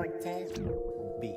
B. B.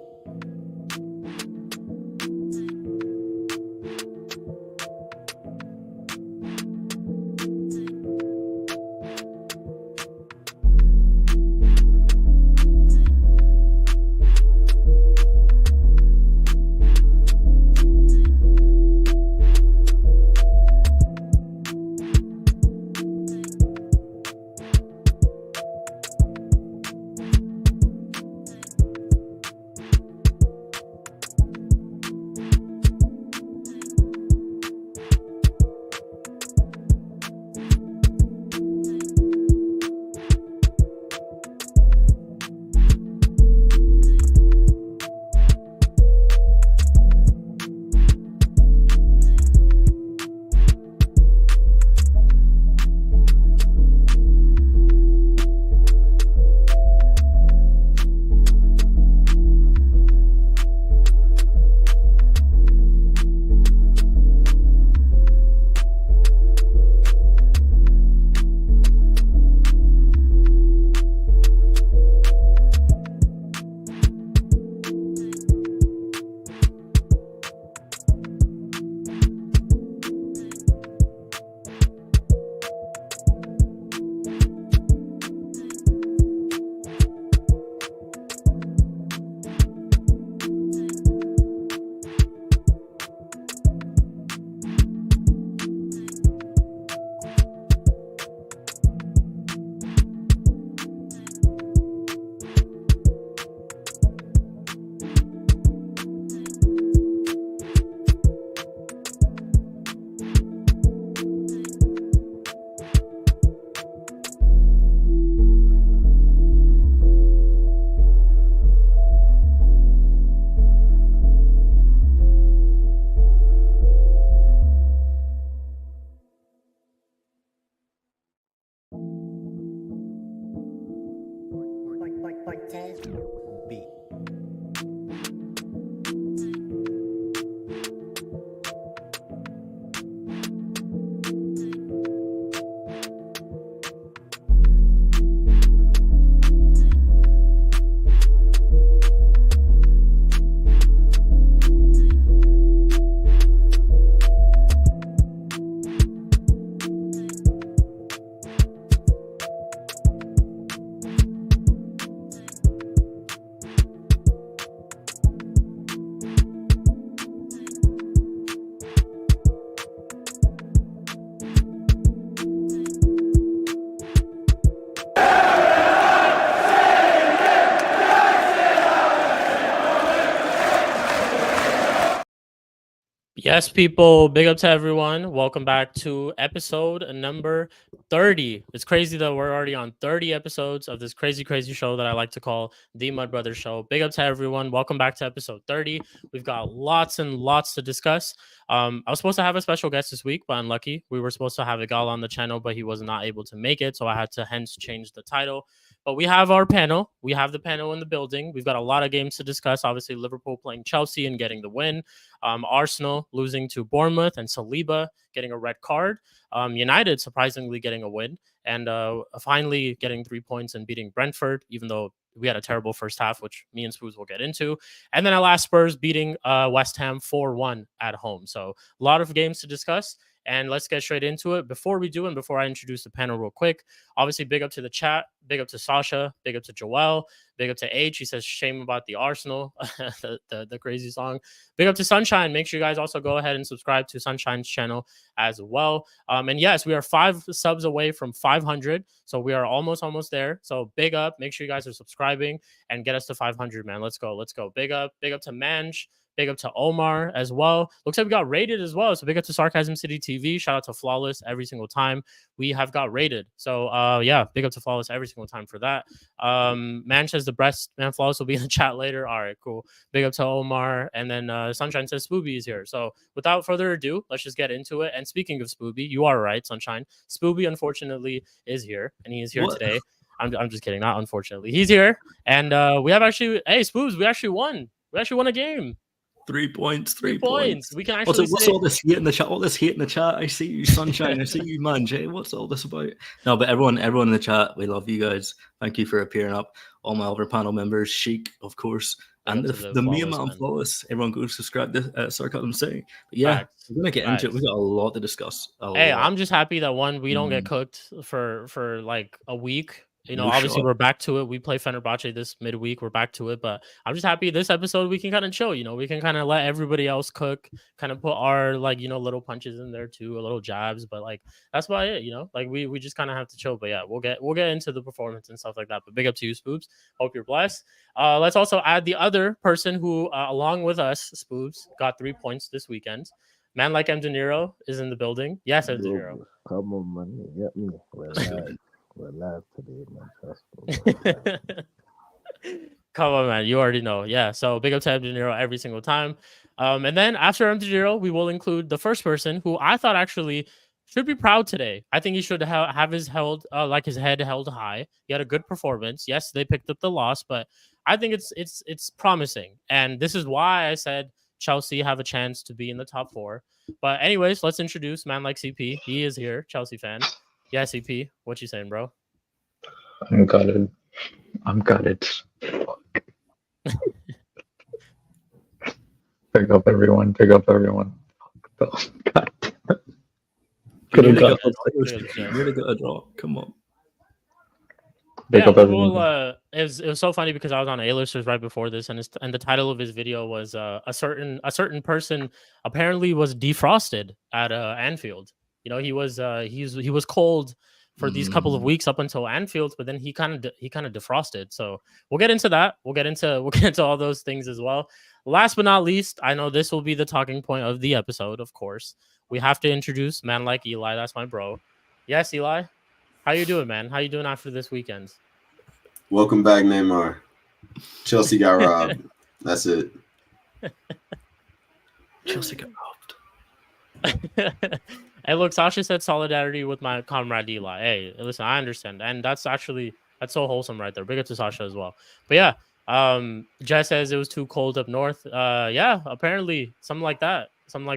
Yes, people, big up to everyone. Welcome back to episode number 30. It's crazy that we're already on 30 episodes of this crazy show that I like to call the Mud Brothers Show. Big up to everyone. Welcome back to episode 30. We've got lots and lots to discuss. I was supposed to have a special guest this week, but unlucky. We were supposed to have Igal on the channel, but he was not able to make it, so I had to hence change the title. But we have our panel. We have the panel in the building. We've got a lot of games to discuss. Obviously, Liverpool playing Chelsea and getting the win. Arsenal losing to Bournemouth and Saliba getting a red card. United surprisingly getting a win and finally getting 3 points and beating Brentford, even though we had a terrible first half, which me and Spoos will get into. And then at last, Spurs beating West Ham 4-1 at home. So a lot of games to discuss. And let's get straight into it. Before we do, and before I introduce the panel real quick, obviously big up to the chat, big up to Sasha, big up to Joel, big up to H. He says, shame about the Arsenal, the crazy song. Big up to Sunshine. Make sure you guys also go ahead and subscribe to Sunshine's channel as well. And yes, we are 5 subs away from 500. So we are almost there. So big up. Make sure you guys are subscribing and get us to 500, man. Let's go. Big up to Manj. Big up to Omar as well. Looks like we got rated as well. So big up to Sarcasm City TV. Shout out to Flawless every single time we have got rated. So yeah, big up to Flawless every single time for that. Man says the breast man Flawless will be in the chat later. All right, cool. Big up to Omar. And then Sunshine says Spooby is here. So without further ado, let's just get into it. And speaking of Spooby, you are right, Sunshine. Spooby unfortunately is here, and he is here today. I'm just kidding. Not unfortunately. He's here. And we have actually, hey, Spoobs, we actually won. We actually won a game. 3 points. 3 points. points. We can actually What's say all this hate in the chat? All this hate in the chat. I see you, Sunshine. I see you, man. Jay, what's all this about? No, but everyone in the chat, we love you guys. Thank you for appearing up. All my other panel members, Sheik, of course, and the main man, Flawless. Everyone go subscribe to Circle them saying. But yeah, Facts. we're gonna get into it. We got a lot to discuss. Hey, I'm just happy that we don't get cooked for like a week. You know, obviously we're back to it. We play Fenerbahce this midweek. We're back to it, but I'm just happy this episode we can kind of chill. You know, we can kind of let everybody else cook, kind of put our little punches in there too, a little jabs. But like that's about it. You know, like we just kind of have to chill. But yeah, we'll get into the performance and stuff like that. But big up to you, Spoobs. Hope you're blessed. Let's also add the other person who, along with us, Spoobs, got 3 points this weekend. Man like M. De Niro is in the building. Yes, M. De Niro. Come on, man. You get me? We're live today, man. Trust me. Come on, man. You already know. Yeah. So big up to M. De Niro every single time. And then after M. De Niro, we will include the first person who I thought actually should be proud today. I think he should have his head held high. He had a good performance. Yes, they picked up the loss, but I think it's promising. And this is why I said Chelsea have a chance to be in the top 4. But anyways, let's introduce man like CP. He is here, Chelsea fan. Yeah, CP, what you saying, bro? I'm gutted. Fuck. Pick up everyone. Oh, God. Could have got a draw. Come on. It was so funny because I was on A-listers right before this, and the title of his video was a certain person apparently was defrosted at Anfield. You know, he was cold for these couple of weeks up until Anfield, but then he kind of defrosted. So we'll get into that. We'll get into all those things as well. Last but not least, I know this will be the talking point of the episode. Of course, we have to introduce man like Eli. That's my bro. Yes, Eli. How you doing, man? How you doing after this weekend? Welcome back, Neymar. Chelsea got robbed. That's it. Chelsea got robbed. Hey, look, Sasha said solidarity with my comrade Eli. Hey, listen, I understand. And that's so wholesome right there. Big up to Sasha as well. But yeah, Jess says it was too cold up north. Yeah, apparently something like that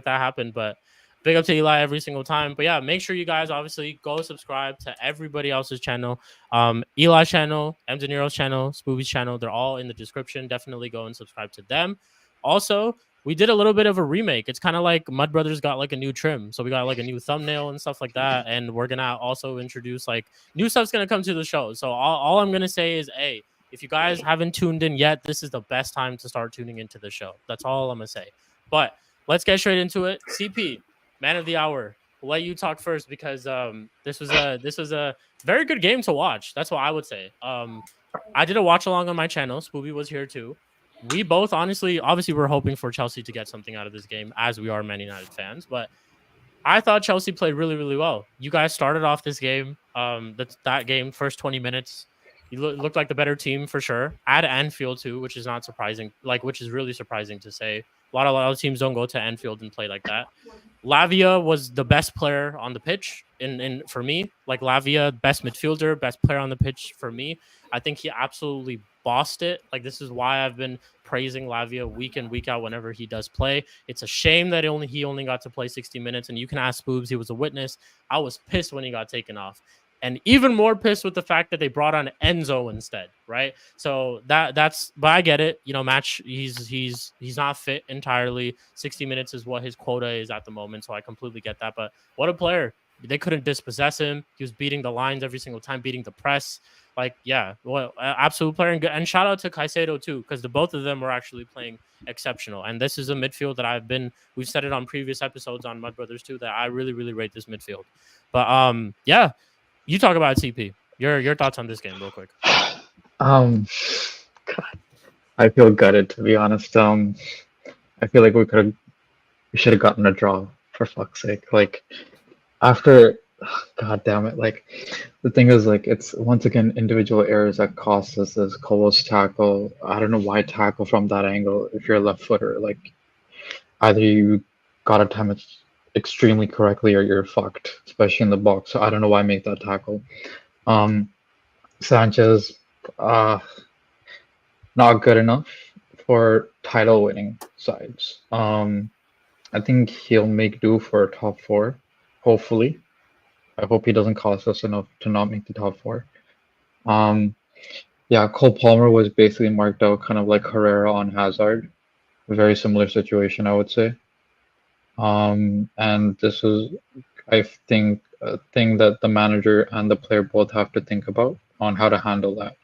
happened. But big up to Eli every single time. But yeah, make sure you guys obviously go subscribe to everybody else's channel. Eli's channel, M. De Niro's channel, Spooby's channel. They're all in the description. Definitely go and subscribe to them. Also, we did a little bit of a remake. It's kind of like Mud Brothers got like a new trim. So we got like a new thumbnail and stuff like that. And we're going to also introduce like new stuff's going to come to the show. So all I'm going to say is, hey, if you guys haven't tuned in yet, this is the best time to start tuning into the show. That's all I'm going to say. But let's get straight into it. CP. Man of the hour. We'll let you talk first because this was a very good game to watch. That's what I would say. I did a watch along on my channel. Spooby was here too. We both obviously we're hoping for Chelsea to get something out of this game as we are Man United fans. But I thought Chelsea played really, really well. You guys started off this game, that game, first 20 minutes. You looked like the better team for sure. At Anfield too, which is not surprising. Which is really surprising to say. A lot of teams don't go to Anfield and play like that. Lavia was the best player on the pitch in for me. Like Lavia, best midfielder, best player on the pitch for me. I think he absolutely bossed it. Like this is why I've been praising Lavia week in, week out whenever he does play. It's a shame that he only got to play 60 minutes, and you can ask Spoobs, he was a witness. I was pissed when he got taken off. And even more pissed with the fact that they brought on Enzo instead, right? So that's, but I get it. You know, Match, he's not fit entirely. 60 minutes is what his quota is at the moment, so I completely get that. But what a player! They couldn't dispossess him. He was beating the lines every single time, beating the press. Like, yeah, well, absolute player. And shout out to Caicedo too, because the both of them were actually playing exceptional. And this is a midfield that we've said it on previous episodes on Mud Brothers too, that I really, really rate this midfield. But yeah. You talk about CP. Your thoughts on this game, real quick. God, I feel gutted to be honest. I feel like we should have gotten a draw for fuck's sake. Like after, god damn it. Like the thing is, like it's once again individual errors that cost us. This Cole's tackle. I don't know why tackle from that angle if you're a left footer. Like either you gotta time it extremely correctly or you're fucked, especially in the box. So I don't know why I make that tackle. Sanchez, not good enough for title winning sides. I think he'll make do for top four, hopefully. I hope he doesn't cost us enough to not make the top four. Um, yeah, Cole Palmer was basically marked out kind of like Herrera on Hazard. Very similar situation, I would say. And this is, I think, a thing that the manager and the player both have to think about on how to handle that.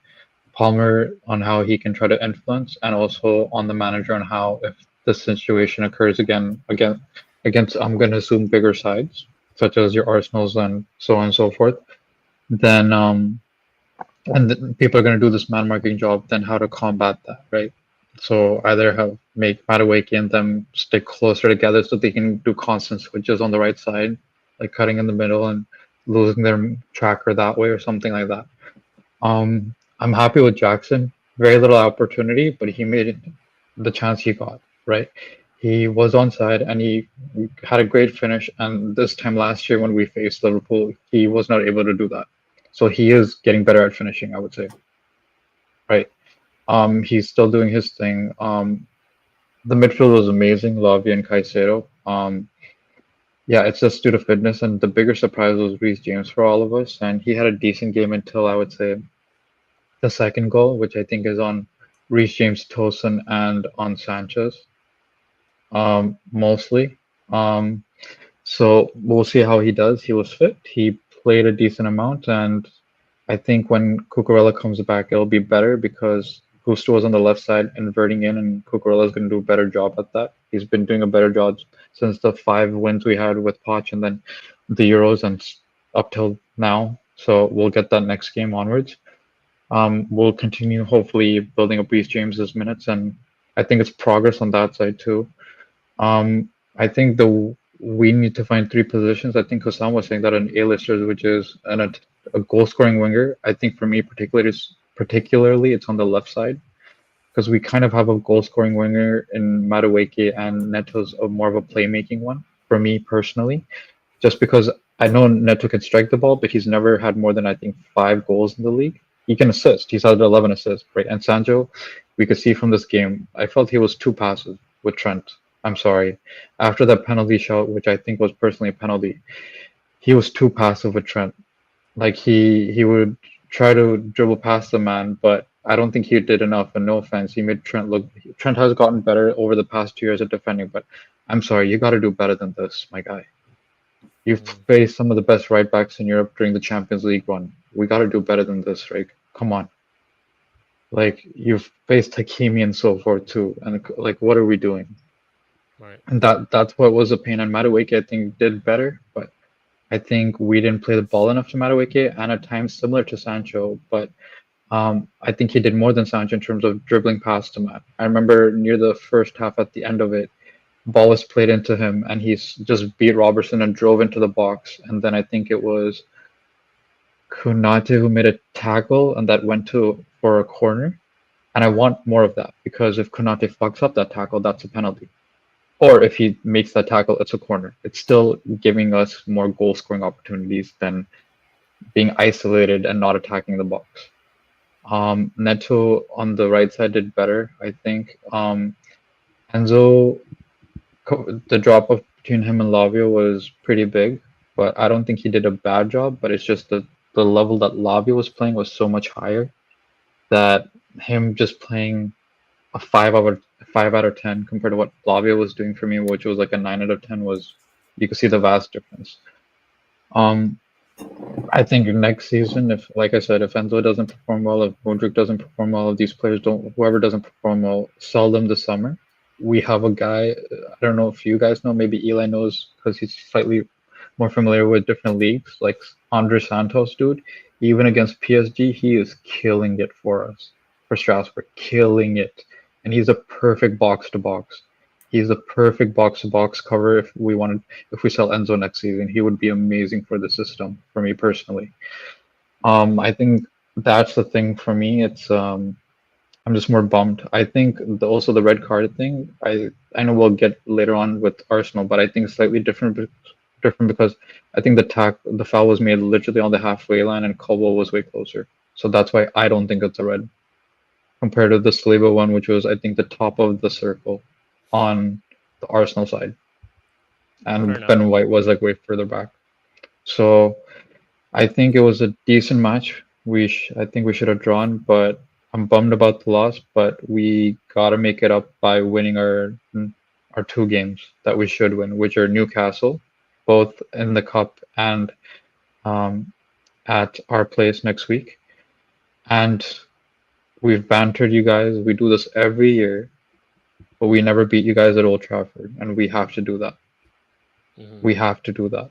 Palmer on how he can try to influence, and also on the manager on how if this situation occurs again against I'm going to assume bigger sides such as your Arsenals and so on and so forth, then people are going to do this man marking job. Then how to combat that, right? So either make Madueke and them stick closer together so they can do constant switches on the right side, like cutting in the middle and losing their tracker that way or something like that. I'm happy with Jackson. Very little opportunity, but he made the chance he got, right? He was onside and he had a great finish. And this time last year when we faced Liverpool, he was not able to do that. So he is getting better at finishing, I would say. Right. He's still doing his thing. The midfield was amazing, Lavia and Caicedo. Yeah, it's just due to fitness, and the bigger surprise was Reece James for all of us, and he had a decent game until I would say the second goal, which I think is on Reece James, Tosin, and on Sanchez, mostly. So we'll see how he does. He was fit. He played a decent amount, and I think when Cucurella comes back, it'll be better because Gusto was on the left side inverting in, and Cucurella is going to do a better job at that. He's been doing a better job since the 5 wins we had with Poch and then the Euros and up till now. So we'll get that next game onwards. We'll continue hopefully building up Reece James's minutes, and I think it's progress on that side too. I think we need to find 3 positions. I think Hussam was saying that an A-listers, which is a goal-scoring winger. I think for me particularly it's on the left side because we kind of have a goal-scoring winger in Madueke, and Neto's more of a playmaking one for me personally, just because I know Neto can strike the ball, but he's never had more than I think 5 goals in the league. He can assist. He's had 11 assists, right? And Sancho, we could see from this game, I felt he was too passive with Trent. I'm sorry. After that penalty shot, which I think was personally a penalty, he was too passive with Trent. Like he would try to dribble past the man, but I don't think he did enough. And no offense, he made Trent look. Trent has gotten better over the past 2 years at defending, but I'm sorry, you got to do better than this, my guy. You've faced some of the best right backs in Europe during the Champions League run. We got to do better than this, right? Come on. Like you've faced Hakimi and so forth too, and like what are we doing? Right. And that's what was a pain. And Madueke, I think, did better, but I think we didn't play the ball enough to Madueke, and at times similar to Sancho. But I think he did more than Sancho in terms of dribbling past the man. I remember near the first half, at the end of it, ball was played into him, and he's just beat Robertson and drove into the box. And then I think it was Konate who made a tackle, and that went for a corner. And I want more of that because if Konate fucks up that tackle, that's a penalty. Or if he makes that tackle, it's a corner. It's still giving us more goal-scoring opportunities than being isolated and not attacking the box. Neto on the right side did better, I think. Enzo, the drop-off between him and Lavia was pretty big, but I don't think he did a bad job. But it's just the level that Lavia was playing was so much higher that him just playing a 5 out of 10 compared to what Lavia was doing for me, which was like a 9 out of 10, was you could see the vast difference. I think next season, if like I said, if Enzo doesn't perform well, if Modric doesn't perform well, if these players whoever doesn't perform well, sell them this summer. We have a guy, I don't know if you guys know, maybe Eli knows because he's slightly more familiar with different leagues, like Andre Santos, dude. Even against PSG, he is killing it for us, for Strasbourg, killing it. And he's a perfect box-to-box. He's a perfect box-to-box cover if we sell Enzo next season. He would be amazing for the system, for me personally. I think that's the thing for me. It's I'm just more bummed. I think also the red card thing, I know we'll get later on with Arsenal, but I think it's slightly different because I think the foul was made literally on the halfway line and Colwell was way closer. So that's why I don't think it's a red. compared to the SALIBA one, which was I think the top of the circle on the Arsenal side, and Fair enough. Ben White was like way further back. So I think it was a decent match. I think we should have drawn, but I'm bummed about the loss. But we gotta make it up by winning our 2 games that we should win, which are Newcastle, both in the cup and at our place next week. And we've bantered you guys. We do this every year, but we never beat you guys at Old Trafford, and we have to do that. Mhm. We have to do that.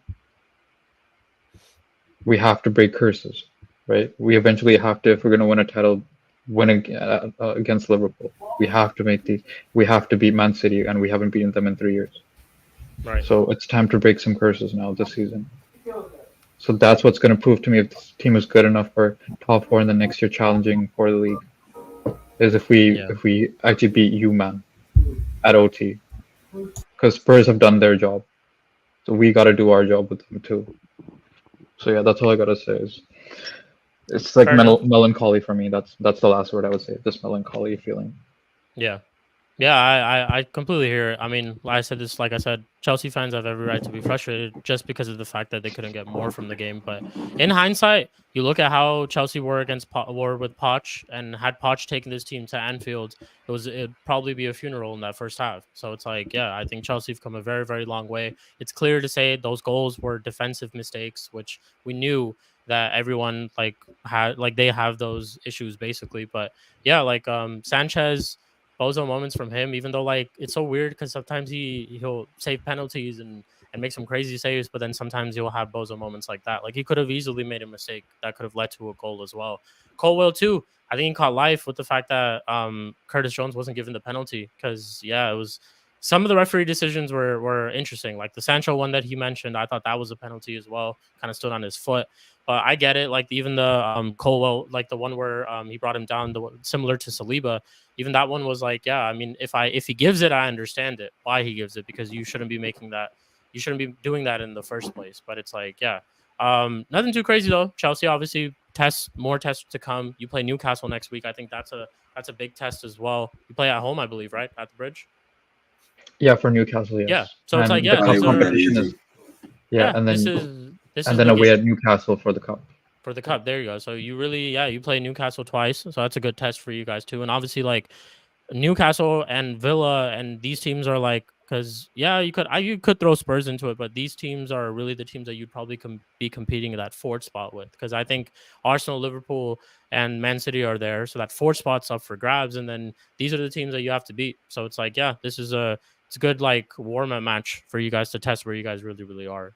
We have to break curses, right? We eventually have to, if we're going to win a title, win against Liverpool. We have to beat Man City, and we haven't beaten them in 3 years. Right. So it's time to break some curses now this season. So that's what's going to prove to me if this team is good enough for top 4 in the next year, challenging for the league. Is if we actually beat you, man, at OT, because Spurs have done their job, so we got to do our job with them too. So yeah, that's all I gotta say. It's like Fair enough. melancholy for me. That's the last word I would say. This melancholy feeling. Yeah. Yeah, I completely hear it. I mean, like I said, Chelsea fans have every right to be frustrated just because of the fact that they couldn't get more from the game. But in hindsight, you look at how Chelsea were with Poch, and had Poch taken this team to Anfield, it'd probably be a funeral in that first half. So it's like, yeah, I think Chelsea have come a very, very long way. It's clear to say those goals were defensive mistakes, which we knew that everyone they have those issues basically. But yeah, Sanchez, bozo moments from him, even though it's so weird because sometimes he'll save penalties and make some crazy saves, but then sometimes he'll have bozo moments like that. Like, he could have easily made a mistake that could have led to a goal as well. Colwell too, I think he caught life with the fact that Curtis Jones wasn't given the penalty, because it was some of the referee decisions were interesting. Like the Sancho one that he mentioned, I thought that was a penalty as well, kind of stood on his foot. But I get it. Like, even the Colwell, like the one where he brought him down, similar to Saliba, even that one was like, yeah, I mean, if he gives it, I understand it, why he gives it, because you shouldn't be making that, you shouldn't be doing that in the first place. But it's like, yeah, nothing too crazy though. Chelsea obviously more tests to come. You play Newcastle next week. I think that's a big test as well. You play at home, I believe, right, at the Bridge. Yeah, for Newcastle, yes. Yeah, so it's like, the yeah, cup these are- competition is and then this and is then away looking- at Newcastle for the cup. For the cup, there you go. So you really, you play Newcastle twice, so that's a good test for you guys too. And obviously, like, Newcastle and Villa and these teams are like, because you could throw Spurs into it, but these teams are really the teams that you'd probably be competing in that fourth spot with. Because I think Arsenal, Liverpool, and Man City are there, so that fourth spot's up for grabs. And then these are the teams that you have to beat. So it's like, yeah, it's a good warm-up match for you guys to test where you guys really, really are.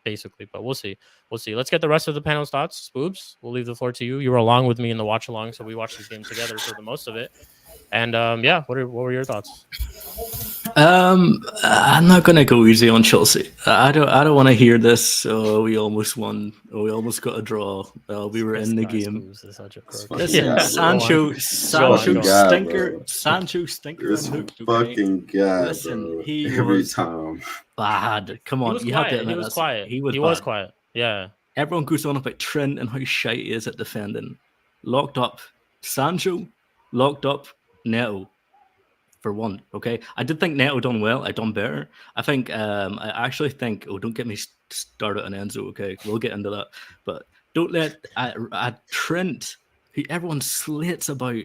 Basically, but we'll see. Let's get the rest of the panel's thoughts. Spoobs, we'll leave the floor to you. You were along with me in the watch along, so we watched this game together for the most of it. And what were your thoughts? I'm not gonna go easy on Chelsea. I don't want to hear this. Oh, we almost won. Oh, we almost got a draw. We were in the game. Listen, Sancho stinker. Sancho stinker. This fucking guy. Listen, bro. he every was time. bad. Come on, He was quiet. He was was bad. quiet. Yeah. Everyone goes on about Trent and how shite he is at defending. Locked up, Sancho. Locked up, Neto. For one, okay. I did think Neto done well. I done better. I think. I actually think. Oh, don't get me started on Enzo. Okay, we'll get into that. But don't let Trent, who everyone slates about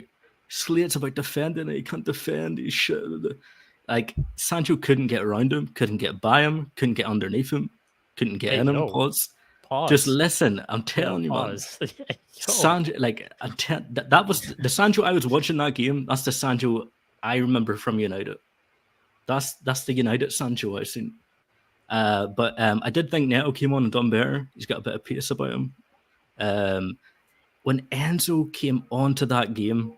defending. He can't defend. He's shit. Like, Sancho couldn't get around him, couldn't get by him, couldn't get underneath him, couldn't get in him. Pause. Just listen. I'm telling you, man. Sancho, that was the Sancho I was watching that game. That's the Sancho I remember from United. That's the United Sancho I've seen. But I did think Neto came on and done better. He's got a bit of pace about him. When Enzo came onto that game,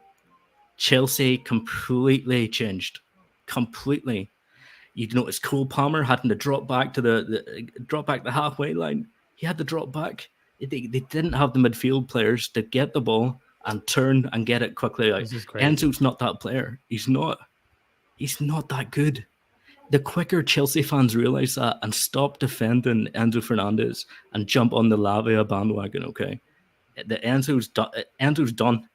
Chelsea completely changed. Completely. You notice Cole Palmer having to drop back to the halfway line. He had to drop back. They didn't have the midfield players to get the ball and turn and get it quickly out. Enzo's not that player. He's not that good. The quicker Chelsea fans realize that and stop defending Enzo Fernandez and jump on the Lavia bandwagon, okay? The Enzo's done.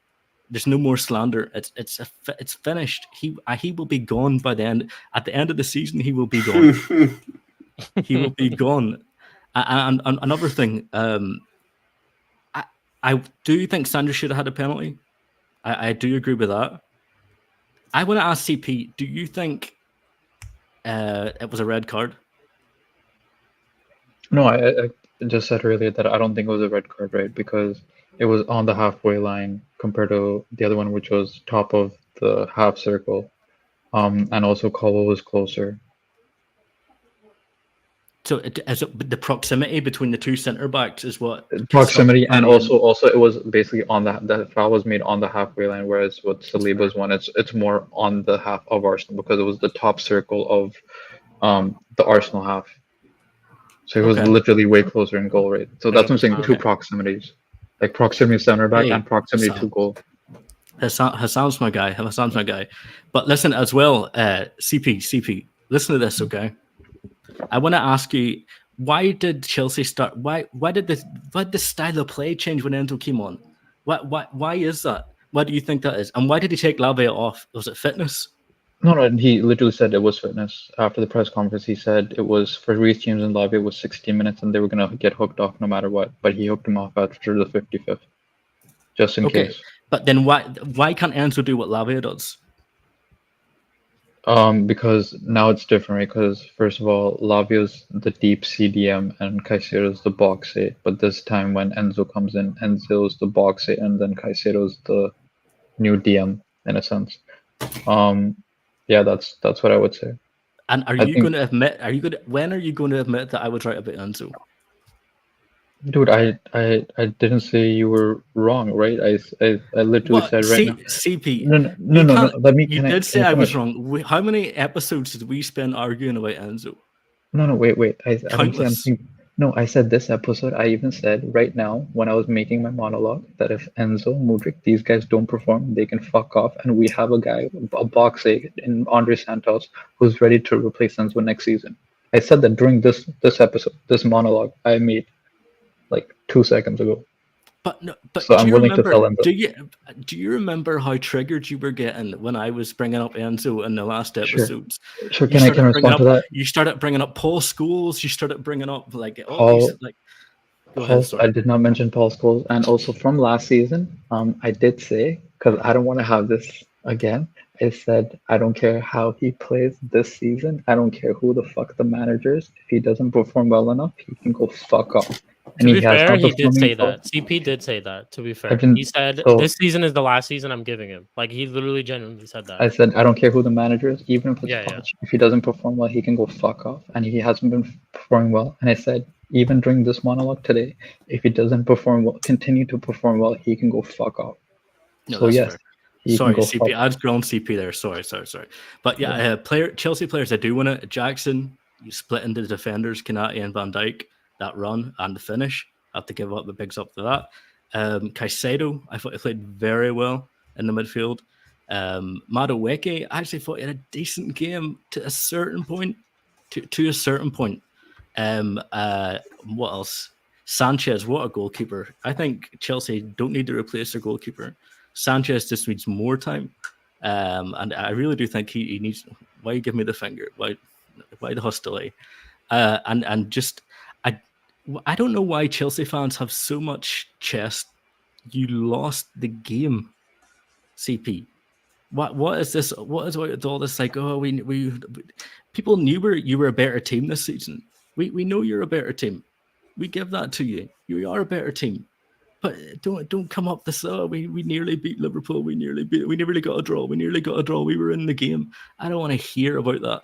There's no more slander. It's finished. He will be gone by the end. At the end of the season, he will be gone. He will be gone. And another thing, I do think Sanders should have had a penalty. I do agree with that. I want to ask CP, do you think it was a red card? No, I just said earlier that I don't think it was a red card, right? Because it was on the halfway line compared to the other one, which was top of the half circle. And also Caldwell was closer. So the proximity between the two centre backs is what Proximity, and also it was basically on the foul was made on the halfway line, whereas with Saliba's one, it's more on the half of Arsenal because it was the top circle of the Arsenal half. So it was literally way closer in goal rate. So that's what I'm saying. Two proximities, like proximity center back and proximity to goal. Hassan's my guy. But listen as well, CP. Listen to this, okay? I want to ask you, why did Chelsea start? Why did the style of play change when Enzo came on? Why is that? Why do you think that is? And why did he take Lavia off? Was it fitness? No, he literally said it was fitness. After the press conference, he said it was for Reece James and Lavia was 16 minutes and they were going to get hooked off no matter what. But he hooked him off after the 55th, just in case. But then why can't Enzo do what Lavia does? Because now it's different, right? Because first of all, Lavia's the deep CDM and Caicedo's the box 8. But this time when Enzo comes in, Enzo's the box 8 and then Caicedo's the new DM in a sense. Yeah, that's what I would say. And when are you going to admit that I was right about Enzo? Dude, I didn't say you were wrong, right? I literally said right now. CP. No. You did say I was wrong. How many episodes did we spend arguing about Enzo? No, wait. I Countless. I said this episode. I even said right now when I was making my monologue that if Enzo, Mudryk, these guys don't perform, they can fuck off, and we have a guy, a box 8 in Andre Santos, who's ready to replace Enzo next season. I said that during this episode, this monologue I made like 2 seconds ago. But so I'm willing to tell Enzo. Do you remember how triggered you were getting when I was bringing up Enzo in the last episodes? Sure. Can I respond to that? You started bringing up Paul Scholes. You started bringing up Paul. I did not mention Paul Scholes, and also from last season, I did say, because I don't want to have this again. I said I don't care how he plays this season. I don't care who the fuck the manager is. If he doesn't perform well enough, he can go fuck off. And to be fair, he did say that. CP did say that, to be fair. He said, this season is the last season I'm giving him. Like, he literally genuinely said that. I said, I don't care who the manager is, even if it's Poch. If he doesn't perform well, he can go fuck off. And he hasn't been performing well. And I said, even during this monologue today, if he doesn't perform well, continue to perform well, he can go fuck off. No, so, yes. Sorry, CP. I've grown CP there. Sorry. But Chelsea players, I do want to. Jackson, you split into the defenders, Kanate and Van Dijk. That run and the finish, I have to give up the bigs up to that. Caicedo, I thought he played very well in the midfield. Madueke, I actually thought he had a decent game to a certain point. To a certain point. What else? Sanchez, what a goalkeeper. I think Chelsea don't need to replace their goalkeeper. Sanchez just needs more time. And I really do think he needs... Why you give me the finger? Why the hostility? And just... I don't know why Chelsea fans have so much chest. You lost the game, CP. What is this? What is all this like? Oh, we people knew you were a better team this season. We know you're a better team. We give that to you. You are a better team. But don't come up this. Oh, we nearly beat Liverpool. We nearly got a draw. We were in the game. I don't want to hear about that.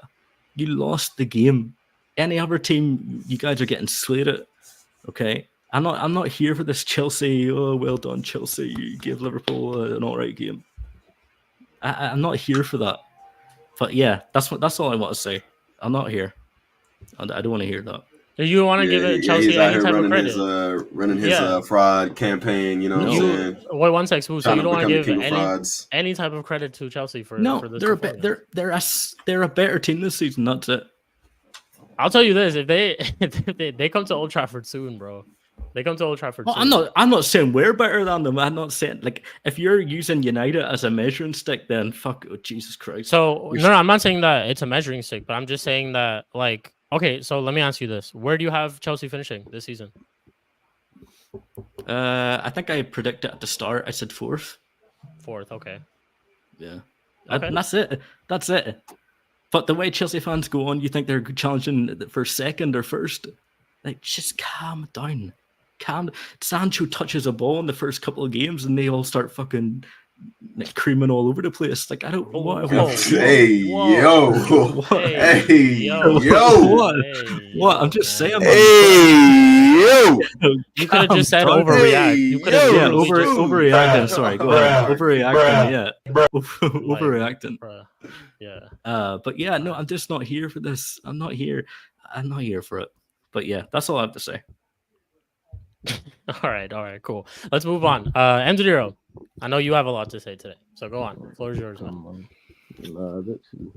You lost the game. Any other team, you guys are getting slated. Okay, I'm not here for this Chelsea. Oh, well done, Chelsea. You gave Liverpool an alright game. I'm not here for that. But yeah, that's all I want to say. I'm not here. I don't want to hear that. Do you want to give it Chelsea any type of credit? Running his fraud campaign. You know what I'm saying? Wait, one sec, Smooth. So you don't want to give any type of credit to Chelsea for this? They're a better team this season. That's it. I'll tell you this: if they come to Old Trafford soon, bro, They come to Old Trafford. Well, too. I'm not saying we're better than them. I'm not saying like if you're using United as a measuring stick, then fuck, oh, Jesus Christ. So no, I'm not saying that it's a measuring stick, but I'm just saying that like okay. So let me ask you this: where do you have Chelsea finishing this season? I think I predicted at the start. I said fourth. Fourth. Okay. Yeah. Okay. And that's it. That's it. But the way Chelsea fans go on, you think they're challenging for second or first? Like, just calm down. Sancho touches a ball in the first couple of games, and they all start fucking like, creaming all over the place. Like, I don't know what. Hey, yo. What? I'm just saying, man. Hey, yo. You could have just said down. overreact. You could have overreacting. Sorry, go ahead. Overreacting. Yeah, overreacting. Yeah. But yeah, no, I'm just not here for this. I'm not here for it. But yeah, that's all I have to say. All right, cool. Let's move on. M0, I know you have a lot to say today, so go on. The floor is yours, man. Actually,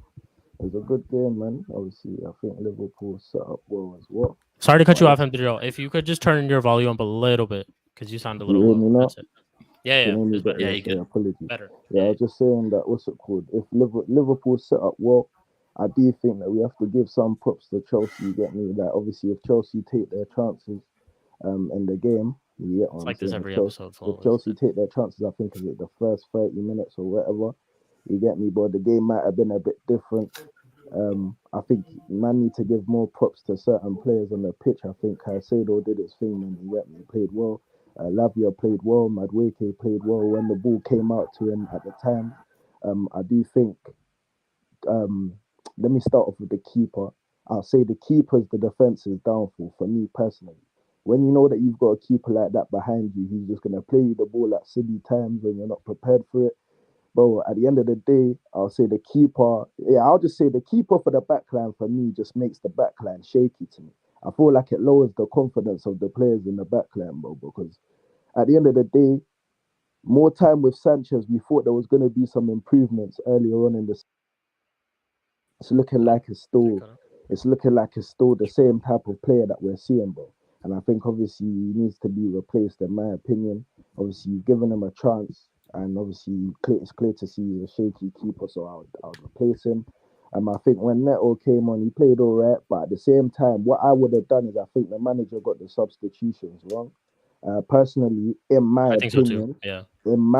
it was a good game, man. Obviously, I think Liverpool set up well as well. Sorry to cut you off, M0. If you could just turn your volume up a little bit, because you sound a little low. That's it. Yeah. You can apologies. Better. Yeah, I was just saying that, what's it called? If Liverpool set up well, I do think that we have to give some props to Chelsea, you get me? Like, obviously, if Chelsea take their chances in the game, you get what It's like I'm this saying? every episode. If Chelsea take their chances, I think, is it the first 30 minutes or whatever, you get me? But the game might have been a bit different. I think man need to give more props to certain players on the pitch. I think Caicedo did his thing and he played well. Lavia played well. Madueke played well when the ball came out to him at the time. I do think. Let me start off with the keeper. I'll say the keeper's the defense's downfall for me personally. When you know that you've got a keeper like that behind you, he's just gonna play you the ball at silly times when you're not prepared for it. Bro, at the end of the day, I'll say the keeper. Yeah, I'll just say the keeper for the backline for me just makes the backline shaky to me. I feel like it lowers the confidence of the players in the backline, bro. Because at the end of the day, more time with Sanchez, we thought there was going to be some improvements earlier on in the. It's looking like it's still the same type of player that we're seeing, bro. And I think obviously he needs to be replaced, in my opinion. Obviously, you've given him a chance. And obviously, it's clear to see he's a shaky keeper, so I would replace him. I think when Neto came on, he played all right, but at the same time, what I would have done is I think the manager got the substitutions wrong. Personally, in my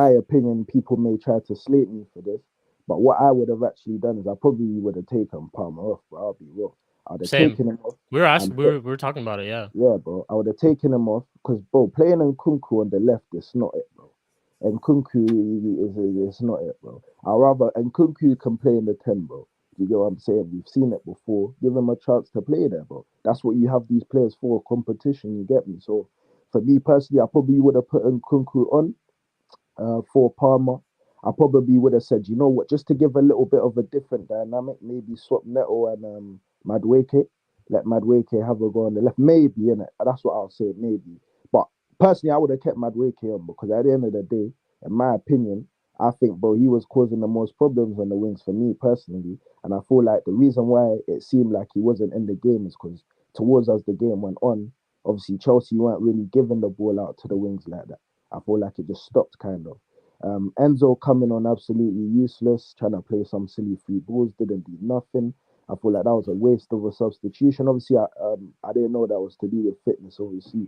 opinion, people may try to slate me for this, but what I would have actually done is I probably would have taken Palmer off, but I'll be real. I'd have taken him off. We were talking about it, yeah. Yeah, bro. I would have taken him off because, bro, playing Nkunku on the left is not it, bro. Nkunku is not it, bro. I'd rather Nkunku can play in the 10, bro. You get what I'm saying? We've seen it before. Give him a chance to play there, bro. That's what you have these players for, competition, you get me? So, for me personally, I probably would have put Nkunku on for Palmer. I probably would have said, you know what, just to give a little bit of a different dynamic, maybe swap Neto and Madueke. Let Madueke have a go on the left. Maybe, innit? That's what I'll say, maybe. But personally, I would have kept Madueke on because at the end of the day, in my opinion, I think, bro, he was causing the most problems on the wings for me personally. And I feel like the reason why it seemed like he wasn't in the game is because towards as the game went on, obviously Chelsea weren't really giving the ball out to the wings like that. I feel like it just stopped kind of. Enzo coming on absolutely useless, trying to play some silly free balls, didn't do nothing. I feel like that was a waste of a substitution. Obviously, I didn't know that was to do with fitness, obviously.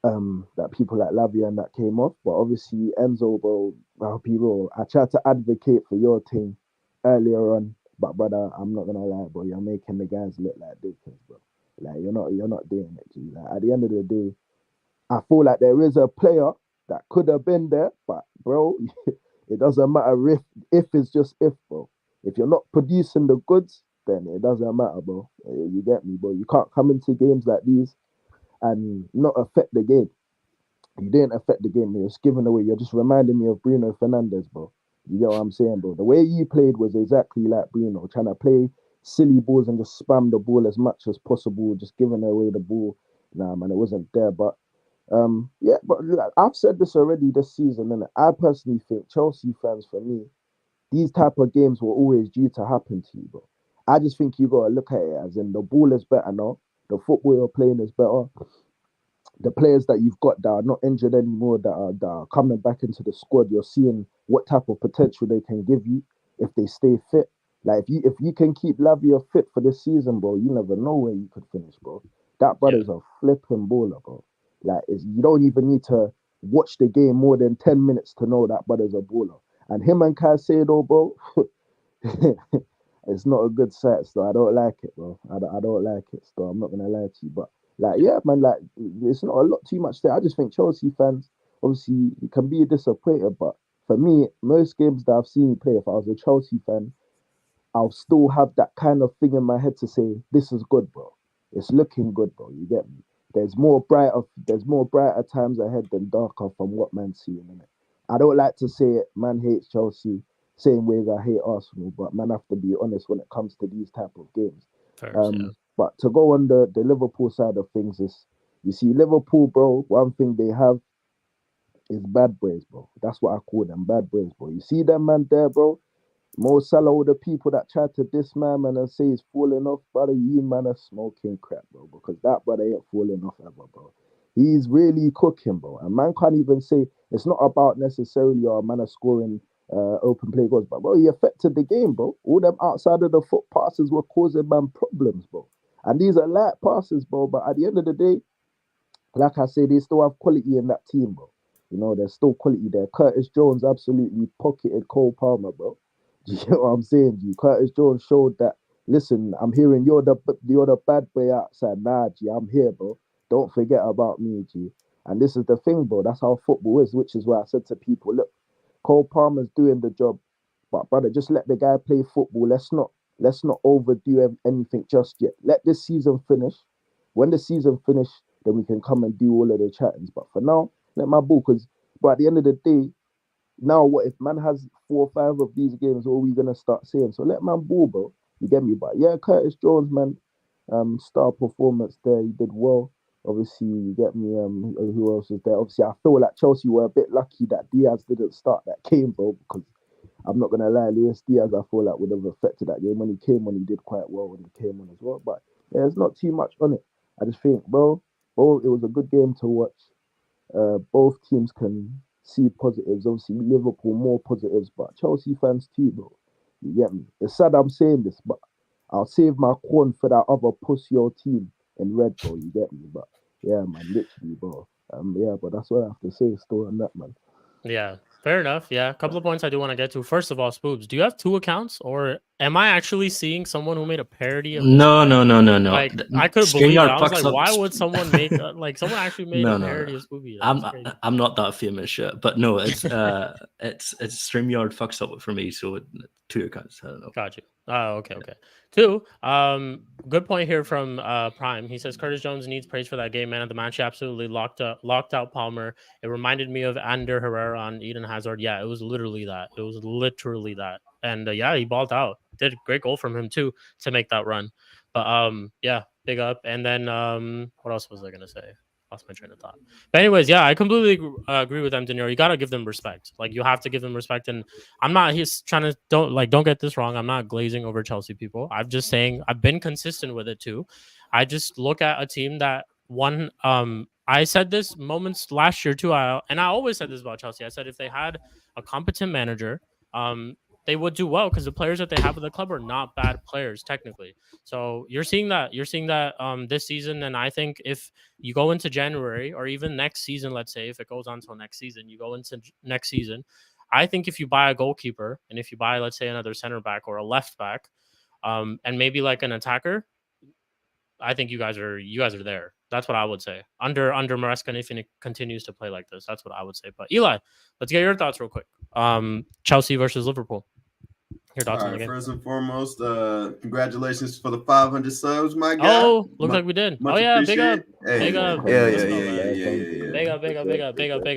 That people like Lavia and that came off, but obviously Enzo, bro, I'll be real. I tried to advocate for your team earlier on, but brother, I'm not gonna lie, bro. You're making the guys look like dickheads, bro. Like you're not doing it, G. Like, at the end of the day, I feel like there is a player that could have been there, but bro, it doesn't matter if it's just if, bro. If you're not producing the goods, then it doesn't matter, bro. You get me, bro. You can't come into games like these and not affect the game. You didn't affect the game. You're just giving away. You're just reminding me of Bruno Fernandes, bro. You get what I'm saying, bro? The way you played was exactly like Bruno, trying to play silly balls and just spam the ball as much as possible, just giving away the ball. Nah, man, it wasn't there. But yeah, but like, I've said this already this season, and I personally think Chelsea fans, for me, these type of games were always due to happen to you, bro. I just think you got to look at it as in the ball is better now. The football you're playing is better. the players that you've got that are not injured anymore, that are coming back into the squad, you're seeing what type of potential they can give you if they stay fit. Like if you can keep Lavia fit for this season, bro, you never know where you could finish, bro. That brother's a flipping baller, bro. Like you don't even need to watch the game more than 10 minutes to know that brother's a baller. And him and Caicedo, bro, it's not a good sight, so I don't like it, bro. I don't like it, so I'm not gonna lie to you. But like, yeah, man, like it's not a lot too much there. I just think Chelsea fans, obviously, you can be disappointed, but for me, most games that I've seen you play, if I was a Chelsea fan, I'll still have that kind of thing in my head to say, this is good, bro. It's looking good, bro. You get me? There's more brighter times ahead than darker from what man's seeing, innit? I don't like to say it, man hates Chelsea, same way as I hate Arsenal, but man have to be honest when it comes to these type of games. But to go on the Liverpool side of things is, you see, Liverpool, bro, one thing they have is bad boys, bro. That's what I call them, bad boys, bro. You see them man there, bro? Mo Salah, all the people that try to diss man and say he's falling off, brother, you man are smoking crap, bro, because that brother ain't falling off ever, bro. He's really cooking, bro. And man can't even say, it's not about necessarily our man are scoring open play goals, but bro, he affected the game, bro. All them outside of the foot passes were causing man problems, bro. And these are light passes, bro, but at the end of the day, like I say, they still have quality in that team, bro. You know, there's still quality there. Curtis Jones absolutely pocketed Cole Palmer, bro. Do you get what I'm saying? Curtis Jones showed that, listen, I'm hearing you're the bad boy outside. Nah, G, I'm here, bro. Don't forget about me, G. And this is the thing, bro. That's how football is, which is why I said to people, look, Cole Palmer's doing the job, but brother, just let the guy play football. Let's not overdo anything just yet. Let this season finish. When the season finish, then we can come and do all of the chattings. But for now, let my ball, because at the end of the day, now what if man has 4 or 5 of these games? What are we gonna start saying? So let man ball, bro. You get me? But yeah, Curtis Jones, man, star performance there. He did well. Obviously, you get me. Who else was there? Obviously, I feel like Chelsea were a bit lucky that Diaz didn't start that game, bro. Because I'm not gonna lie, Luis Diaz, I feel like would have affected that game when he came on. He did quite well when he came on as well. But yeah, there's not too much on it. I just think, bro, it was a good game to watch. Both teams can see positives. Obviously, Liverpool more positives, but Chelsea fans too, bro. You get me? It's sad I'm saying this, but I'll save my corn for that other pussy old team in red, bro. You get me? But yeah, man, literally, bro. Yeah, but that's what I have to say still on that, man. Yeah, fair enough. Yeah, a couple of points I do want to get to. First of all, Spoobs, do you have 2 accounts, or am I actually seeing someone who made a parody of this? No. Like, I couldn't believe it. I was like, up. why would someone make like someone actually made a parody of Spoobie? I'm not that famous yet, but no, it's it's StreamYard fucks up for me, so 2 accounts. I don't know. Got you. Oh, okay. 2. Good point here from Prime. He says Curtis Jones needs praise for that game, man of the match. He absolutely locked out Palmer. It reminded me of Ander Herrera on Eden Hazard. Yeah, it was literally that. And yeah, he balled out. Did a great goal from him too to make that run. But yeah, big up. And then what else was I gonna say? Lost my train of thought. But anyways, yeah, I completely agree with them, Deniro. You gotta give them respect. Like, you have to give them respect. And I'm not trying to don't get this wrong. I'm not glazing over Chelsea people. I'm just saying I've been consistent with it too. I just look at a team that won. I said this moments last year too. And I always said this about Chelsea. I said if they had a competent manager, they would do well, because the players that they have at the club are not bad players technically. So you're seeing that this season. And I think if you go into January, or even next season, let's say if it goes on until next season, you go into next season, I think if you buy a goalkeeper, and if you buy, let's say, another center back or a left back, and maybe like an attacker, I think you guys are there. That's what I would say. Under Maresca, and if he continues to play like this, that's what I would say. But Eli, let's get your thoughts real quick. Chelsea versus Liverpool. Your thoughts on the game? First and foremost, congratulations for the 500 subs, my guy. Oh, looks like we did. Oh yeah, big up. Hey, big up. Yeah. Big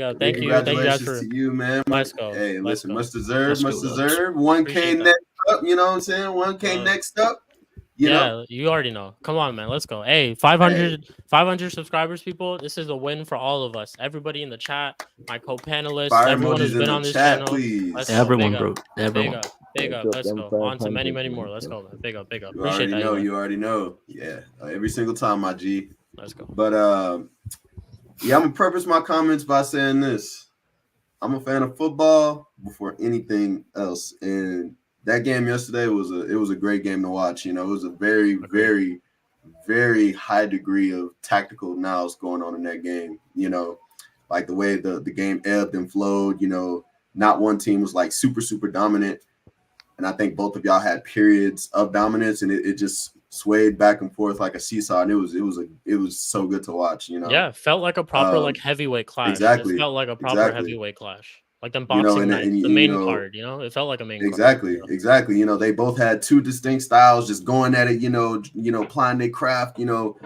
up. Thank you. Congratulations to you, man. Let's go. Hey, listen, much Let's go. deserved. 1K next up, you know what I'm saying? 1K next up. You know? You already know. Come on, man. Let's go. Hey, 500 subscribers, people. This is a win for all of us. Everybody in the chat, my co-panelists, everyone who's been on this channel. Please. Everyone, bro. Everyone. Big up. Let's go. On to many, many more. Let's go, man. Big up. Appreciate that. You already know. Yeah. Every single time, my G. Let's go. But Yeah, I'm gonna preface my comments by saying this. I'm a fan of football before anything else, and that game yesterday was a great game to watch. You know, it was a very, very, very high degree of tactical nous going on in that game. You know, like the way the game ebbed and flowed. You know, not one team was like super, super dominant, and I think both of y'all had periods of dominance, and it just swayed back and forth like a seesaw, and it was so good to watch. You know, Yeah, felt like a proper like heavyweight clash. exactly, It felt like a proper heavyweight clash, like them you know, boxing and nights, the you main know, card. You know, it felt like a main exactly, card. exactly. You know, they both had two distinct styles, just going at it. You know, applying their craft. You know,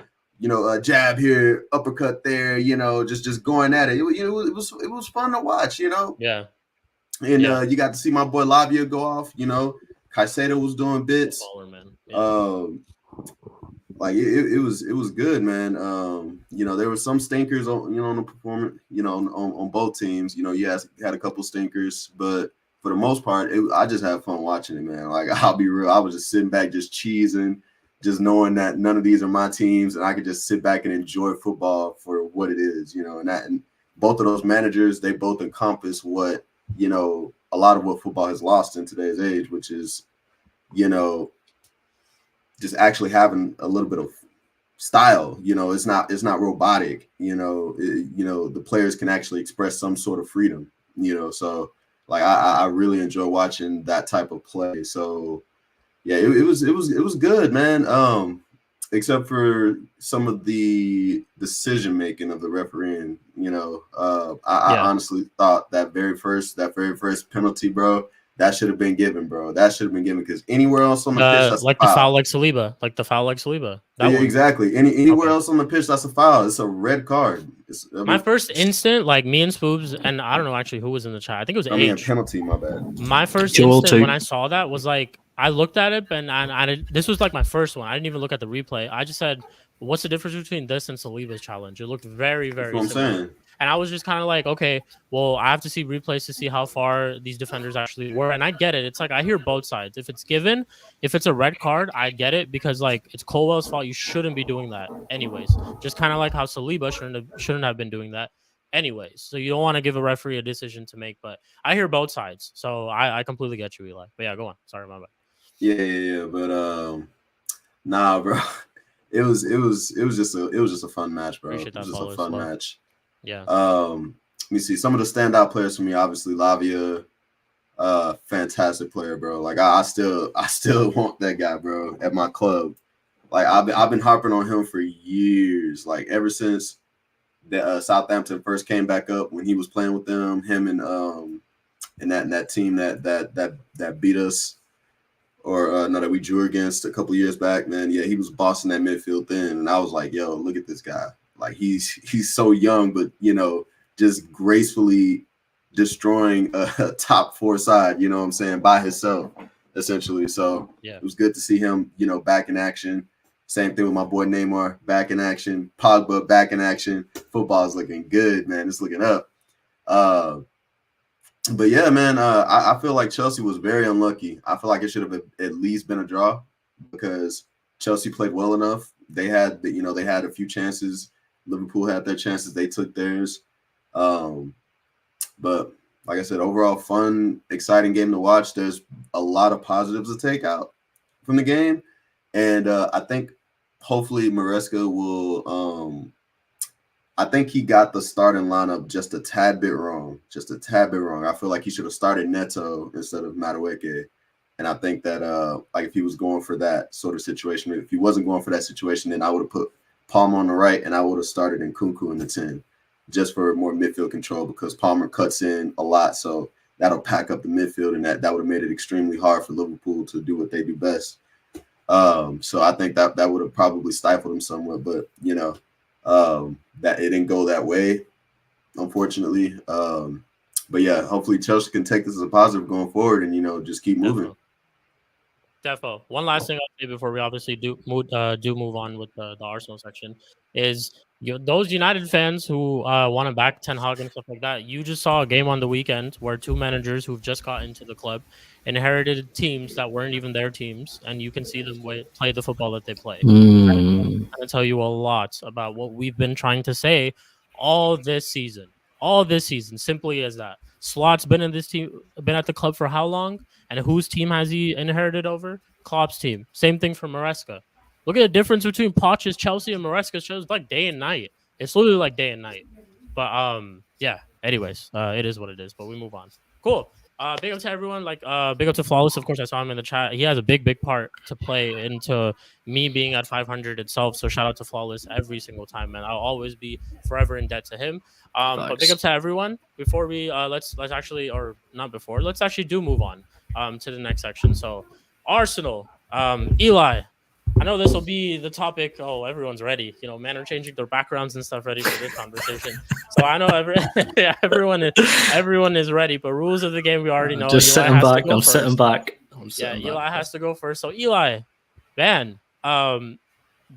a jab here, uppercut there. You know, just going at it. It was fun to watch. You know, Yeah. and you got to see my boy Lavia go off. You know, Caicedo was doing bits. Baller, man. Yeah. Like it was good, man. You know, there were some stinkers on on the performance, you know, on both teams. You know, yes, had a couple stinkers, but for the most part, I just had fun watching it, man. Like I'll be real, I was just sitting back, just cheesing, just knowing that none of these are my teams, and I could just sit back and enjoy football for what it is, you know. And both of those managers, they both encompass what, you know, a lot of what football has lost in today's age, which is, you know, just actually having a little bit of style. You know, it's not robotic. You know, the players can actually express some sort of freedom. You know, so like I really enjoy watching that type of play. So yeah, it was good, man. Except for some of the decision making of the refereeing. You know, I honestly thought that very first penalty, bro, that should have been given, bro. That should have been given, because anywhere else on the pitch, that's like a foul. the foul like Saliba. Yeah, exactly. Anywhere else on the pitch, that's a foul. It's a red card. My first instant, like me and Spoobs, and I don't know actually who was in the chat. I think it was Age. Penalty. My bad. My first Joel instant too. when I saw that was like, I looked at it, and I this was like my first one. I didn't even look at the replay. I just said, "What's the difference between this and Saliba's challenge?" It looked very, very That's what similar. I'm saying. And I was just kind of like, okay, well, I have to see replays to see how far these defenders actually were. And I get it. It's like, I hear both sides. If it's given, if it's a red card, I get it, because like it's Colwell's fault. You shouldn't be doing that anyways. Just kind of like how Saliba shouldn't have been doing that anyways. So you don't want to give a referee a decision to make, but I hear both sides. So I completely get you, Eli. But yeah, go on. Sorry, my bad. Yeah. But nah, bro. It was just a fun match, bro. Appreciate It was that, just a Paulus. fun Love. match. Yeah. Let me see some of the standout players for me. Obviously, Lavia, fantastic player, bro. Like I still want that guy, bro, at my club. Like I've been harping on him for years. Like ever since the Southampton first came back up, when he was playing with them, him and that team that beat us, or no, that we drew against a couple years back, man. Yeah, he was bossing that midfield then, and I was like, yo, look at this guy. Like he's so young, but you know, just gracefully destroying a top four side, you know what I'm saying, by himself, essentially. So yeah, it was good to see him, you know, back in action. Same thing with my boy Neymar, back in action. Pogba, back in action. Football is looking good, man. It's looking up. But yeah, man, I feel like Chelsea was very unlucky. I feel like it should have at least been a draw, because Chelsea played well enough. They had a few chances. Liverpool had their chances. They took theirs. But like I said, overall fun, exciting game to watch. There's a lot of positives to take out from the game. And I think hopefully Maresca will I think he got the starting lineup just a tad bit wrong. I feel like he should have started Neto instead of Madueke. And I think that like if he was going for that sort of situation, if he wasn't going for that situation, then I would have put Palmer on the right, and I would have started Nkunku in the 10, just for more midfield control, because Palmer cuts in a lot. So that'll pack up the midfield, and that would have made it extremely hard for Liverpool to do what they do best. So I think that would have probably stifled him somewhat, but you know, that it didn't go that way, unfortunately. But yeah, hopefully Chelsea can take this as a positive going forward, and you know, just keep moving. Defo. One last thing I'll say before we obviously do move on with the Arsenal section is those United fans who want to back Ten Hag and stuff like that. You just saw a game on the weekend where two managers who've just got into the club inherited teams that weren't even their teams, and you can see them play the football that they play. I'm going to tell you a lot about what we've been trying to say all this season. All this season, simply as that. Slot's been in this team, been at the club for how long? And whose team has he inherited over? Klopp's team. Same thing for Maresca. Look at the difference between Poch's Chelsea and Maresca's Chelsea. It's like day and night. It's literally like day and night. But yeah. Anyways, it is what it is. But we move on. Cool. Big up to everyone. Like, big up to Flawless. Of course, I saw him in the chat. He has a big part to play into me being at 500 itself. So shout out to Flawless every single time, man. I'll always be forever in debt to him. But big up to everyone. Before we let's actually, or not before, let's actually do move on to the next section. So Arsenal, Eli. I know this will be the topic. Oh, everyone's ready. You know, men are changing their backgrounds and stuff ready for this conversation. So I know everyone is ready. But rules of the game, we already know. Just sitting back. I'm sitting back. Eli has to go first. So Eli, man,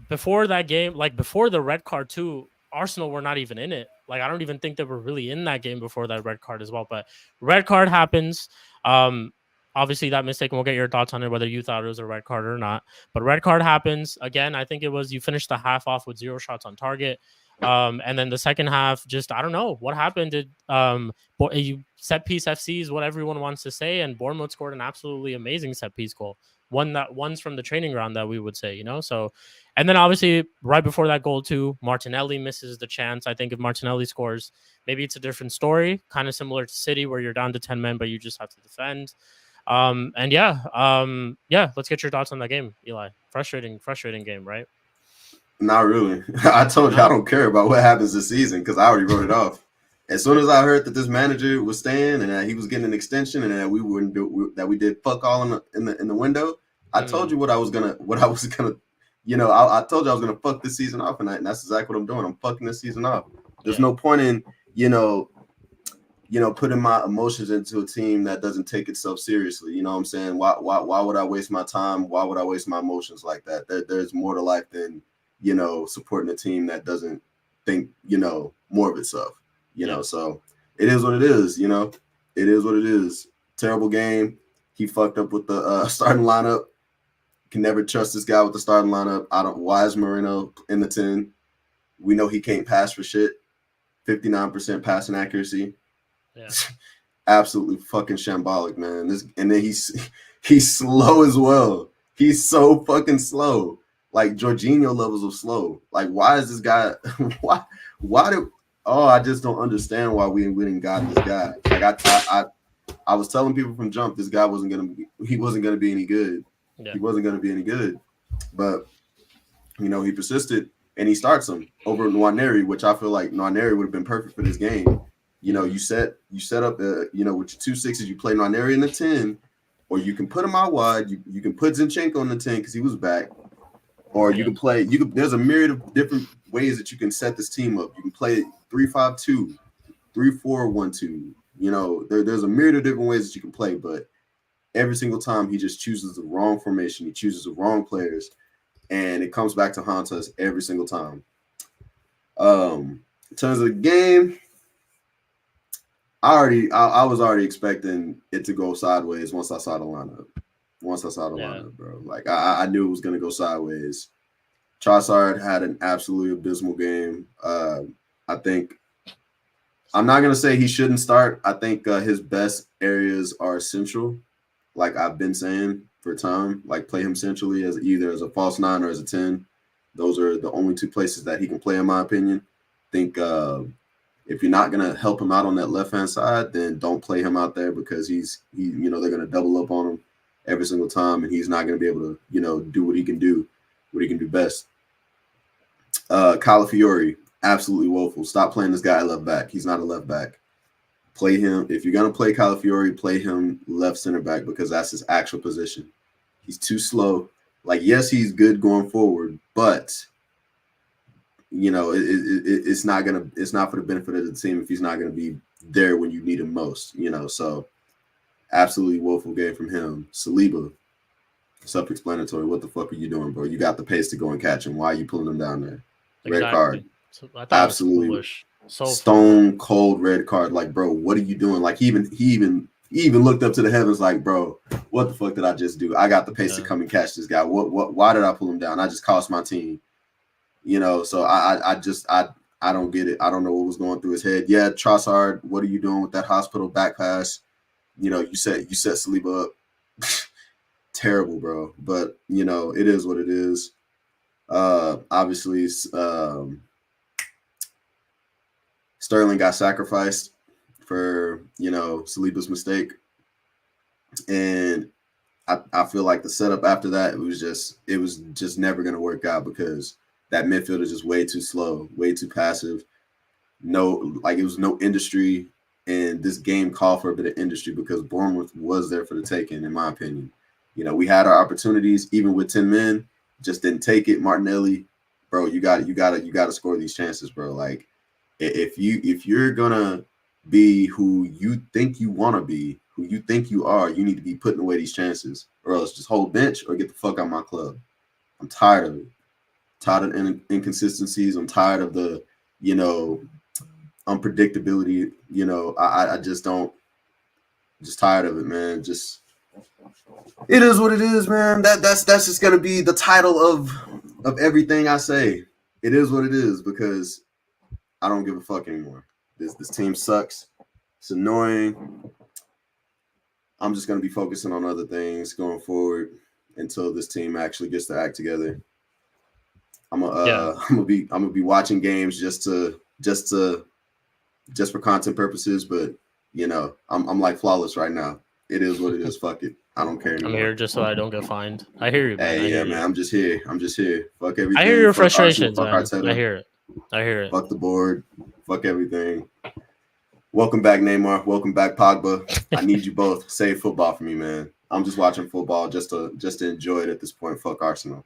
before that game, like before the red card too, Arsenal were not even in it. Like I don't even think they were really in that game before that red card as well. But red card happens. Obviously, that mistake, and we'll get your thoughts on it, whether you thought it was a red card or not. But red card happens. Again, I think it was you finished the half off with 0 shots on target. And then the second half, just, I don't know what happened. You set piece FC is what everyone wants to say. And Bournemouth scored an absolutely amazing set piece goal. One's from the training ground that we would say, you know? So, and then obviously right before that goal too, Martinelli misses the chance. I think if Martinelli scores, maybe it's a different story, kind of similar to City where you're down to 10 men, but you just have to defend. Let's get your thoughts on that game, Eli. Frustrating game, right? Not really. I told you I don't care about what happens this season because I already wrote it off. As soon as I heard that this manager was staying and that he was getting an extension and that we wouldn't do that, we did fuck all in the window. I told you what I was gonna. You know, I told you I was gonna fuck this season off, and that's exactly what I'm doing. I'm fucking this season off. There's no point in putting my emotions into a team that doesn't take itself seriously. You know what I'm saying? Why would I waste my time? Why would I waste my emotions like that? There's more to life than, supporting a team that doesn't think, more of itself, so it is what it is, it is what it is. Terrible game. He fucked up with the starting lineup. Can never trust this guy with the starting lineup. Why is Moreno in the 10? We know he can't pass for shit. 59% passing accuracy. Yeah. Absolutely fucking shambolic, man. And then he's slow as well. He's so fucking slow. Like Jorginho levels of slow. Like, why is this guy I just don't understand why we didn't got this guy. Like I was telling people from jump this guy wasn't gonna be any good. Yeah. He wasn't gonna be any good. But he persisted and he starts him over Nwaneri, which I feel like Nwaneri would have been perfect for this game. You set up with your 2 6s, you play Nwaneri in the 10, or you can put him out wide. You can put Zinchenko in the 10 because he was back, or you can play. There's a myriad of different ways that you can set this team up. You can play 3-5-2, 3-4-1-2. There's a myriad of different ways that you can play, but every single time he just chooses the wrong formation. He chooses the wrong players, and it comes back to haunt us every single time. In terms of the game, I was already expecting it to go sideways once I saw the lineup. Lineup, bro. Like I knew it was gonna go sideways. Trossard had an absolutely abysmal game. I think I'm not gonna say he shouldn't start. I think his best areas are central, like I've been saying for time. Like play him centrally as either as a false 9 or as a 10. Those are the only 2 places that he can play, in my opinion. I think if you're not gonna help him out on that left-hand side, then don't play him out there because they're gonna double up on him every single time, and he's not gonna be able to, do what he can do best. Calafiori, absolutely woeful. Stop playing this guy at left back. He's not a left back. Play him if you're gonna play Calafiori, play him left center back because that's his actual position. He's too slow. Like, yes, he's good going forward, but it's not for the benefit of the team if he's not going to be there when you need him most, so absolutely woeful game from him. Saliba, self-explanatory. What the fuck are you doing, bro? You got the pace to go and catch him. Why are you pulling him down there? Red card. Absolutely stone cold red card. Like, bro, what are you doing? Like, he even looked up to the heavens like, bro, what the fuck did I just do? I got the pace to come and catch this guy. Why did I pull him down? I just cost my team. So I I don't get it. I don't know what was going through his head. Yeah, Trossard, what are you doing with that hospital back pass? You set Saliba up. Terrible, bro. But it is what it is. Obviously, Sterling got sacrificed for Saliba's mistake, and I feel like the setup after that it was just never gonna work out because that midfield is just way too slow, way too passive. It was no industry, and this game called for a bit of industry because Bournemouth was there for the taking, in my opinion. We had our opportunities, even with 10 men, just didn't take it. Martinelli, bro, you got to score these chances, bro. Like, if you're gonna be who you think you want to be, who you think you are, you need to be putting away these chances, or else just hold bench or get the fuck out of my club. I'm tired of it. Tired of inconsistencies. I'm tired of the unpredictability. I just don't. Just tired of it, man. Just it is what it is, man. That's just gonna be the title of everything I say. It is what it is because I don't give a fuck anymore. This team sucks. It's annoying. I'm just gonna be focusing on other things going forward until this team actually gets to act together. I'm gonna be watching games just for content purposes, but I'm like Flawless right now. It is what it is. Fuck it. I don't care anymore. I'm here just so I don't get fined. I hear you, man. Hey, man. I'm just here. Fuck everything. I hear your fuck frustrations, Arsenal, man. I hear it. Fuck the board. Fuck everything. Welcome back, Neymar. Welcome back, Pogba. I need you both. Save football for me, man. I'm just watching football just to enjoy it at this point. Fuck Arsenal.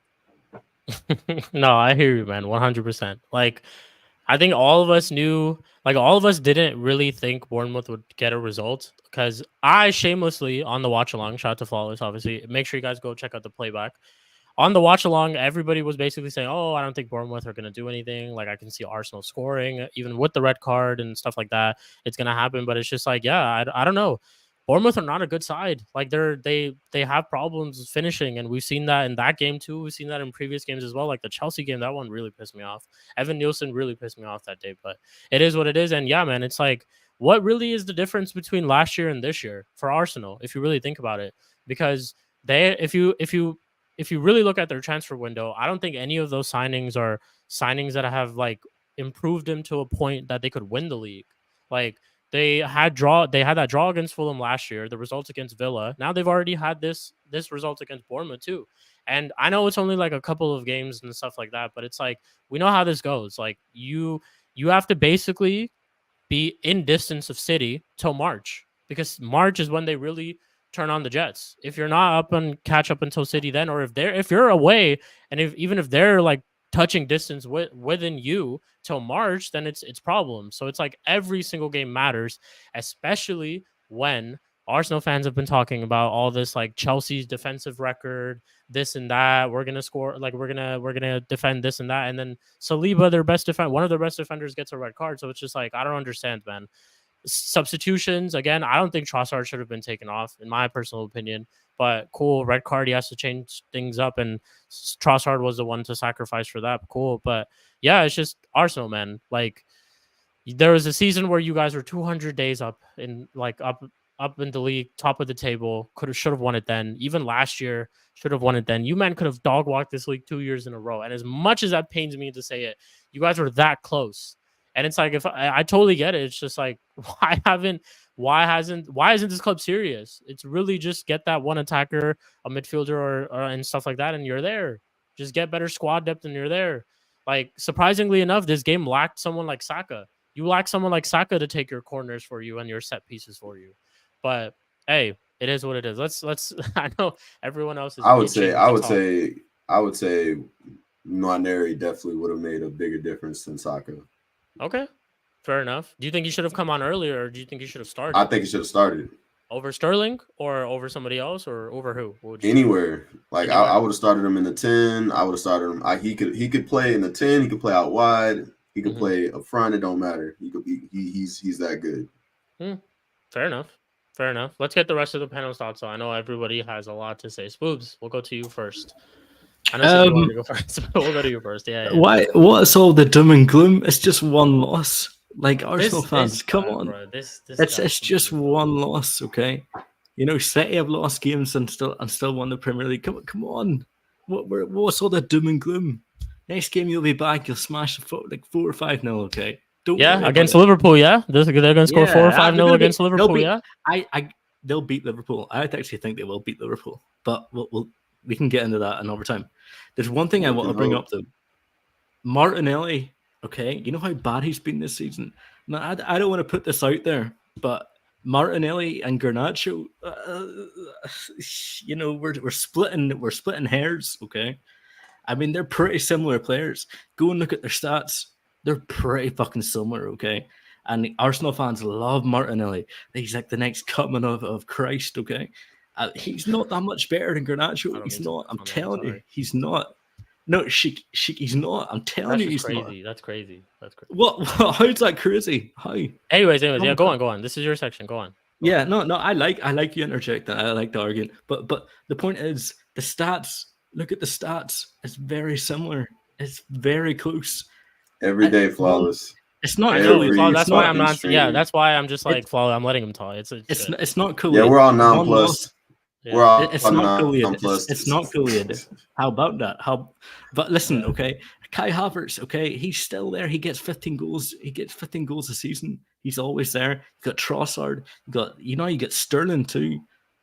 No, I hear you, man. 100%. Like, I think all of us didn't really think Bournemouth would get a result because I shamelessly on the watch along, shout out to Flawless, obviously. Make sure you guys go check out the playback. On the watch along, everybody was basically saying, "Oh, I don't think Bournemouth are going to do anything. Like, I can see Arsenal scoring, even with the red card and stuff like that. It's going to happen." But it's just like, yeah, I don't know. Bournemouth are not a good side. Like, they have problems finishing, and we've seen that in that game too. We've seen that in previous games as well. Like the Chelsea game, that one really pissed me off. Evan Nielsen really pissed me off that day. But it is what it is. And yeah, man, it's like, what really is the difference between last year and this year for Arsenal, if you really think about it? Because if you really look at their transfer window, I don't think any of those signings are signings that have like improved them to a point that they could win the league. Like they had that draw against Fulham last year, the results against Villa. Now they've already had this result against Bournemouth too. And I know it's only like a couple of games and stuff like that, but it's like we know how this goes. Like you have to basically be in distance of City till March, because March is when they really turn on the Jets. If you're not up and catch up until City then, or if you're away, and even if they're like touching distance within you till March, then it's problems. So it's like every single game matters, especially when Arsenal fans have been talking about all this, like Chelsea's defensive record, this and that. We're gonna score, like we're gonna defend this and that, and then Saliba, one of their best defenders, gets a red card. So it's just like I don't understand, man. Substitutions again. I don't think Trossard should have been taken off, in my personal opinion. But cool, red card. He has to change things up, and Trossard was the one to sacrifice for that. Cool, but yeah, it's just Arsenal, man. Like there was a season where you guys were 200 days up in the league, top of the table. Should have won it then. Even last year, should have won it then. You men could have dog walked this league 2 years in a row. And as much as that pains me to say it, you guys were that close. And it's like, if I totally get it. It's just like, why isn't this club serious? It's really just get that one attacker, a midfielder, or and stuff like that, and you're there. Just get better squad depth, and you're there. Like surprisingly enough, this game lacked someone like Saka. You lack someone like Saka to take your corners for you and your set pieces for you. But hey, it is what it is. Let's. I know everyone else is. I would say Nwaneri definitely would have made a bigger difference than Saka. Okay, fair enough. Do you think he should have come on earlier, or do you think he should have started? I think he should have started over Sterling, or over somebody else, or over who? Anywhere. Like anywhere. I would have started him in the 10. I would have started him. He could play in the 10. He could play out wide. He could play up front. It don't matter. He's that good. Fair enough. Let's get the rest of the panel thoughts. So I know everybody has a lot to say. Spoobs, we'll go to you first. I know you want to go first. We'll go to you first. Yeah. Why? What's all the doom and gloom? It's just one loss. Like Arsenal fans, come on. Bro, It's just one loss, okay? City have lost games and still won the Premier League. Come on. What's all the doom and gloom? Next game you'll be back. You'll smash the like 4 or 5-0, okay? Don't worry against about Liverpool. Yeah, they're gonna score 4 or 5-0 against Liverpool. Yeah, they'll beat Liverpool. I actually think they will beat Liverpool, but we can get into that another time. There's one thing I want to bring up though. Martinelli, okay, you know how bad he's been this season. Now, I don't want to put this out there, but Martinelli and Garnacho, we're splitting hairs, okay? I mean, they're pretty similar players. Go and look at their stats. They're pretty fucking similar, okay? And Arsenal fans love Martinelli. He's like the next coming of Christ, okay? He's not that much better than Garnacho. He's not. I'm telling you, he's not. No, Sheik, he's not. I'm telling you, he's crazy. not. That's crazy. What? How's that crazy? How? Anyways, yeah, go on. This is your section. Go on. Yeah, no, I like you interjecting. I like the argument. But the point is, the stats. Look at the stats. It's very similar. It's very close. Every day flawless. It's not. That's why I'm not. Yeah, that's why I'm just like flawless. I'm letting him talk. It's not cool. Yeah, we're all nonplussed. Yeah. We're all it's not nonplussed. It's not Gouliad. How about that? But listen, okay, Kai Havertz, okay, he's still there. He gets 15 goals. He gets 15 goals a season. He's always there. You got Trossard. You get Sterling too,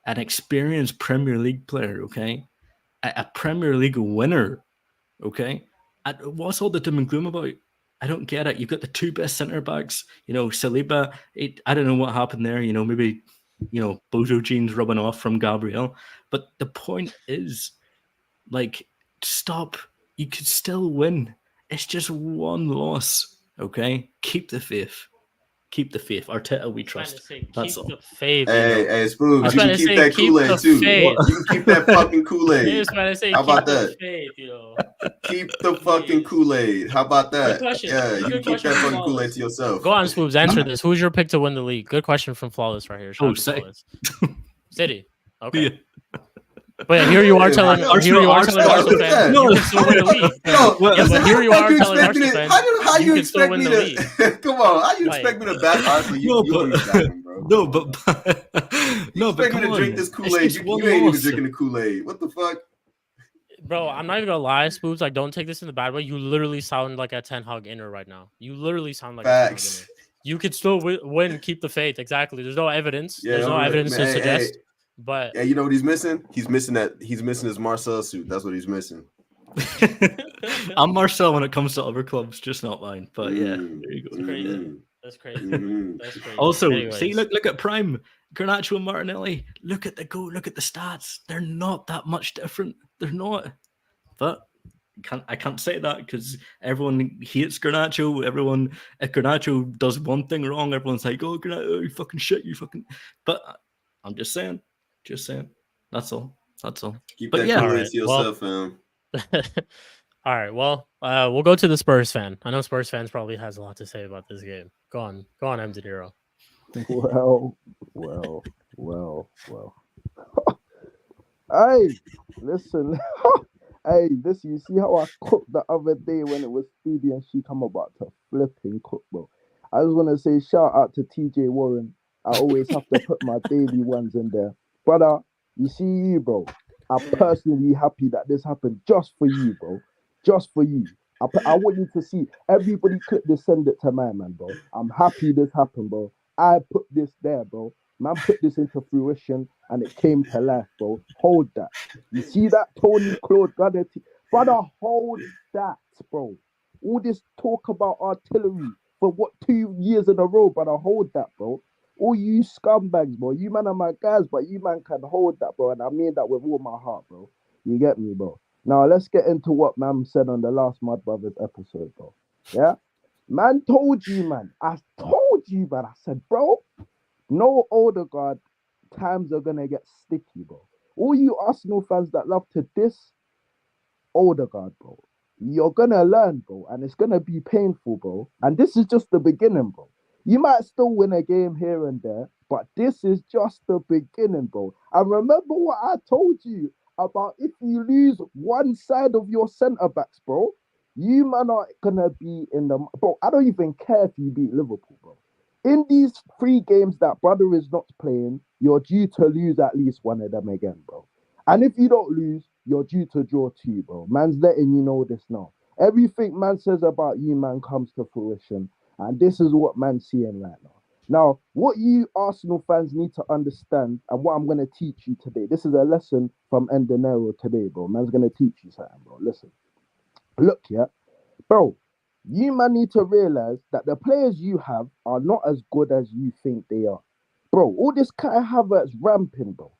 an experienced Premier League player. Okay, a Premier League winner. Okay, what's all the doom and gloom about? I don't get it. You've got the two best centre backs. Saliba. I don't know what happened there. Maybe. Bojo genes rubbing off from Gabriel. But the point is, like, stop. You could still win. It's just one loss, okay? Keep the faith. Arteta, we trust. That's all. The faith. Hey, Spoons, you can keep that Kool-Aid too. You can keep that fucking Kool-Aid. How about that? Keep the fucking Kool-Aid. How about that? Yeah, you can keep that fucking Kool-Aid to yourself. Go on, Spoons. Answer this. Who's your pick to win the league? Good question from Flawless right here. City. Okay. Yeah. But here you are telling Arsenal fans you can still win the league. But here you are telling Arsenal fans how you can still win the league. Come on, how you expect me to back Arsenal? You expect me to drink this Kool-Aid? You ain't even drinking the Kool-Aid. What the fuck? Bro, I'm not even gonna lie, Spoons. Like, don't take this in the bad way. You literally sound like a Ten Hag inner right now. You literally sound like facts. A Ten Hag inner. You could still win. Keep the faith. Exactly. There's no evidence. There's no evidence to suggest. But yeah, you know what he's missing? He's missing his Marcel suit. That's what he's missing. I'm Marcel when it comes to other clubs, just not mine. But yeah, there you go. That's crazy. Also, see, look at Prime, Garnacho and Martinelli. Look at the goal. Look at the stats. They're not that much different. They're not. But I can't say that because everyone hates Garnacho. If Garnacho does one thing wrong, everyone's like, "Oh, Garnacho, you fucking shit, you fucking." But I'm just saying. That's all. Keep that to yourself, fam. All right. Well, we'll go to the Spurs fan. I know Spurs fans probably has a lot to say about this game. Go on, M. De Niro. Well. Hey, listen. Hey, this you see how I cooked the other day when it was Speedy and she come about to flipping cook, bro. I just want to say shout out to TJ Warren. I always have to put my daily ones in there. Brother, you see you, bro. I'm personally happy that this happened just for you, bro. Just for you. I want you to see. Everybody click this, send it to my man, bro. I'm happy this happened, bro. I put this there, bro. Man put this into fruition and it came to life, bro. Hold that. You see that, Tony Claude Gardetti? Brother, hold that, bro. All this talk about artillery for 2 years in a row, brother. Hold that, bro. All you scumbags, bro. You man are my guys, but you man can hold that, bro. And I mean that with all my heart, bro. You get me, bro? Now, let's get into what man said on the last Mud Brothers episode, bro. Yeah? Man told you, man. I told you, man. I said, bro, no Odegaard, times are going to get sticky, bro. All you Arsenal fans that love to diss Odegaard, bro. You're going to learn, bro. And it's going to be painful, bro. And this is just the beginning, bro. You might still win a game here and there, but this is just the beginning, bro. And remember what I told you about if you lose one side of your centre backs, bro, you man are gonna be in the bro. I don't even care if you beat Liverpool, bro. In these 3 games that brother is not playing, you're due to lose at least one of them again, bro. And if you don't lose, you're due to draw 2, bro. Man's letting you know this now. Everything man says about you, man, comes to fruition. And this is what man's seeing right now. Now, what you Arsenal fans need to understand, and what I'm going to teach you today, this is a lesson from Endenero today, bro. Man's going to teach you something, bro. Listen. Look, yeah. Bro, you man need to realize that the players you have are not as good as you think they are. Bro, all this Kai Havertz ramping, bro.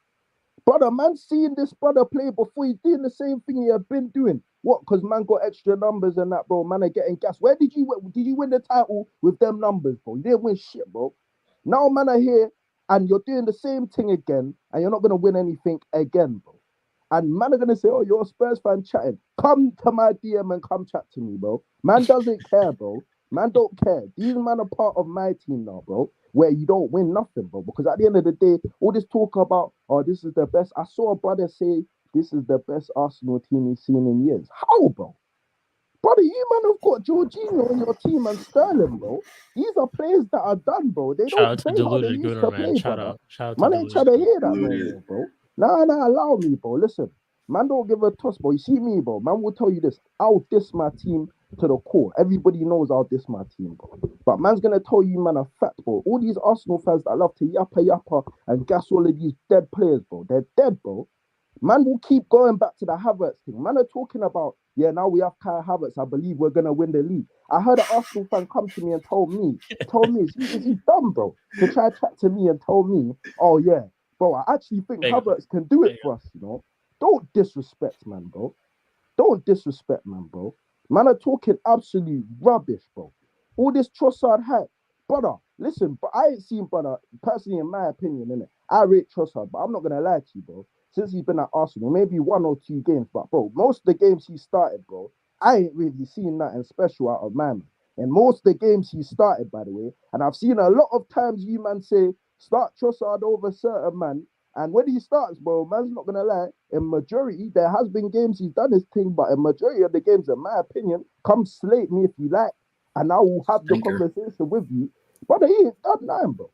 Brother, man seeing this brother play before, he's doing the same thing he have been doing. What? Because man got extra numbers and that, bro. Man are getting gas. Where did you win the title with them numbers, bro? You didn't win shit, bro. Now man are here and you're doing the same thing again and you're not going to win anything again, bro. And man are going to say, oh, you're a Spurs fan chatting. Come to my DM and come chat to me, bro. Man doesn't care, bro. Man don't care. These men are part of my team now, bro, where you don't win nothing, bro. Because at the end of the day, all this talk about, oh, this is the best. I saw a brother say, this is the best Arsenal team he's seen in years. How, bro? Brother, you man have got Jorginho on your team and Sterling, bro. These are players that are done, bro. They Shout out don't to play how they Deluded used Gooner, to man. play, Shout brother. out. Shout out to Man ain't trying to Deluded. hear that no Deluded. more, bro. Nah, allow me, bro. Listen, man don't give a toss, bro. You see me, bro. Man will tell you this. I'll diss my team to the core. Everybody knows I'll diss my team, bro. But man's gonna tell you, man, a fact, bro. All these Arsenal fans that love to yappa and gas all of these dead players, bro. They're dead, bro. Man will keep going back to the Havertz thing. Man are talking about, yeah, now we have Kai Havertz. I believe we're gonna win the league. I heard an Arsenal fan come to me and told me, is he dumb, bro? To try to chat to me and tell me, oh yeah, bro, I actually think Bingo. Havertz can do it Bingo. for us, you know. Don't disrespect, man, bro. Don't disrespect, man, bro. Man are talking absolute rubbish, bro. All this Trossard hype. Brother, listen, but I ain't seen, brother, personally, in my opinion, innit? I rate Trossard, but I'm not going to lie to you, bro. Since he's been at Arsenal, maybe 1 or 2 games, but, bro, most of the games he started, bro, I ain't really seen nothing special out of my man. And most of the games he started, by the way, and I've seen a lot of times you, man, say, start Trossard over certain man, and when he starts, bro, man's not gonna lie. In majority, there has been games he's done his thing, but in majority of the games, in my opinion, come slate me if you like, and I will have the Stinker. conversation with you. But he ain't done nothing, bro.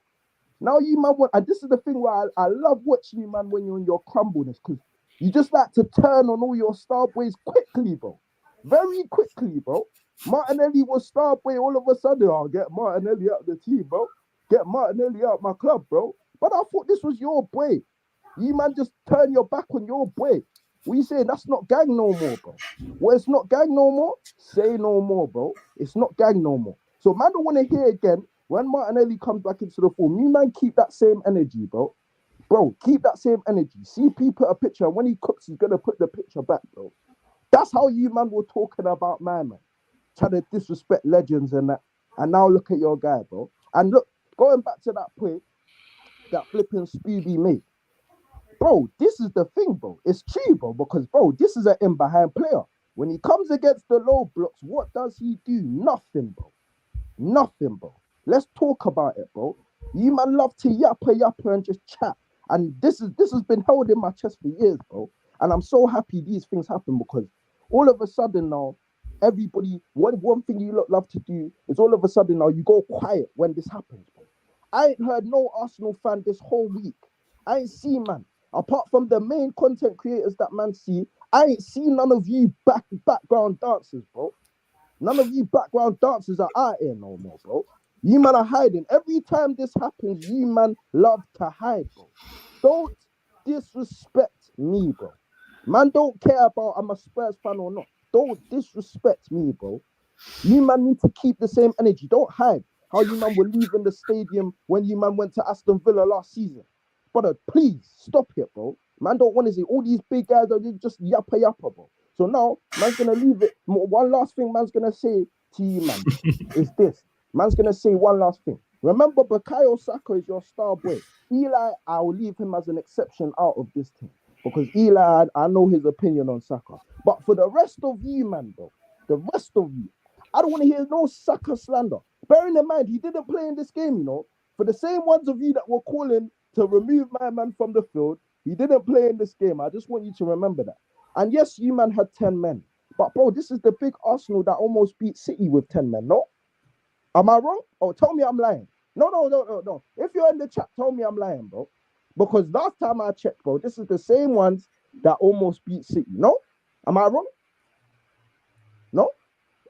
Now you man want, and this is the thing where I love watching you, man, when you're in your crumbleness, because you just like to turn on all your star boys quickly, bro. Very quickly, bro. Martinelli was star boy. All of a sudden, I'll get Martinelli out of the team, bro. Get Martinelli out of my club, bro. But I thought this was your boy. You man just turn your back on your boy. What you saying? That's not gang no more, bro. Well, it's not gang no more. Say no more, bro. It's not gang no more. So man don't want to hear again when Martinelli comes back into the form. You man keep that same energy, bro. Bro, keep that same energy. See P put a picture, and when he cooks, he's gonna put the picture back, bro. That's how you man were talking about my man. Trying to disrespect legends and that. And now look at your guy, bro. And look, going back to that point that flipping Scooby made. Bro, this is the thing, bro. It's true, bro, because, bro, this is an in-behind player. When he comes against the low blocks, what does he do? Nothing, bro. Nothing, bro. Let's talk about it, bro. You man love to yappa and just chat. And this has been held in my chest for years, bro. And I'm so happy these things happen because all of a sudden now, everybody, one thing you love to do is all of a sudden now you go quiet when this happens, bro. I ain't heard no Arsenal fan this whole week. I ain't seen, man. Apart from the main content creators that man see, I ain't seen none of you background dancers, bro. None of you background dancers are out here no more, bro. You man are hiding. Every time this happens, you man love to hide, bro. Don't disrespect me, bro. Man don't care about I'm a Spurs fan or not. Don't disrespect me, bro. You man need to keep the same energy. Don't hide how you man were leaving the stadium when you man went to Aston Villa last season. Brother, please stop it, bro. Man don't want to see all these big guys are just yappa, bro. So now, man's going to leave it. One last thing man's going to say to you, man, is this. Man's going to say one last thing. Remember, Bukayo Saka is your star boy. Eli, I will leave him as an exception out of this team. Because Eli, I know his opinion on Saka. But for the rest of you, man, bro, the rest of you, I don't want to hear no Saka slander. Bearing in mind, he didn't play in this game, you know. For the same ones of you that were calling to remove my man from the field, He didn't play in this game. I just want you to remember that. And yes, you man had 10 men. But bro, this is the big Arsenal that almost beat City with 10 men, no? Am I wrong? Oh, tell me I'm lying. No. If you're in the chat, tell me I'm lying, bro. Because last time I checked, bro, this is the same ones that almost beat City. No? Am I wrong? No?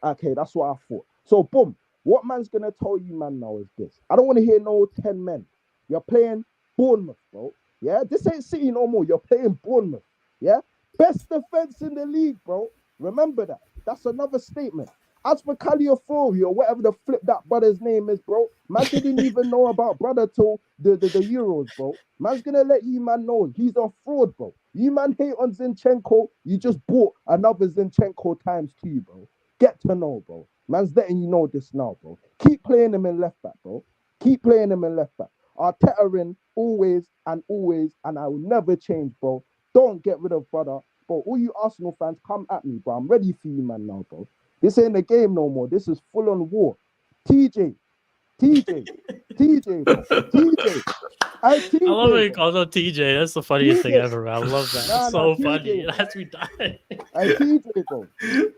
Okay, that's what I thought. So, boom. What man's going to tell you, man, now is this. I don't want to hear no 10 men. You're playing Bournemouth, bro. Yeah? This ain't City no more. You're playing Bournemouth. Yeah? Best defense in the league, bro. Remember that. That's another statement. As for Caliofori or whatever the flip that brother's name is, bro, man didn't even know about brother till the Euros, bro. Man's gonna let you man know he's a fraud, bro. You man hate on Zinchenko, you just bought another Zinchenko times 2, bro. Get to know, bro. Man's letting you know this now, bro. Keep playing him in left back, bro. Keep playing him in left back. Arteta in always, and I will never change, bro. Don't get rid of brother. Bro, all you Arsenal fans, come at me, bro. I'm ready for you, man, now, bro. This ain't a game no more. This is full-on war. TJ, bro. TJ. I love when he calls out TJ. That's the funniest thing ever, man. I love that. It's so funny. It has me dying. Hey, TJ, bro.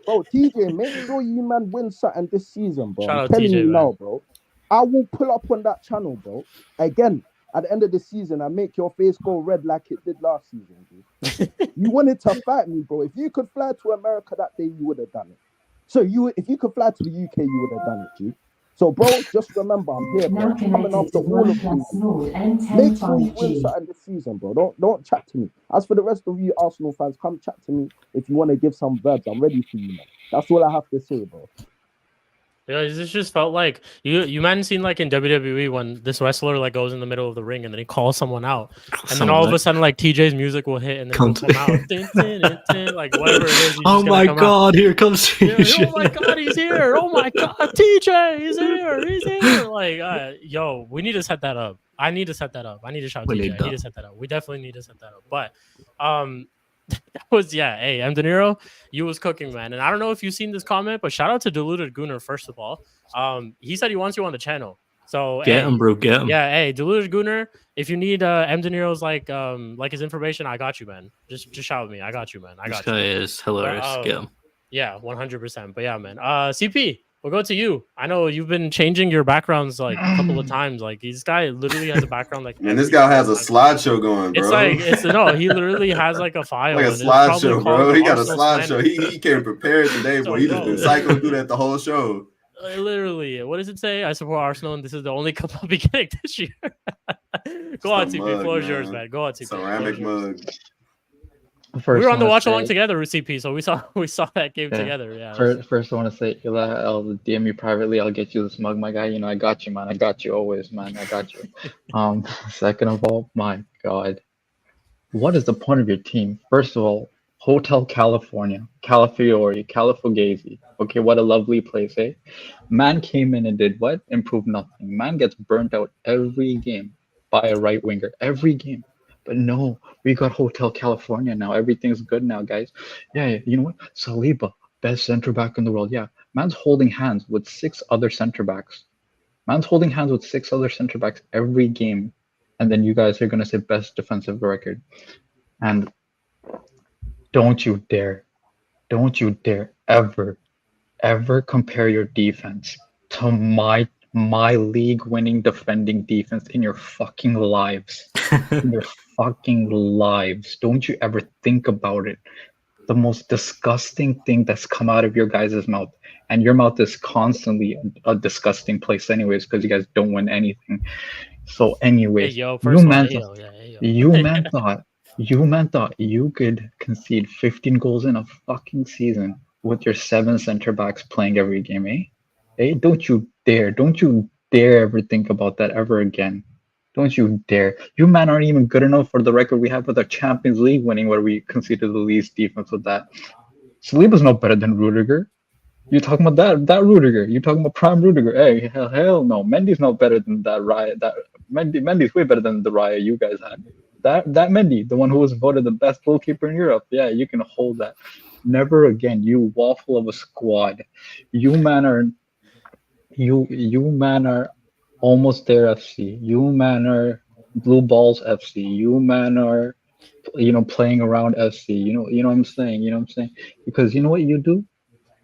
Bro, TJ, make sure you, man, win something this season, bro. Shout I'm out telling TJ, you man. now, bro. I will pull up on that channel, bro. Again, at the end of the season, and make your face go red like it did last season, dude. You wanted to fight me, bro. If you could fly to America that day, you would have done it. So if you could fly to the UK, you would have done it, G. So, bro, just remember, I'm here, bro. Coming after all of you. Make sure you win something this season, bro. Don't chat to me. As for the rest of you Arsenal fans, come chat to me if you want to give some verbs. I'm ready for you, man. That's all I have to say, bro. Yeah, this just felt like you man seen like in WWE when this wrestler like goes in the middle of the ring and then he calls someone out, and then all of a sudden like TJ's music will hit and then he'll come out, like whatever it is. Oh my God! Here comes TJ. Oh my God, he's here! Oh my God, TJ, he's here! He's here! Like, yo, we need to set that up. I need to set that up. I need to shout TJ. I need to set that up. We definitely need to set that up. But that was Hey, M. De Niro, you was cooking, man. And I don't know if you've seen this comment, but shout out to Deluded Gunner first of all. He said he wants you on the channel. So get him, bro. Get him. Yeah, hey, Deluded Gunner. If you need M. De Niro's like his information, I got you, man. Just shout at me. I got you, man. I got you. This guy is hilarious. Get him. Yeah, 100%. But yeah, man. CP, we'll go to you. I know you've been changing your backgrounds like a couple of times. Like this guy literally has a background like. Man, this guy has a slideshow going, bro. He literally has like a file. Like a slideshow, bro. He got a slideshow. He came prepared today, boy. He just been cycling through that the whole show. Literally, what does it say? I support Arsenal, and this is the only cup I'll be getting this year. Go on, CP. Floor is yours, man. Go on, CP. Ceramic mug. We were on the watch along together with CP, so we saw that game together. Yeah. First, I want to say, I'll DM you privately. I'll get you this mug, my guy. You know, I got you, man. I got you always, man. I got you. Second of all, my God, what is the point of your team? First of all, Hotel California, Calafiore, Califogese. Okay, what a lovely place, eh? Man came in and did what? Improved nothing. Man gets burnt out every game by a right winger. Every game. But no, we got Hotel California now. Everything's good now, guys. Yeah, you know what? Saliba, best center back in the world. Yeah, man's holding hands with 6 other center backs. Man's holding hands with 6 other center backs every game. And then you guys are going to say best defensive record. And don't you dare ever compare your defense to my league-winning defending defense in your fucking lives. In your fucking lives. Don't you ever think about it. The most disgusting thing that's come out of your guys' mouth. And your mouth is constantly a disgusting place anyways, because you guys don't win anything. So anyways, you man thought you could concede 15 goals in a fucking season with your 7 center backs playing every game, eh? Hey, don't you dare ever think about that ever again. Don't you dare. You man aren't even good enough for the record we have with our Champions League winning, where we conceded the least defense with that. Saliba's no better than Rudiger. You talking about that Rudiger? You talking about prime Rudiger? Hey, hell no. Mendy's not better than that Raya. Mendy's way better than the Raya you guys had. That Mendy, the one who was voted the best goalkeeper in Europe. Yeah, you can hold that. Never again. You waffle of a squad. You man are Almost There FC. You man are Blue Balls FC. You man are playing around FC. You know what I'm saying. Because you know what you do.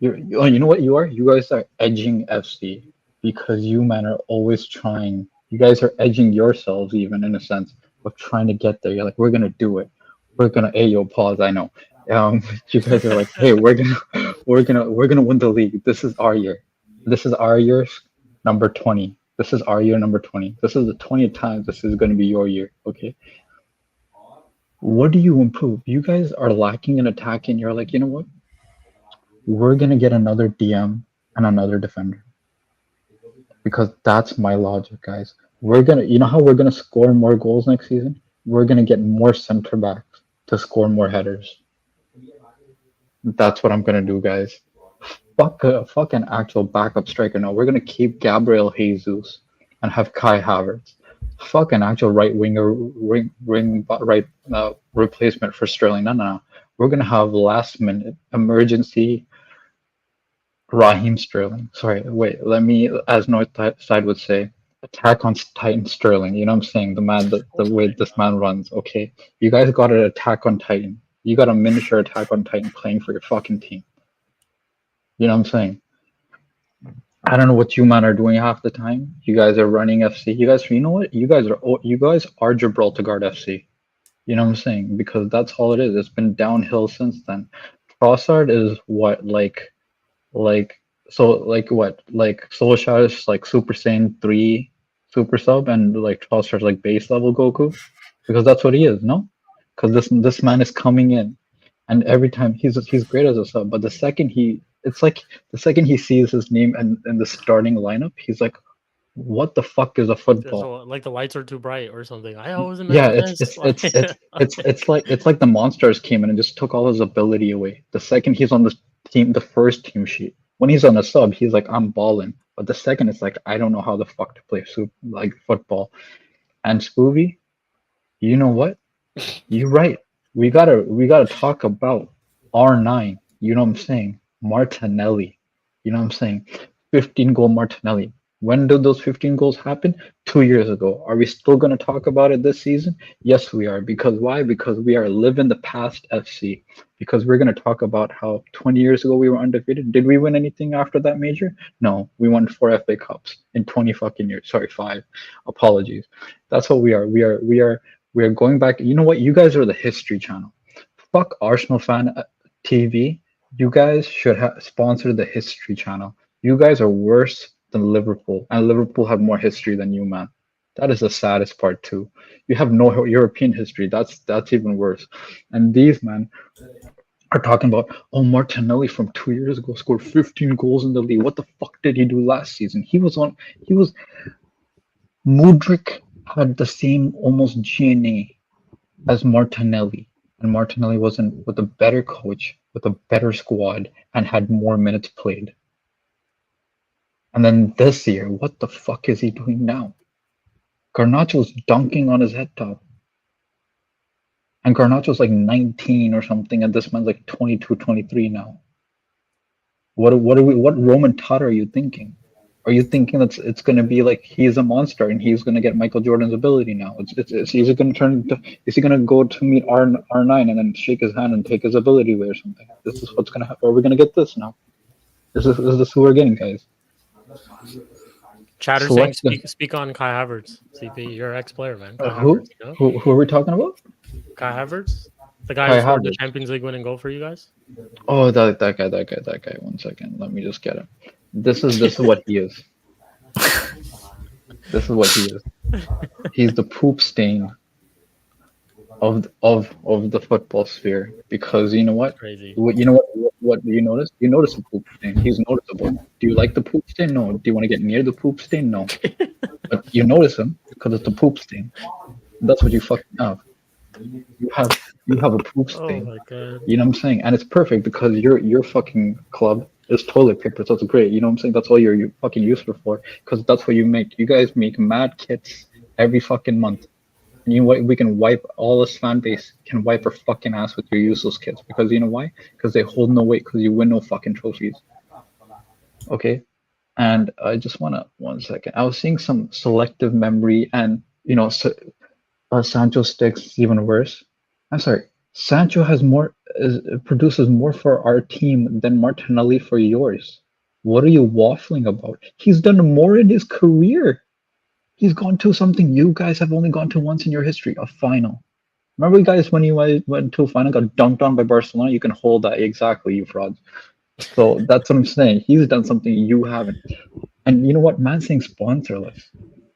You know what you are. You guys are edging FC because you man are always trying. You guys are edging yourselves even in a sense of trying to get there. You're like, we're gonna do it. We're gonna. Hey, yo, pause. I know. You guys are like, hey, we're gonna win the league. This is our year. This is our year, number 20. This is our year, number 20. This is the 20th time this is gonna be your year. Okay. What do you improve? You guys are lacking in attack, and you're like, you know what? We're gonna get another DM and another defender because that's my logic, guys. You know how we're gonna score more goals next season? We're gonna get more center backs to score more headers. That's what I'm gonna do, guys. Fuck an actual backup striker. No, we're gonna keep Gabriel Jesus and have Kai Havertz. Fuck an actual right winger, right replacement for Sterling. No. We're gonna have last minute emergency Raheem Sterling. Sorry, wait. Let me, as North Side would say, attack on Titan Sterling. You know what I'm saying? The way this man runs. Okay, you guys got an attack on Titan. You got a miniature attack on Titan playing for your fucking team. You know what I'm saying? I don't know what you man are doing half the time. You guys are running FC. You know what? You guys are Gibraltar Guard FC. You know what I'm saying? Because that's all it is. It's been downhill since then. Trossard is what like Solskjaer is like Super Saiyan 3 Super Sub and like Trossard's like base level Goku? Because that's what he is, no? Because this man is coming in and every time he's great as a sub, but the second he sees his name in the starting lineup, he's like, what the fuck is a football? So, like the lights are too bright or something. I always Yeah, imagine it's like the monsters came in and just took all his ability away. The second he's on the first team sheet, when he's on a sub, he's like, I'm balling. But the second it's like, I don't know how the fuck to play football. And Spoovy, you know what? You're right. We gotta talk about R9. You know what I'm saying? Martinelli. You know what I'm saying? 15-goal Martinelli. When did those 15 goals happen? 2 years ago. Are we still going to talk about it this season? Yes, we are. Because why? Because we are living the past FC. Because we're going to talk about how 20 years ago we were undefeated. Did we win anything after that major? No, we won 4 FA Cups in 20 fucking years. Sorry, 5. Apologies. That's what we are. We are going back. You know what? You guys are the History Channel. Fuck Arsenal fan TV. You guys should have sponsored the History Channel. You guys are worse than Liverpool, and Liverpool have more history than you, man. That is the saddest part too. You have no European history. That's even worse. And these man are talking about, oh, Martinelli from 2 years ago scored 15 goals in the league. What the fuck did he do last season? Mudryk had the same almost GNA as Martinelli, and Martinelli wasn't with a better coach, with a better squad, and had more minutes played. And then this year, what the fuck is he doing now? Garnacho's dunking on his head top. And Garnacho's like 19 or something, and this man's like 22, 23 now. What Roman Todd are you thinking? Are you thinking that it's gonna be like he's a monster and he's gonna get Michael Jordan's ability now? Is he gonna go to meet R9 and then shake his hand and take his ability away or something? This is what's gonna happen. Are we gonna get this now? Is this who we're getting, guys? Chatter saying speak on Kai Havertz. CP, you're an ex-player, man. Who are we talking about? Kai Havertz, the guy who scored the Champions League winning goal for you guys. Oh, that guy. 1 second, let me just get him. This is what he is. This is what he is. He's the poop stain of the football sphere, because you know what? Crazy. What do you notice? You notice the poop stain. He's noticeable. Do you like the poop stain? No. Do you want to get near the poop stain? No. But you notice him because it's the poop stain. That's what you fucking have. You have a poop stain. Oh my god. You know what I'm saying? And it's perfect because your fucking club is toilet paper, so it's great. You know what I'm saying? That's all you're fucking useful for, because that's what you make. You guys make mad kits every fucking month. And you know what? We can wipe, all this fan base can wipe our fucking ass with your useless kits, because you know why? Because they hold no weight, because you win no fucking trophies. Okay? And I just want to, 1 second. I was seeing some selective memory, and Sancho sticks is even worse. I'm sorry. Sancho produces more for our team than Martinelli for yours. What are you waffling about? He's done more in his career. He's gone to something you guys have only gone to once in your history, a final. Remember, you guys, when you went to a final, got dunked on by Barcelona? You can hold that exactly, you frauds. So that's what I'm saying. He's done something you haven't. And you know what? Man's saying sponsorless.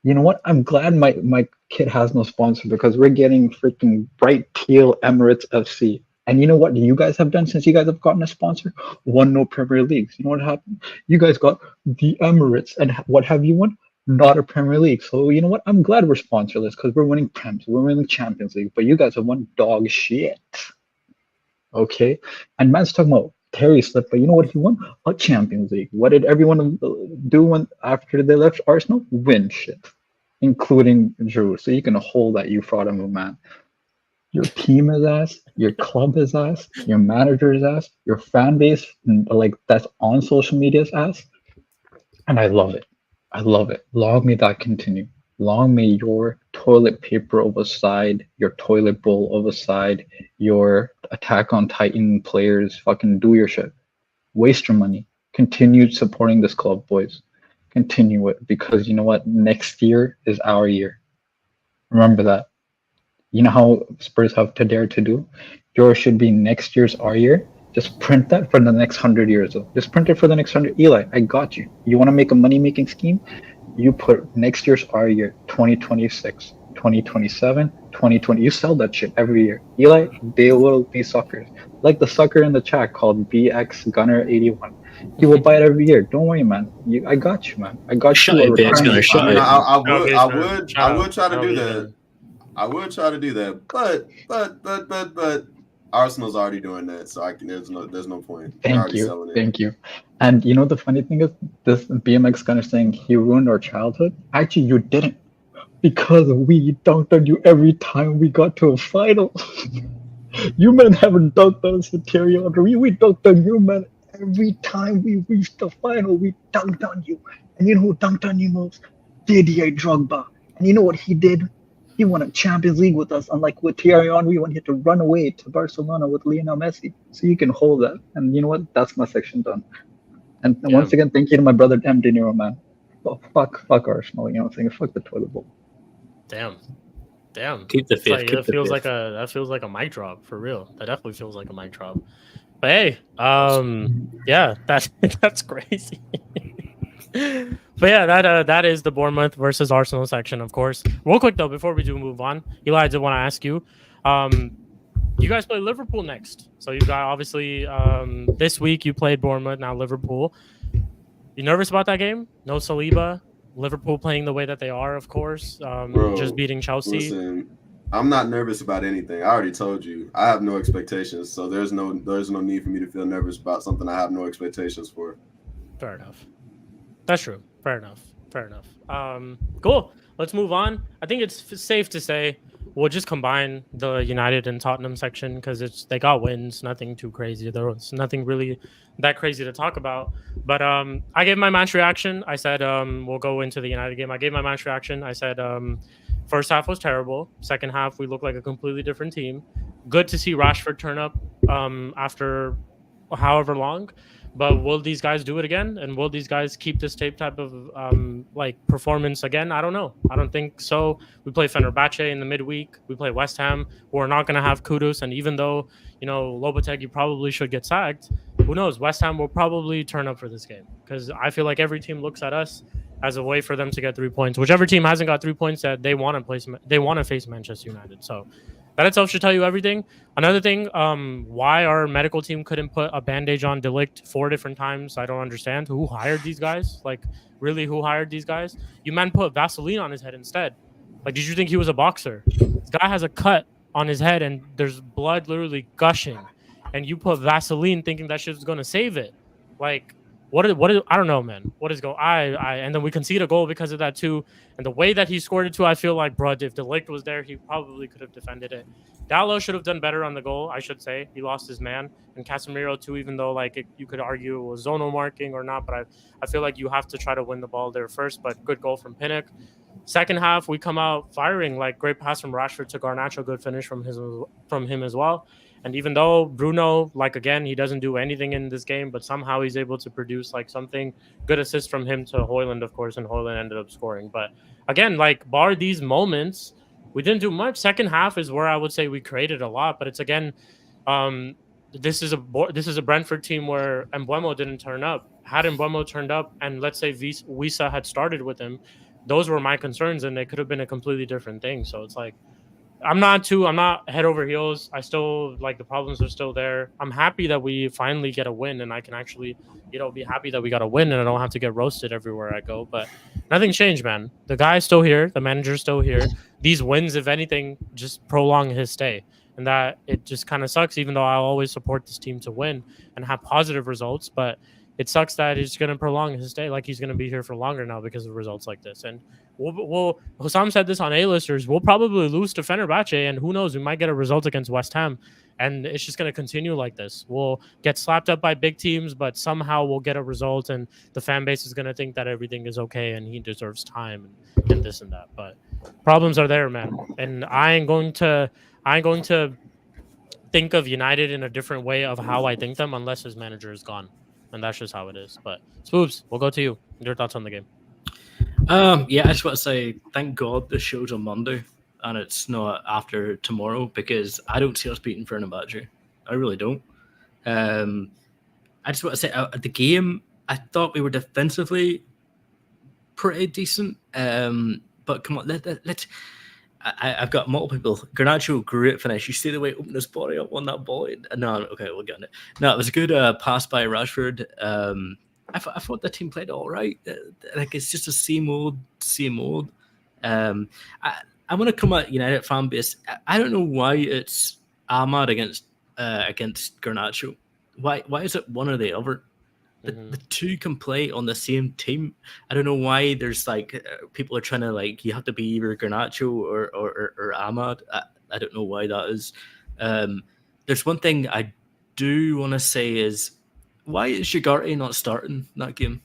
You know what? I'm glad my kid has no sponsor because we're getting freaking bright teal Emirates FC. And you know what you guys have done since you guys have gotten a sponsor? Won no Premier Leagues. You know what happened? You guys got the Emirates, and what have you won? Not a Premier League. So you know what? I'm glad we're sponsorless because we're winning Prems, we're winning Champions League. But you guys have won dog shit. Okay, and man's talking about Terry slip, but you know what he won? A Champions League. What did everyone do when after they left Arsenal? Win shit, including Drew. So you can hold that, you fraud of a man. Your team is ass, your club is ass, your manager is ass, your fan base, like that's on social media is ass, and I love it. I love it. Long may that continue. Long may your toilet paper of a side, your toilet bowl of a side, your Attack on Titan players fucking do your shit. Waste your money. Continue supporting this club, boys. Continue it because you know what? Next year is our year. Remember that. You know how Spurs have to dare to do? Yours should be next year's our year. Just print that for the next 100 years. Though. Just print it for the next 100. Eli, I got you. You want to make a money-making scheme? You put next year's our year, 2026, 2027, 2020. You sell that shit every year. Eli, they will be suckers. Like the sucker in the chat called BX Gunner 81. He will buy it every year. Don't worry, man. I got you, man. I got Shut you. it, BX Gunner. Shut it. I would try to do Shout out, that. I would try to do that, but Arsenal's already doing that, so there's no point. Thank you. And you know the funny thing is, this BMX Gunner saying he ruined our childhood. Actually, you didn't, because we dunked on you every time we got to a final. You men haven't dunked on us for Thierry Henry. We dunked on you, man. Every time we reached the final, we dunked on you. And you know who dunked on you most? Didier Drogba. And you know what he did? He won a Champions League with us, unlike with Thierry Henry when he had to run away to Barcelona with Lionel Messi. So you can hold that. And you know what? That's my section done. And once again, thank you to my brother M. De Niro, man. Oh, fuck Arsenal. You know what I'm saying? Fuck the toilet bowl. Damn. Keep the fifth. That feels like a mic drop for real. That definitely feels like a mic drop. But hey, yeah, that's crazy. But yeah, that is the Bournemouth versus Arsenal section, of course. Real quick though, before we do move on, Eli, I did want to ask you, you guys play Liverpool next. So you got obviously this week you played Bournemouth, now Liverpool. You nervous about that game? No Saliba, Liverpool playing the way that they are, of course. Bro, just beating Chelsea. Listen, I'm not nervous about anything. I already told you. I have no expectations, so there's no need for me to feel nervous about something I have no expectations for. Fair enough. That's true. Fair enough. Cool. Let's move on. I think it's safe to say we'll just combine the United and Tottenham section because they got wins. Nothing too crazy. There was nothing really that crazy to talk about. But I gave my match reaction. I said we'll go into the United game. I gave my match reaction. I said first half was terrible. Second half we looked like a completely different team. Good to see Rashford turn up after however long. But will these guys do it again? And will these guys keep this type of performance again? I don't know. I don't think so. We play Fenerbahce in the midweek. We play West Ham. We're not going to have Kudus. And even though, Lopetegui probably should get sacked, who knows? West Ham will probably turn up for this game because I feel like every team looks at us as a way for them to get 3 points. Whichever team hasn't got 3 points, that they want to face Manchester United. So that itself should tell you everything. Another thing, why our medical team couldn't put a bandage on De Ligt 4 different times, I don't understand. Who hired these guys? Like, really, who hired these guys? You man put Vaseline on his head instead. Like, did you think he was a boxer? This guy has a cut on his head and there's blood literally gushing. And you put Vaseline thinking that shit's going to save it. Like, what is I don't know, man. What is going and then we concede a goal because of that too. And the way that he scored it too, I feel like, bro, if De Ligt was there, he probably could have defended it. Dallo should have done better on the goal, I should say. He lost his man. And Casemiro too, even though you could argue it was zonal marking or not, but I feel like you have to try to win the ball there first. But good goal from Pinnock. Second half, we come out firing, like great pass from Rashford to Garnacho, good finish from him as well. And even though Bruno, like again, he doesn't do anything in this game, but somehow he's able to produce like something, good assist from him to Højlund, of course, and Højlund ended up scoring. But again, like bar these moments, we didn't do much. Second half is where I would say we created a lot, but it's again, this is a Brentford team where Mbeumo didn't turn up. Had Mbeumo turned up, and let's say Wisa had started with him, those were my concerns, and they could have been a completely different thing. So it's like I'm not head over heels. I still like the problems are still there. I'm happy that we finally get a win, and I can actually, be happy that we got a win, and I don't have to get roasted everywhere I go. But nothing's changed, man. The guy's still here. The manager's still here. These wins, if anything, just prolong his stay. And that it just kind of sucks, even though I always support this team to win and have positive results. But it sucks that he's going to prolong his stay. Like he's going to be here for longer now because of results like this. And Hussam said this on A-listers, we'll probably lose to Fenerbahce, and who knows, we might get a result against West Ham. And it's just going to continue like this. We'll get slapped up by big teams, but somehow we'll get a result, and the fan base is going to think that everything is okay and he deserves time and this and that. But problems are there, man. And I ain't going to think of United in a different way of how I think them unless his manager is gone. And that's just how it is. But Spoobs, we'll go to you. Your thoughts on the game? Yeah, I just want to say thank God this show's on Monday and it's not after tomorrow, because I don't see us beating Fenerbahce. I really don't. I just want to say at the game, I thought we were defensively pretty decent. But come on, let's. I've got multiple people. Garnacho, great finish. You see the way he opened his body up on that ball? No, okay, we'll get on it. No, it was a good pass by Rashford. I thought the team played all right. Like it's just a same old. I want to come at United fan base. I don't know why it's Ahmad against Garnacho. Why is it one or the other? The two can play on the same team. I don't know why there's like people are trying to like you have to be either Garnacho or Ahmad. I don't know why that is. There's one thing I do want to say is why is Ugarte not starting that game?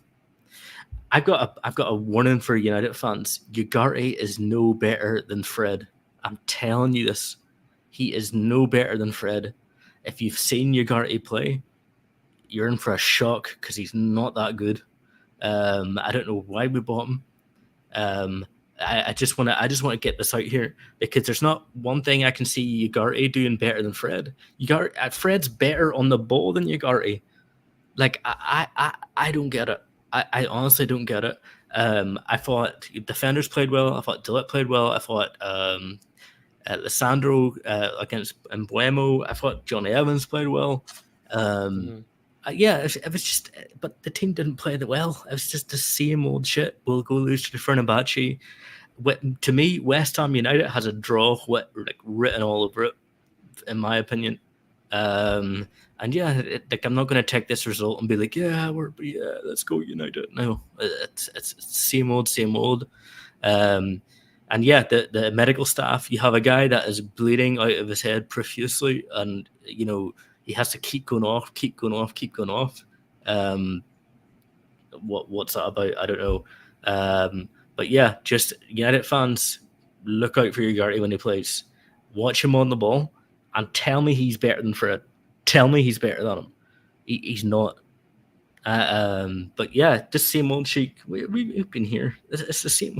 I've got a warning for United fans. Ugarte is no better than Fred. I'm telling you this. He is no better than Fred. If you've seen Ugarte play, you're in for a shock because he's not that good. I don't know why we bought him. I just want to get this out here because there's not one thing I can see Ugarte doing better than Fred. Fred's better on the ball than Ugarte. Like I don't get it. I honestly don't get it. I thought defenders played well. I thought Dillet played well. I thought Lissandro against Mbeumo. I thought Johnny Evans played well. Yeah, it was just, but the team didn't play that well. It was just the same old shit. We'll go lose to the Fenerbahce. To me, West Ham United has a draw written all over it, in my opinion. And yeah, I'm not going to take this result and be like, let's go United. No, it's same old. And yeah, the medical staff. You have a guy that is bleeding out of his head profusely, and he has to keep going off. What's that about? I don't know. But yeah, just United fans, look out for Ugarte when he plays. Watch him on the ball and tell me he's better than Fred. Tell me he's better than him. He's not. But yeah, the same old Sheik. We've been here. It's the same.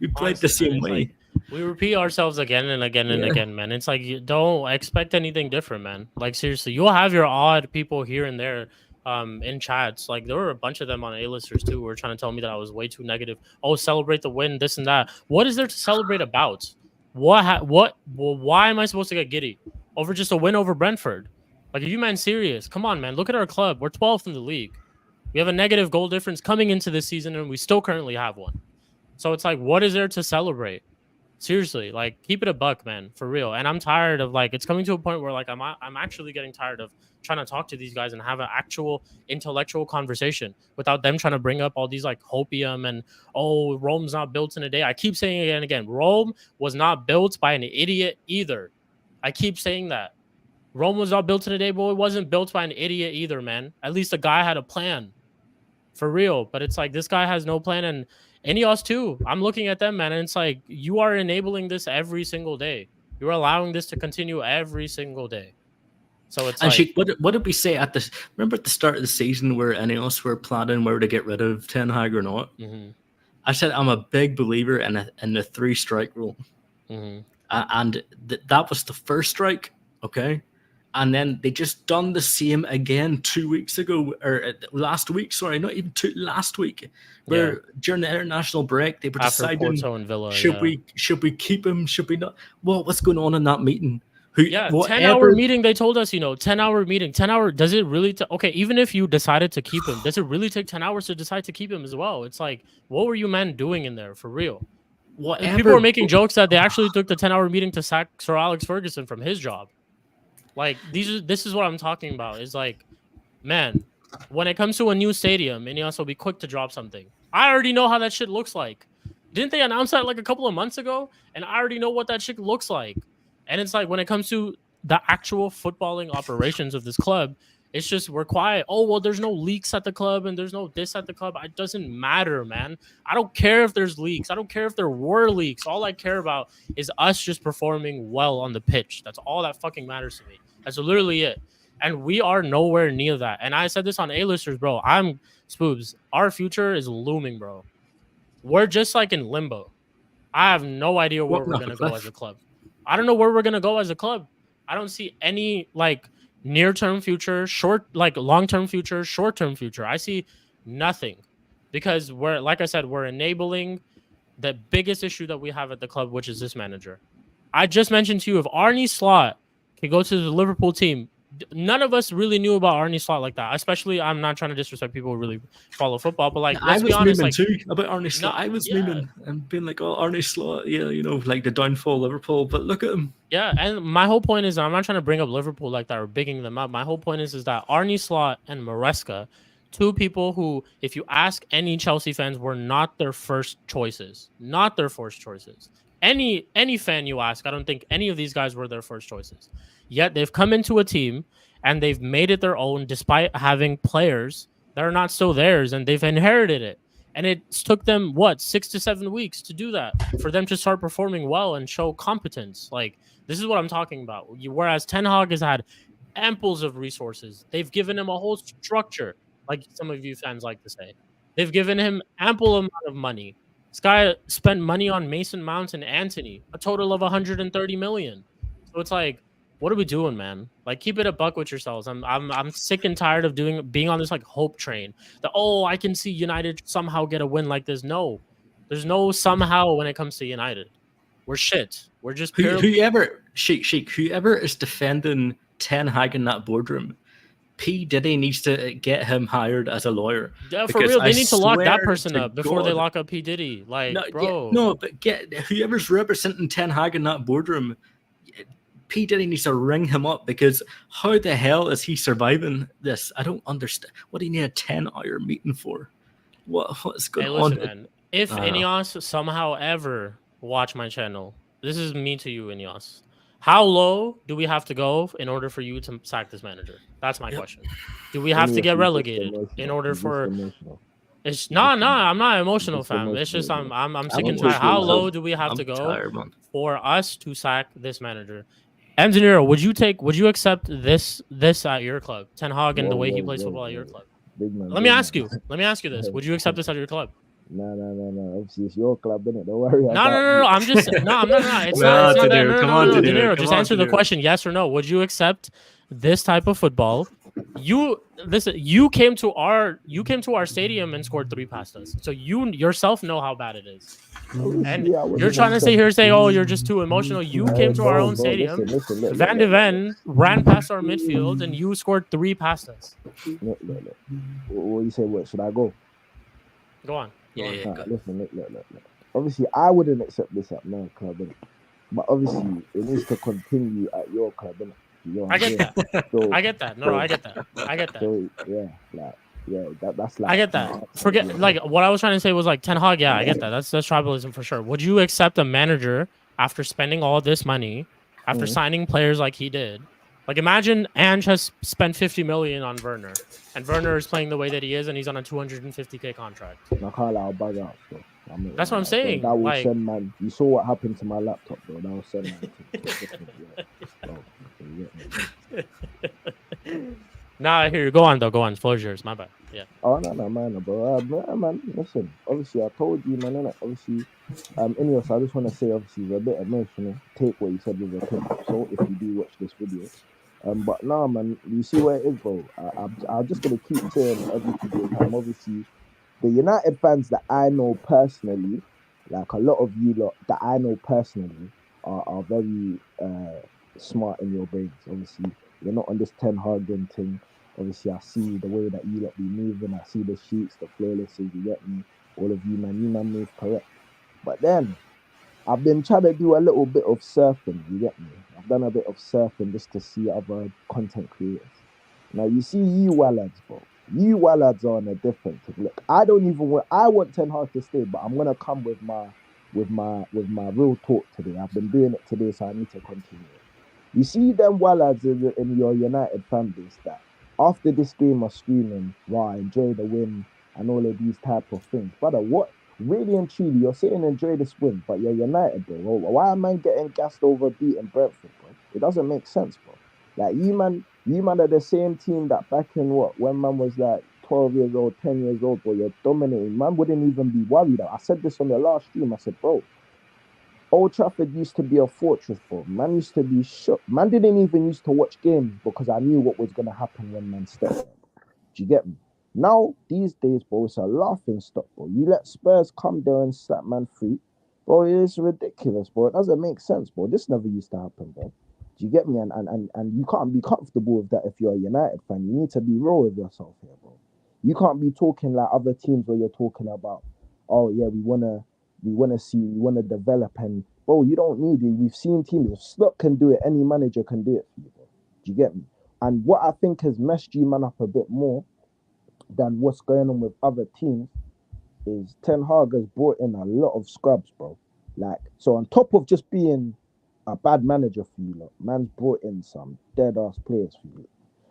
We played the same way. Like, we repeat ourselves again and again and again, man. It's like you don't expect anything different, man. Like seriously, you'll have your odd people here and there in chats. Like there were a bunch of them on A-listers too who were trying to tell me that I was way too negative. Oh, celebrate the win, this and that. What is there to celebrate about? Why am I supposed to get giddy over just a win over Brentford? Like, are you man serious? Come on, man. Look at our club. We're 12th in the league. We have a negative goal difference coming into this season, and we still currently have one. So it's like, what is there to celebrate? Seriously, like, keep it a buck, man, for real. And I'm tired of, like, it's coming to a point where, like, I'm actually getting tired of trying to talk to these guys and have an actual intellectual conversation without them trying to bring up all these, like, hopium and, oh, Rome's not built in a day. I keep saying it again and again. Rome was not built by an idiot either. I keep saying that. Rome was not built in a day, but it wasn't built by an idiot either, man. At least the guy had a plan. For real. But it's like this guy has no plan, and Ineos too. I'm looking at them, man, and it's like you are enabling this every single day. You're allowing this to continue every single day. So it's And like, Sheik, what did we say at the? Remember at the start of the season where any of us were planning whether to get rid of Ten Hag or not? I said I'm a big believer in the 3 strike rule, and that was the first strike, okay. And then they just done the same again 2 weeks ago, or last week. Sorry, not even last week. Where during the international break they were after deciding Porto and Villa, should we keep him? Should we not? What's going on in that meeting? 10-hour meeting. They told us, 10-hour meeting. 10-hour. Does it really? Okay, even if you decided to keep him, does it really take 10 hours to decide to keep him as well? It's like, what were you men doing in there for real? People were making jokes that they actually took the 10-hour meeting to sack Sir Alex Ferguson from his job. Like this is what I'm talking about. Is like, man, when it comes to a new stadium, Ineos will be quick to drop something. I already know how that shit looks like. Didn't they announce that like a couple of months ago? And I already know what that shit looks like. And it's like when it comes to the actual footballing operations of this club, it's just we're quiet. Oh, well, there's no leaks at the club and there's no this at the club. It doesn't matter, man. I don't care if there's leaks. I don't care if there were leaks. All I care about is us just performing well on the pitch. That's all that fucking matters to me. That's literally it. And we are nowhere near that. And I said this on A-listers, bro. I'm Spoobs. Our future is looming, bro. We're just like in limbo. I have no idea where we're going to go as a club. I don't know where we're going to go as a club. I don't see any like near-term future, long-term future, short-term future. I see nothing because like I said, we're enabling the biggest issue that we have at the club, which is this manager. I just mentioned to you, if Arne Slot can go to the Liverpool team, none of us really knew about Arne Slot like that. Especially, I'm not trying to disrespect people who really follow football, but like, let's be honest, like, too about Arne Slot. I was memeing and being like, "Oh, Arne Slot, like the downfall of Liverpool." But look at him. Yeah, and my whole point is, I'm not trying to bring up Liverpool like that or bigging them up. My whole point is that Arne Slot and Maresca, 2 people who, if you ask any Chelsea fans, were not their first choices. Not their first choices. Any fan you ask, I don't think any of these guys were their first choices. Yet they've come into a team and they've made it their own despite having players that are not still theirs, and they've inherited it. And it took them, 6 to 7 weeks to do that, for them to start performing well and show competence. Like, this is what I'm talking about. Whereas Ten Hag has had amples of resources. They've given him a whole structure, like some of you fans like to say. They've given him ample amount of money. This guy spent money on Mason Mount and Anthony, a total of 130 million. So it's like, what are we doing, man? Like, keep it a buck with yourselves. I'm sick and tired of being on this like hope train. I can see United somehow get a win like this. No, there's no somehow when it comes to United. We're shit. We're just whoever is defending Ten Hag in that boardroom. P. Diddy needs to get him hired as a lawyer. Yeah, for real. They need to lock that person up before they lock up P. Diddy. Like, bro. But get whoever's representing Ten Hag in that boardroom. P. Diddy needs to ring him up, because how the hell is he surviving this? I don't understand. What do you need a 10-hour meeting for? What's going on? Man, if Ineos somehow ever watch my channel, this is me to you, Ineos. How low do we have to go in order for you to sack this manager? That's my question. Do we have to get relegated in order for? It's I'm not emotional, fam. It's just I'm sick and tired. How low do we have to go for us to sack this manager? M. De Niro, would you accept this at your club? Ten Hag and the way he plays football at your club. Let me ask you this. Would you accept this at your club? No. Obviously, it's your club, innit? Don't worry. No. I'm not. It's not that. No, De Niro, just answer the question, yes or no. Would you accept this type of football? You came to our stadium and scored 3 past us. So you yourself know how bad it is. And you're trying to sit here and say, "Oh, you're just too emotional." You came to our own stadium. Listen, Van de Ven ran past our midfield, and you scored 3 past us. Look. What do you say? What should I go? Go on. Listen. Obviously, I wouldn't accept this at my club, innit? But obviously, it needs to continue at your club, innit? You know I get that. So, I get that. No, I get that. So, that's like. I get that. Forget like what I was trying to say was like Ten Hag. Yeah, I get that. That's tribalism for sure. Would you accept a manager after spending all this money, after signing players like he did? Like, imagine Ange has spent 50 million on Werner, and Werner is playing the way that he is, and he's on a 250K contract. I'll bug out. So. That's what I'm Bro, saying. that will Like, send man. You saw what happened to my laptop, bro. That will send man to different, bro. You get me? nah, I hear you. Go on though. Go on. Floor's yours. My bad. Yeah. Oh no, man, bro. Man, listen. Obviously, I told you, man. Innit? Obviously, Ineos, I just want to say, obviously, it's a bit emotional. Take what you said with a pinch of salt if you do watch this video. But nah, man, you see where it is, bro. I'm just gonna keep saying every single time. Obviously, the United fans that I know personally, like a lot of you lot that I know personally, are very smart in your brains. Obviously, you're not on this Ten Hag thing. Obviously, I see the way that you lot be moving. I see the sheets, the flawlesses. You get me? All of you, man. You man move correct. But then I've been trying to do a little bit of surfing. You get me? I've done a bit of surfing just to see other content creators. Now you see you Wallads, bro. You Wallads are on a different thing. Look, I don't even want. I want Ten Hag to stay, but I'm gonna come with my real talk today. I've been doing it today, so I need to continue. You see them Wallads in your United fan base that after this game are screaming, "Wow, enjoy the win," and all of these type of things, brother. What really and truly, you're saying enjoy this win, but you're United, bro. Why am I getting gassed over beating Brentford, bro? It doesn't make sense, bro. Like you man are the same team that back in what when man was like 12 years old, 10 years old, bro. You're dominating. Man wouldn't even be worried. I said this on the last stream. I said, bro, Old Trafford used to be a fortress, bro. Man used to be shook. Man didn't even used to watch games because I knew what was gonna happen when man stepped there. Do you get me? Now, these days, bro, it's a laughing stock, bro. You let Spurs come there and slap man free, bro, it's ridiculous, bro. It doesn't make sense, bro. This never used to happen, bro. Do you get me? And you can't be comfortable with that if you're a United fan. You need to be real with yourself here, bro. You can't be talking like other teams where you're talking about, oh yeah, we wanna develop and bro, you don't need it. We've seen teams. If Slot can do it, any manager can do it for you, bro. Do you get me? And what I think has messed you man up a bit more than what's going on with other teams is Ten Hag has brought in a lot of scrubs, bro. Like, so on top of just being a bad manager for you, lot, man's brought in some dead ass players for you,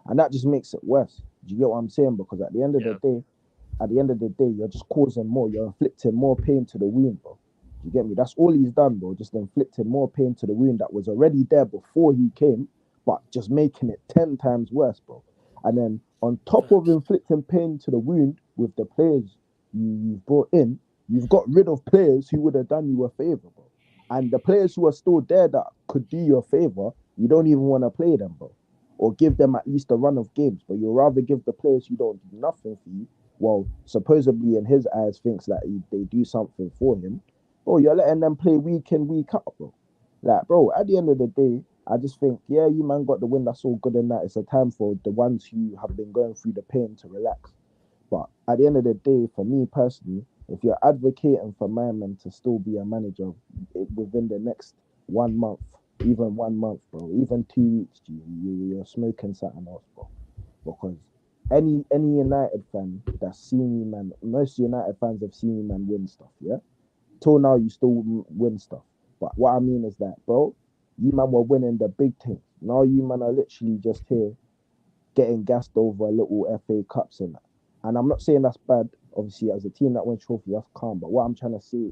and that just makes it worse. Do you get what I'm saying? Because at the end of the day, you're just causing more. You're inflicting more pain to the wound, bro. Do you get me? That's all he's done, bro. Just inflicting more pain to the wound that was already there before he came, but just making it 10 times worse, bro. And then on top of inflicting pain to the wound with the players you've brought in, you've got rid of players who would have done you a favor, bro. And the players who are still there that could do you a favor, you don't even want to play them, bro. Or give them at least a run of games, but you'll rather give the players who don't do nothing for you, well, supposedly in his eyes, thinks that they do something for him. Bro, you're letting them play week in, week out, bro. Like, bro, at the end of the day, I just think, yeah, you man got the win. That's all good and that. It's a time for the ones who have been going through the pain to relax. But at the end of the day, for me personally, if you're advocating for my man to still be a manager within the next 1 month, even 1 month, bro, even 2 weeks, you're smoking something else, bro. Because any United fan that's seen you, man, most United fans have seen you, man, win stuff, yeah? Till now, you still win stuff. But what I mean is that, bro, you man were winning the big things. Now you man are literally just here getting gassed over little FA Cups and that. And I'm not saying that's bad. Obviously, as a team that wins trophy, that's calm. But what I'm trying to say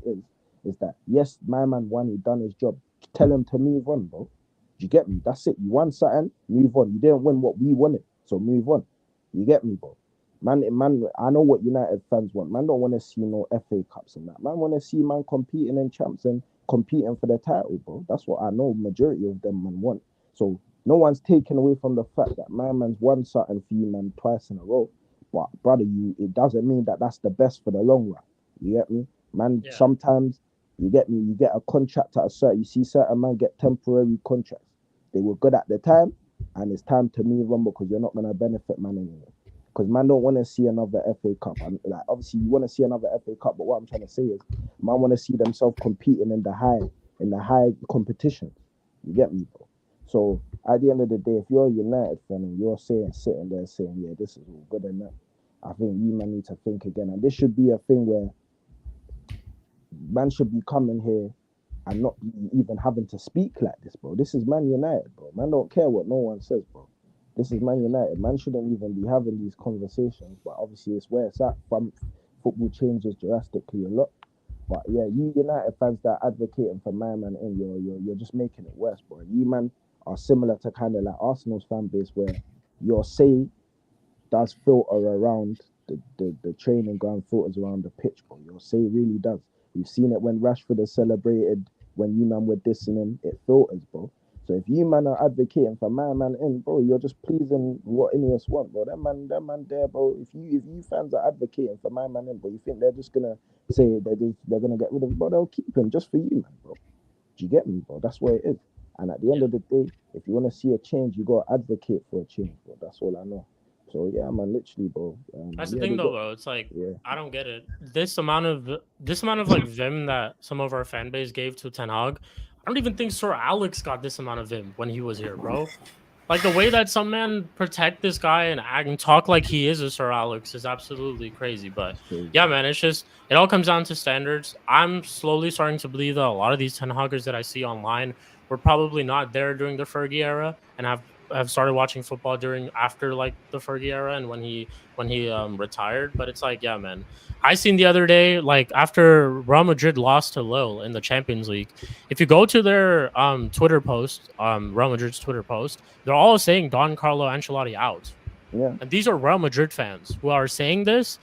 is that, yes, my man won, he done his job. Tell him to move on, bro. Do you get me? That's it. You won something, move on. You didn't win what we wanted, so move on. You get me, bro? Man, I know what United fans want. Man don't want to see no FA Cups and that. Man want to see man competing in champs and competing for the title, bro. That's what I know majority of them man want. So no one's taken away from the fact that my man's won something for you, man, twice in a row. But brother, it doesn't mean that that's the best for the long run. You get me, man? Yeah. Sometimes you get me. You get a contract at a certain. You see certain man get temporary contracts. They were good at the time, and it's time to move on because you're not gonna benefit man anymore. Because man don't want to see another FA Cup. And like obviously you want to see another FA Cup, but what I'm trying to say is, man want to see themselves competing in the high competition. You get me, bro? So at the end of the day, if you're a United fan and you're sitting there saying, yeah, this is all good and that, I think you man need to think again. And this should be a thing where man should be coming here and not even having to speak like this, bro. This is Man United, bro. Man don't care what no one says, bro. This is Man United. Man shouldn't even be having these conversations, but obviously it's where it's at. Football changes drastically a lot. But yeah, you United fans that are advocating for my man in, you're just making it worse, bro. You man are similar to kind of like Arsenal's fan base, where your say does filter around the training ground, filters around the pitch, bro. Your say really does. We've seen it when Rashford is celebrated, when you man were dissing him, it filters, bro. So if you man are advocating for my man in, bro, you're just pleasing what Ineos want, bro. That man there, bro. If you fans are advocating for my man in, bro, you think they're just gonna say they're gonna get rid of him, bro? They'll keep him just for you, man, bro. Do you get me, bro? That's what it is. And at the end of the day, if you want to see a change, you gotta advocate for a change, bro. That's all I know. So yeah, man, literally, bro. That's the thing, though, bro. It's like I don't get it. This amount of like vim that some of our fan base gave to Ten Hag, I don't even think Sir Alex got this amount of vim when he was here, bro. Like the way that some men protect this guy and act and talk like he is a Sir Alex is absolutely crazy. But yeah, man, it's just it all comes down to standards. I'm slowly starting to believe that a lot of these Ten Hagers that I see online were probably not there during the Fergie era and have started watching football after like the Fergie era and when he retired. But it's like, yeah, man, I seen the other day, like after Real Madrid lost to Lille in the Champions League, if you go to their Twitter post, Real Madrid's Twitter post, they're all saying Don Carlo Ancelotti out. Yeah. And these are Real Madrid fans who are saying this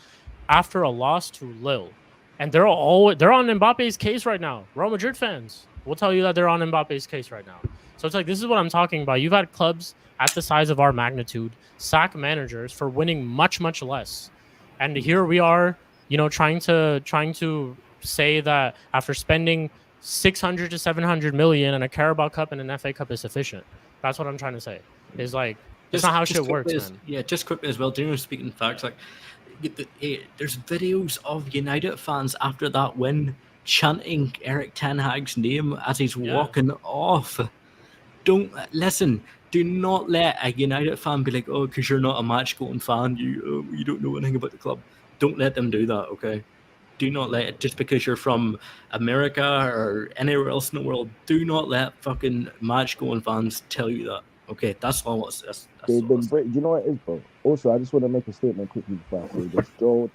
after a loss to Lille. And they're on Mbappe's case right now. Real Madrid fans will tell you that they're on Mbappe's case right now. So it's like, this is what I'm talking about. You've had clubs at the size of our magnitude sack managers for winning much, much less. And here we are, trying to say that after spending 600 to 700 million and a Carabao Cup and an FA Cup is sufficient. That's what I'm trying to say. Is like, it's not how shit works, man. Yeah, just quickly as well, speaking facts, like, there's videos of United fans after that win chanting Eric Ten Hag's name as he's walking off. Do not let a United fan be like, oh, because you're not a match-going fan, you don't know anything about the club. Don't let them do that, okay? Do not let it, just because you're from America or anywhere else in the world, do not let fucking match-going fans tell you that. Okay, that's all. They've been do you know what it is, bro? Also, I just want to make a statement quickly before I say this. Joe,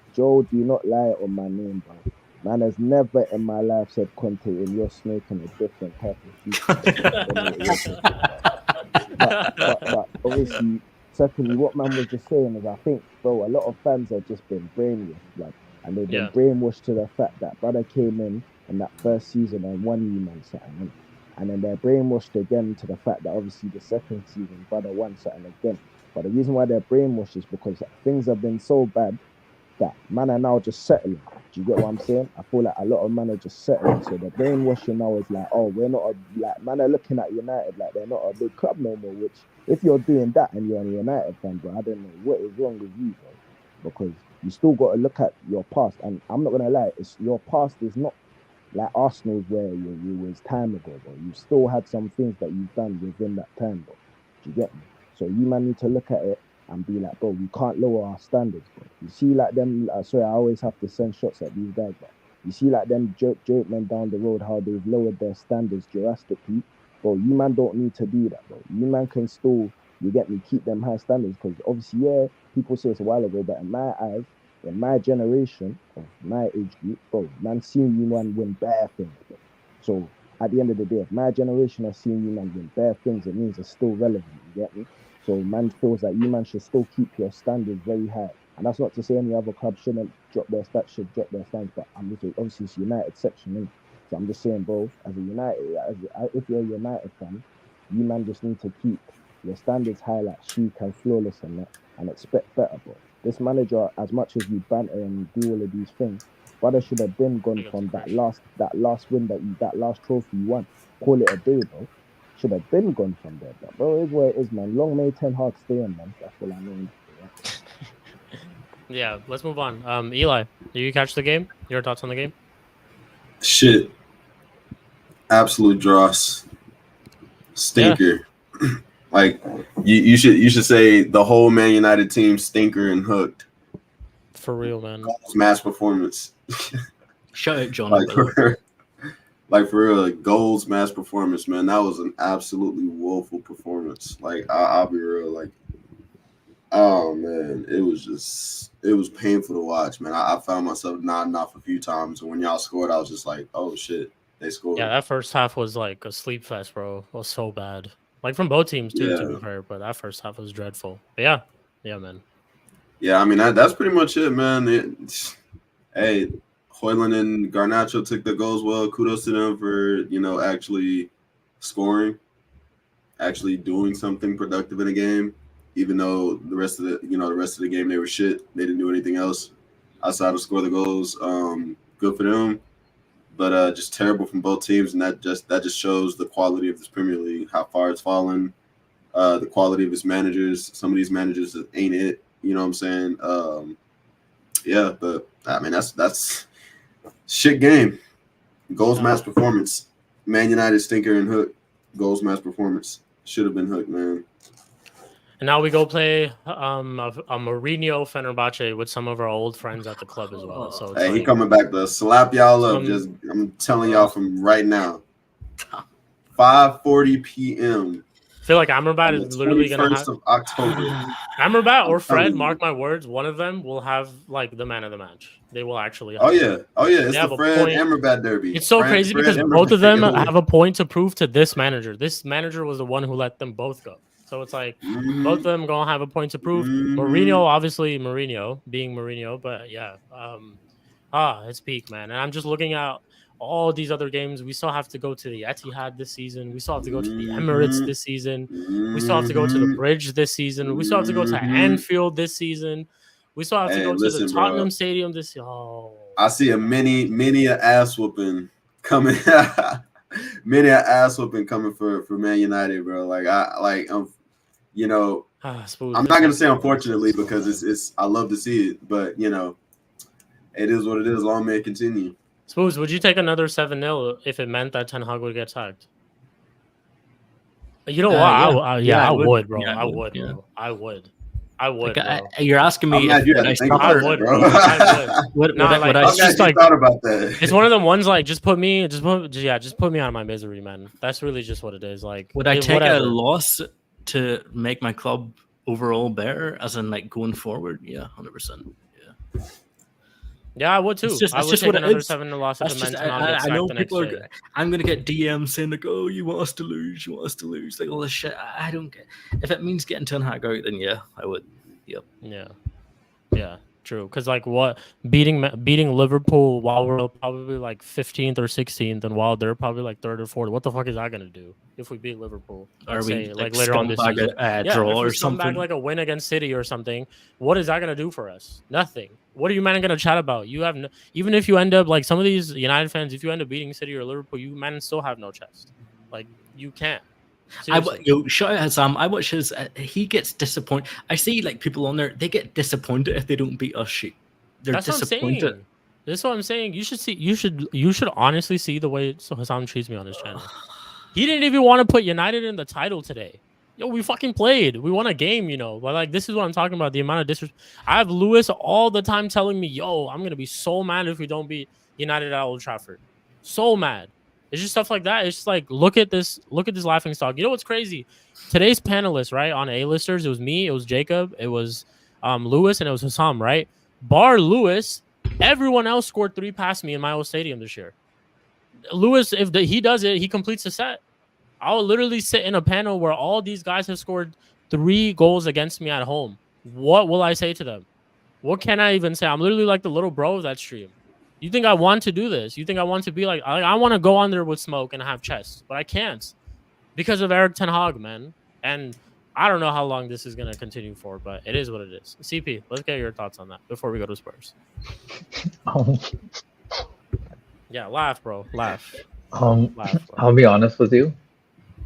do not lie on my name, bro. Man has never in my life said Conte, and you're smoking a different type of future. but obviously, secondly, what man was just saying is, I think, bro, a lot of fans have just been brainwashed, like, and they've been brainwashed to the fact that brother came in that first season and won you man something. And then they're brainwashed again to the fact that obviously the second season, brother won something again. But the reason why they're brainwashed is because things have been so bad that man are now just settling. Do you get what I'm saying? I feel like a lot of men are just settling. So the brainwashing now is like, oh, we're not man are looking at United like they're not a big club no more. Which if you're doing that and you're a United fan, bro, I don't know what is wrong with you, bro. Because you still got to look at your past. And I'm not gonna lie, your past is not like Arsenal's where you was time ago, bro. You still had some things that you've done within that time, bro. Do you get me? So you man need to look at it and be like, bro, we can't lower our standards, bro. You see like them, sorry, I always have to send shots at these guys, but you see like them joke men down the road, how they've lowered their standards drastically. Bro, you man don't need to do that, bro. You man can still, you get me, keep them high standards, because obviously, yeah, people say it's a while ago, but in my eyes, in my generation, of my age group, bro, man seen you man win bare things, bro. So at the end of the day, if my generation has seen you man win bare things, it means it's still relevant, you get me? So man feels like you man should still keep your standards very high. And that's not to say any other club shouldn't drop their standards, but I'm just obviously it's United section, innit? So I'm just saying, bro, as a United, if you're a United fan, you man just need to keep your standards high, like chic and flawless and that, and expect better, bro. This manager, as much as we banter and do all of these things, brother should have been gone from that last win that last trophy you won. Call it a day, bro. Should have been gone from there, but bro, it is what it is, man. Long may Ten Hag stay in, man. That's all I know. Yeah, let's move on. Eli, did you catch the game? Your thoughts on the game? Shit. Absolute dross. Stinker. Yeah. Like you should say the whole Man United team stinker and hooked. For real, man. Goals, mass performance. Shout out John. Like for real, like goals, mass performance, man. That was an absolutely woeful performance. Like I'll be real, like Oh man, it was painful to watch, man. I found myself nodding off a few times, and when y'all scored, I was just like, "Oh shit, they scored." Yeah, that first half was like a sleep fest, bro. It was so bad. Like from both teams too, to Yeah. be fair. But that first half was dreadful. But yeah, man. Yeah, I mean that's pretty much it, man. Hey, Hoyland and Garnacho took the goals well. Kudos to them for actually scoring, actually doing something productive in a game. Even though the rest of the game they were shit. They didn't do anything else outside of score the goals. Good for them, but just terrible from both teams, and that just shows the quality of this Premier League, how far it's fallen. The quality of its managers. Some of these managers ain't it. You know what I'm saying? Yeah, but I mean that's shit game. Goals match performance. Man United stinker and Hook. Goals match performance. Should have been Hook, man. And now we go play a Mourinho Fenerbahce with some of our old friends at the club as well. So it's Hey, he coming back to slap y'all up. I'm telling y'all from right now. 5:40 p.m. I feel like Amrabat is literally gonna have of October. Amrabat or Fred. Mark my words, one of them will have like the man of the match. They will actually. Oh yeah. It's the Fred Amrabat derby. It's so crazy because both of them have a point to prove to this manager. This manager was the one who let them both go. So it's like both of them gonna have a point to prove. Mourinho, obviously Mourinho being Mourinho, but yeah, it's peak, man. And I'm just looking at all these other games. We still have to go to the Etihad this season. We still have to go to the Emirates this season. We still have to go to the Bridge this season. We still have to go to Anfield this season. We still have to go to the Tottenham Stadium this year. Oh. I see a many ass whooping coming. Many ass whooping coming for Man United, bro. I'm not gonna say unfortunately because it's I love to see it, but it is what it is. Long may it continue. Spoos, would you take another 7-0 if it meant that Ten Hag would get sacked? You know what? I would, bro. Yeah, I would, yeah. bro. I would. Like, you're asking me. I would, bro. I would. It's just like thought about that. It's one of them ones like just put me out of my misery, man. That's really just what it is. Like, would I take a loss to make my club overall better, as in like going forward? Yeah, 100%. Yeah. Yeah, I would too. I would take another 7-0 loss if it meant I know people are. I'm gonna get DMs saying like, "Oh, you want us to lose? You want us to lose?" Like all this shit. I don't get. If it means getting Ten Hag out, then yeah, I would. Yep. Yeah. True. Because like what beating Liverpool while we're probably like 15th or 16th, and while they're probably like 3rd or 4th. What the fuck is that gonna do if we beat Liverpool? Are we like later on this season? Draw or if we something? Back like a win against City or something. What is that gonna do for us? Nothing. What are you man gonna chat about? You have even if you end up like some of these United fans, if you end up beating City or Liverpool, you man still have no chest. Like you can't. Shout out Sam. I watch his. He gets disappointed. I see like people on there. They get disappointed if they don't beat us. They're disappointed. That's what I'm saying. You should see. You should honestly see the way Hassam treats me on his channel. He didn't even want to put United in the title today. Yo, we fucking played. We won a game, But like, this is what I'm talking about. The amount of disrespect. I have Lewis all the time telling me, "Yo, I'm gonna be so mad if we don't beat United at Old Trafford. So mad." It's just stuff like that. It's just like look at this laughing stock. You know what's crazy? Today's panelists, right, on A-listers, it was me, it was Jacob, it was Lewis, and it was Hassam, right? Bar Lewis, everyone else scored 3 past me in my old stadium this year. Lewis, if he does it, he completes the set. I'll literally sit in a panel where all these guys have scored 3 goals against me at home. What will I say to them? What can I even say? I'm literally like the little bro of that stream. You think I want to do this? You think I want to be like I want to go on there with smoke and have chest, but I can't because of Erik ten Hag, man. And I don't know how long this is going to continue for, but it is what it is. CP, let's get your thoughts on that before we go to Spurs. Yeah, laugh, bro. Laugh. Laugh, bro. I'll be honest with you.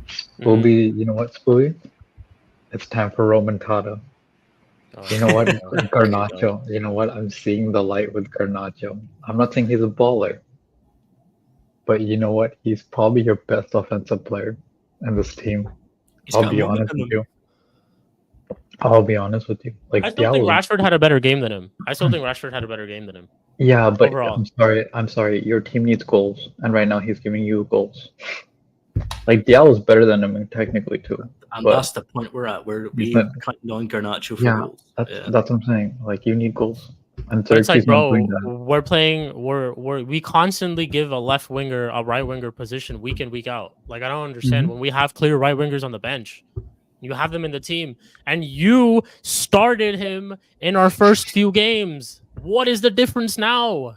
Spooby, you know what, Spooby? It's time for Romantada. You know what, Garnacho. You know what? I'm seeing the light with Garnacho. I'm not saying he's a baller, but you know what? He's probably your best offensive player in this team. I'll be honest with you. Like, I still think Rashford had a better game than him. Yeah, but overall. I'm sorry. Your team needs goals, and right now he's giving you goals. Like Diallo's better than him technically too. And but that's the point we're at, where we But- counting on Garnacho for yeah, goals. that's what I'm saying. Like, you need goals, and But it's like, Xerxes not doing bro, that. we constantly give a left winger, a right winger position week in, week out. Like, I don't understand Mhm. when we have clear right wingers on the bench. You have them in the team, and you started him in our first few games. What is the difference now?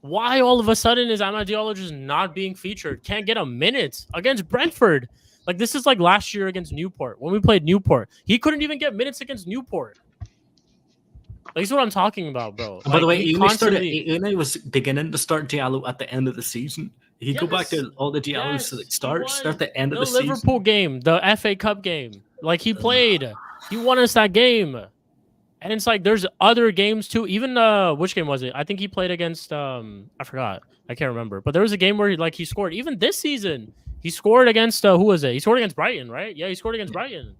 Why all of a sudden is Amad Diallo just not being featured? Can't get a minute against Brentford. Like, this is like last year against Newport. When we played Newport, he couldn't even get minutes against Newport. Like, this is what I'm talking about, bro. And by the way, we Unai was beginning to start Diallo at the end of the season. You go back Yes. to all the Diallos Yes, that he start was. at the end of The the Liverpool season. game, the FA Cup game. Like, he played. He won us that game. And it's like there's other games too. Even which game was it? I think he played against I forgot. I can't remember. But there was a game where he scored. Even this season, he scored against who was it? He scored against Brighton, right? Yeah, he scored against Brighton.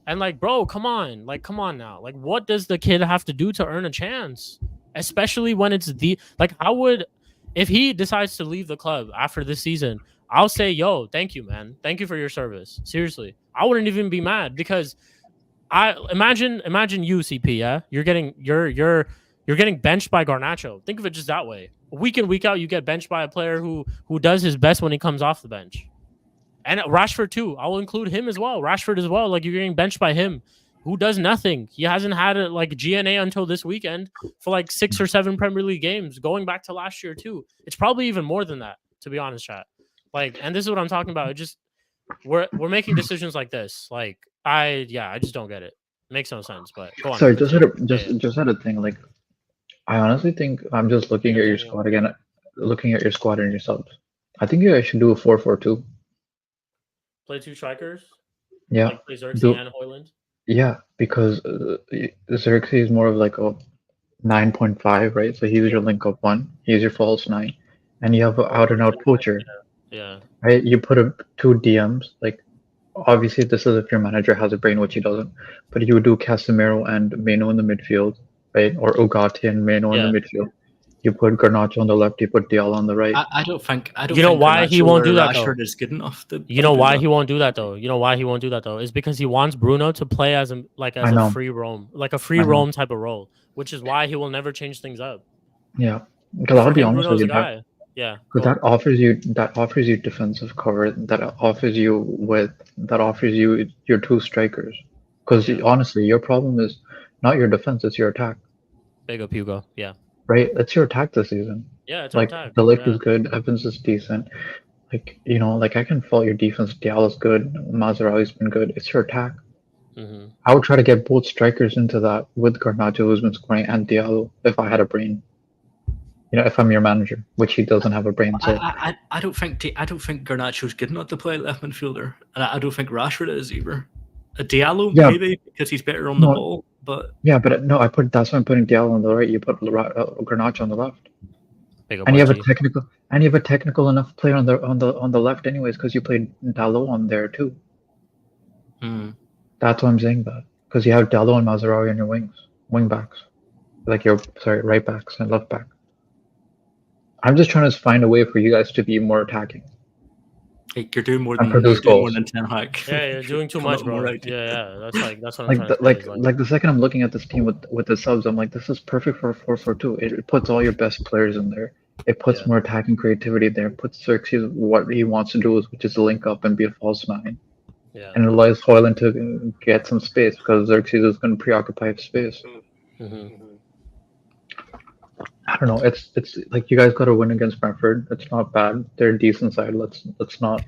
And like, bro, come on. Like, come on now. Like, what does the kid have to do to earn a chance? Especially when it's how would, if he decides to leave the club after this season, I'll say, yo, thank you, man. Thank you for your service. Seriously. I wouldn't even be mad because I imagine you, CP, yeah? You're getting benched by Garnacho. Think of it just that way. Week in, week out, you get benched by a player who does his best when he comes off the bench. And Rashford too. I will include him as well. Rashford as well. Like, you're getting benched by him, who does nothing. He hasn't had a GNA until this weekend for like 6 or 7 Premier League games, going back to last year too. It's probably even more than that, to be honest, chat. Like, and this is what I'm talking about. It just we're making decisions like this. Like, I just don't get it. Makes no sense. But go on. Sorry, continue. just had a thing. Like, I honestly think I'm just looking at your squad again, looking at your squad and your subs. I think you guys should do a 4-4-2. Play 2 strikers. Yeah, Like, play Xerxes do- and Hoyland. yeah, because Xerxes is more of like a 9.5, right? So he's your link up one. He's your false 9, and you have an out and out poacher. Yeah. Right? You put 2 DMs. Like, obviously, this is if your manager has a brain, which he doesn't. But you would do Casemiro and Meno in the midfield, right? Or Ugarte and Meno in the midfield. You put Garnacho on the left. You put Diallo on the right. I don't think. You know why he won't do that, though? Rashford is good enough. You know why he won't do that though? Is because he wants Bruno to play as a free roam, like a free roam type of role, which is why he will never change things up. Yeah, because I'll be honest with you. Yeah, because that offers you defensive cover. That offers you your 2 strikers. Because honestly, your problem is not your defense; it's your attack. Big up Hugo. Yeah. Right, it's your attack this season. Yeah, it's like our attack. the Lick is good, Evans is decent. Like, I can fault your defense. Diallo's good, Mazraoui's been good. It's your attack. Mm-hmm. I would try to get both strikers into that with Garnacho, who's been scoring, and Diallo if I had a brain. If I'm your manager, which he doesn't have a brain. So I don't think Garnacho's good enough to play left midfielder, and I don't think Rashford is either. Diallo maybe because he's better on the ball, but no, that's why I'm putting Diallo on the right. You put Garnacho on the left, and you have a technical enough player on the left anyways, because you played Dalot on there too. That's why I'm saying that, because you have Dalot and Mazraoui on your wing backs, like right backs and left back. I'm just trying to find a way for you guys to be more attacking. Like, you're doing more than Ten Hag. Yeah, you're doing too much, bro. Yeah, that's what I'm trying to say. Like the second I'm looking at this team with the subs, I'm like, this is perfect for a 4-4-2. It puts all your best players in there. It puts more attacking creativity there. It puts Xerxes what he wants to do, which is link up and be a false 9. Yeah. And it allows Hoyland to get some space, because Xerxes is going to preoccupy space. Mm-hmm. I don't know. It's like, you guys got to win against Brentford. It's not bad. They're a decent side. Let's not,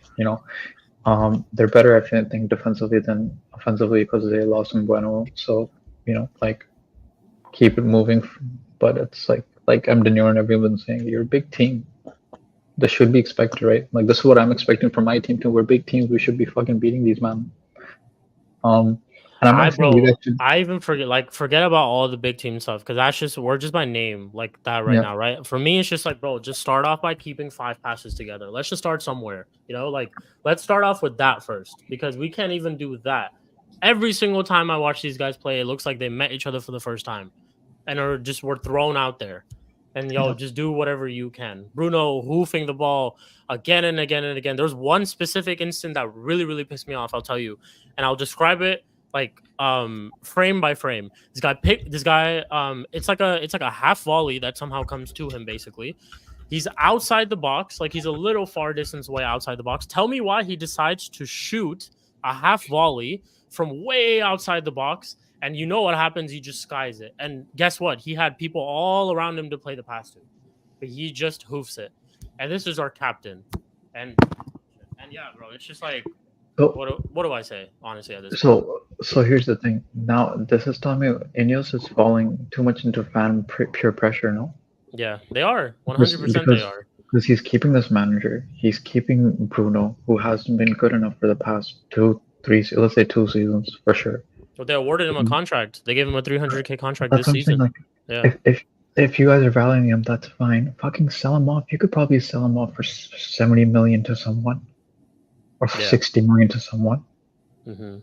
they're better, I think, defensively than offensively, because they lost Bueno. So, keep it moving. But it's like Mdenur and everyone's saying, you're a big team. This should be expected, right? Like, this is what I'm expecting from my team too. We're big teams. We should be fucking beating these men. And I'm not saying you guys should... I even forget about all the big team stuff, because we're just by name like that now, right? For me, it's just like, bro, just start off by keeping 5 passes together. Let's just start somewhere, let's start off with that first, because we can't even do that. Every single time I watch these guys play, it looks like they met each other for the first time and we're thrown out there. And just do whatever you can. Bruno hoofing the ball again and again and again. There's one specific instant that really, really pissed me off. I'll tell you, and I'll describe it like frame by frame. This guy. It's like a half volley that somehow comes to him. Basically, he's outside the box, like he's a little far distance away outside the box. Tell me why he decides to shoot a half volley from way outside the box. And you know what happens? He just skies it. And guess what? He had people all around him to play the pass to. But he just hoofs it. And this is our captain. And yeah, bro, it's just like, what do I say, honestly, at this point? So here's the thing. Now, this is telling me Ineos is falling too much into fan pure pressure, no? Yeah, they are. 100% they are. Because he's keeping this manager. He's keeping Bruno, who hasn't been good enough for the past 2 seasons, for sure. Well, they awarded him a contract. They gave him a $300K contract That's this season. Like, yeah. If you guys are valuing him, that's fine. Fucking sell him off. You could probably sell him off for 70 million to someone, or 60 million to someone. Mm-hmm.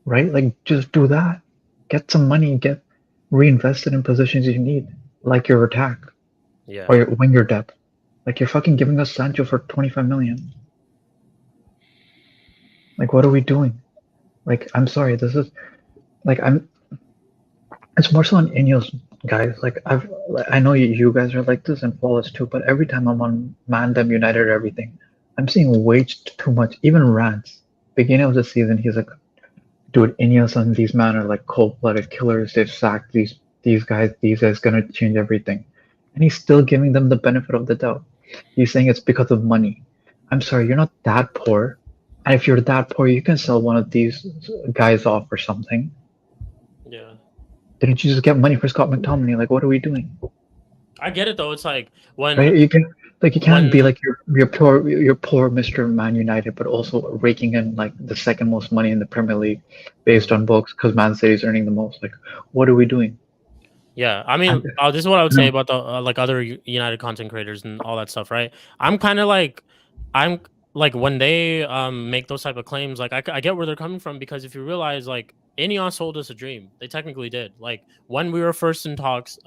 Right? Like, just do that. Get some money. Get reinvested in positions you need, like your attack, or your winger depth. Like, you're fucking giving us Sancho for 25 million. Like, what are we doing? Like, I'm sorry. This is. Like it's more so on Ineos, guys. Like I know you guys are like this and flawless too, but every time I'm on Man Them United or everything, I'm seeing way too much. Even Rants, beginning of the season, he's like, dude, Ineos and these men are like cold-blooded killers. They've sacked these guys. These guys gonna change everything, and he's still giving them the benefit of the doubt. He's saying it's because of money. I'm sorry, you're not that poor, and if you're that poor, you can sell one of these guys off or something. Yeah. Didn't you just get money for Scott McTominay? Like, what are we doing? I get it though. It's like when you can't be like you're poor Mr. Man United, but also raking in like the second most money in the Premier League based on books because Man City's earning the most. Like, what are we doing? Yeah, I mean, this is what I would say about the like other United content creators and all that stuff, right? I'm like when they make those type of claims, like I get where they're coming from, because if you realize, like, Ineos sold us a dream. They technically did. Like when we were first in talks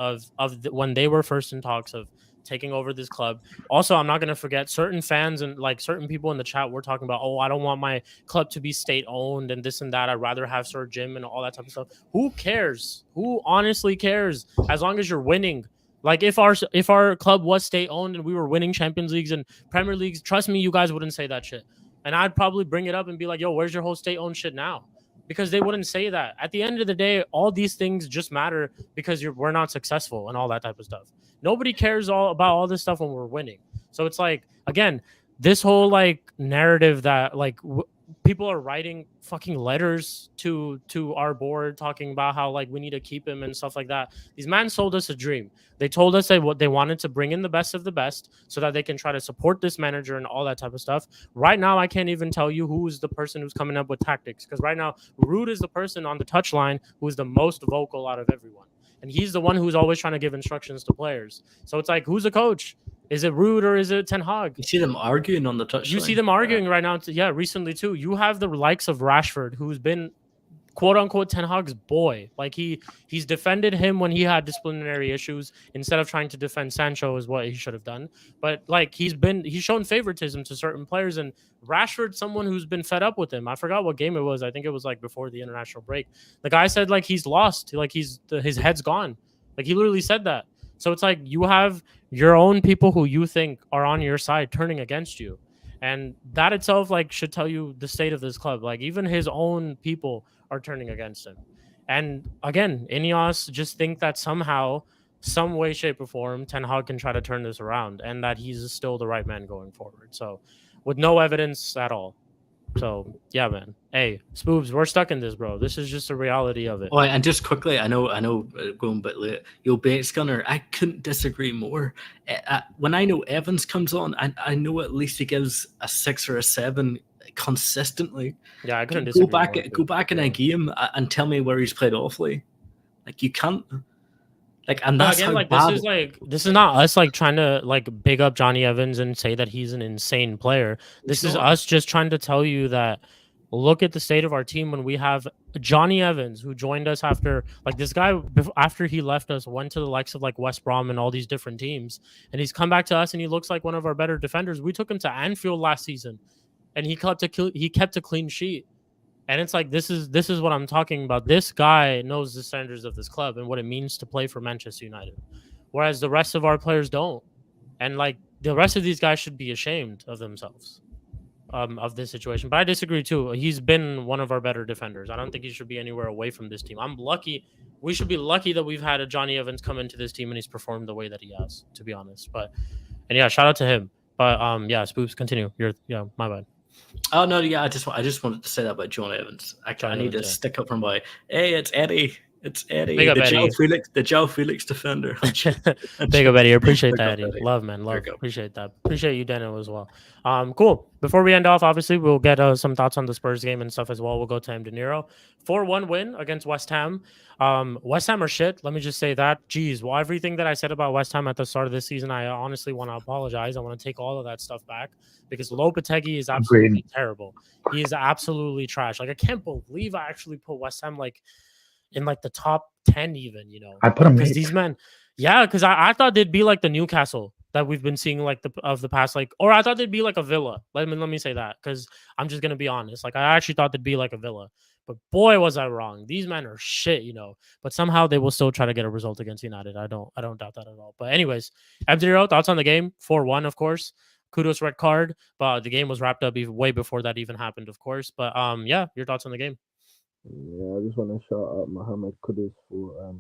when they were first in talks of taking over this club. Also, I'm not going to forget certain fans and like certain people in the chat were talking about, oh, I don't want my club to be state owned and this and that. I'd rather have Sir Jim and all that type of stuff. Who cares? Who honestly cares? As long as you're winning. Like if our club was state owned and we were winning Champions Leagues and Premier Leagues, trust me, you guys wouldn't say that shit. And I'd probably bring it up and be like, yo, where's your whole state owned shit now? Because they wouldn't say that. At the end of the day, all these things just matter because we're not successful and all that type of stuff. Nobody cares about all this stuff when we're winning. So it's like, again, this whole like narrative that like people are writing fucking letters to our board talking about how like we need to keep him and stuff like that. These men sold us a dream. They told us that what they wanted to bring in the best of the best so that they can try to support this manager and all that type of stuff. Right now, I can't even tell you who is the person who's coming up with tactics, because right now, Ruud is the person on the touchline who is the most vocal out of everyone. And he's the one who's always trying to give instructions to players. So it's like, who's the coach? Is it Ruud or is it Ten Hag? You see them arguing on the touchline. You see them arguing right now. Recently too. You have the likes of Rashford, who's been quote unquote Ten Hag's boy. Like he's defended him when he had disciplinary issues instead of trying to defend Sancho is what he should have done. But like he's shown favoritism to certain players, and Rashford, someone who's been fed up with him. I forgot what game it was. I think it was like before the international break. The guy said like he's lost, like his head's gone. Like he literally said that. So it's like you have your own people who you think are on your side turning against you. And that itself like should tell you the state of this club. Like even his own people are turning against him. And again, Ineos just think that somehow, some way, shape, or form, Ten Hag can try to turn this around and that he's still the right man going forward. So with no evidence at all. So yeah, man. Hey, Spoobs, we're stuck in this, bro. This is just the reality of it. Oh, and just quickly, I know, going a bit late. Yo, Bates Gunner, I couldn't disagree more. When I know Evans comes on, I know at least he gives a 6 or a 7 consistently. Yeah, I couldn't disagree. Go back in a game and tell me where he's played awfully. Like you can't. Like, and that's again, how like bad. this is not us like trying to like big up Johnny Evans and say that he's an insane player. This is us just trying to tell you that look at the state of our team when we have Johnny Evans, who joined us after, like, this guy, after he left us, went to the likes of like West Brom and all these different teams, and he's come back to us and he looks like one of our better defenders. We took him to Anfield last season, and he kept a clean sheet. And it's like, this is what I'm talking about. This guy knows the standards of this club and what it means to play for Manchester United, whereas the rest of our players don't. And like, the rest of these guys should be ashamed of themselves, of this situation. But I disagree too. He's been one of our better defenders. I don't think he should be anywhere away from this team. I'm lucky. We should be lucky that we've had a Johnny Evans come into this team and he's performed the way that he has, to be honest. And yeah, shout out to him. But yeah, Spoops, continue. My bad. Oh no, yeah, I just wanted to say that about John Evans. I need to stick up for my. Hey, it's Eddie. It's Eddie, Big up, Eddie. the Joe Felix defender. Big up, Eddie. Appreciate Big that, up, Eddie. Eddie. Love, man. Love. Appreciate that. Appreciate you, Daniel, as well. Cool. Before we end off, obviously, we'll get some thoughts on the Spurs game and stuff as well. We'll go to M. De Niro. 4-1 win against West Ham. West Ham are shit. Let me just say that. Jeez, well, everything that I said about West Ham at the start of this season, I honestly want to apologize. I want to take all of that stuff back because Lopetegui is absolutely terrible. He is absolutely trash. Like, I can't believe I actually put West Ham in like the top 10 even, I put them because these men, because I thought they'd be like the Newcastle that we've been seeing like the past, like, or I thought they'd be like a Villa. Let me say that, because I'm just gonna be honest. Like, I actually thought they'd be like a Villa, but boy was I wrong. These men are shit, but somehow they will still try to get a result against United. I don't doubt that at all. But anyways, M0, thoughts on the game? 4-1, of course. Kudos red card, but the game was wrapped up way before that even happened, of course. But yeah, your thoughts on the game? Yeah, I just want to shout out Mohammed Kudus for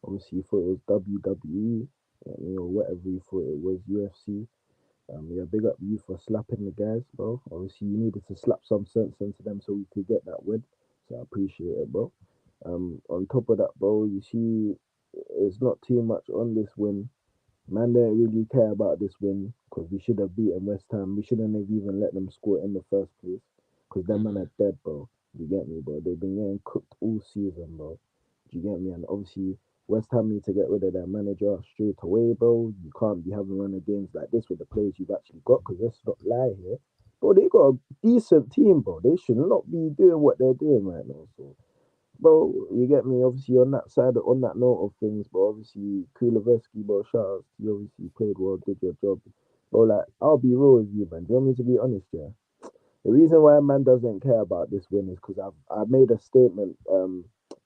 obviously he thought it was WWE, or whatever he thought it was, UFC. Yeah, big up you for slapping the guys, bro. Obviously you needed to slap some sense into them so we could get that win. So I appreciate it, bro. On top of that, bro, you see, it's not too much on this win. Man don't really care about this win because we should have beaten West Ham. We shouldn't have even let them score in the first place because them man are dead, bro. You get me, bro? They've been getting cooked all season, bro. Do you get me? And obviously, West Ham need to get rid of their manager straight away, bro. You can't be having run of games like this with the players you've actually got, because let's not lie here. Bro, they got a decent team, bro. They should not be doing what they're doing right now. So, bro, you get me? Obviously, on that side, on that note of things, but obviously, Kuleveski, bro, shout out. You obviously played well, did your job. Bro, like, I'll be real with you, man. Do you want me to be honest, yeah? The reason why a man doesn't care about this win is because I've made a statement.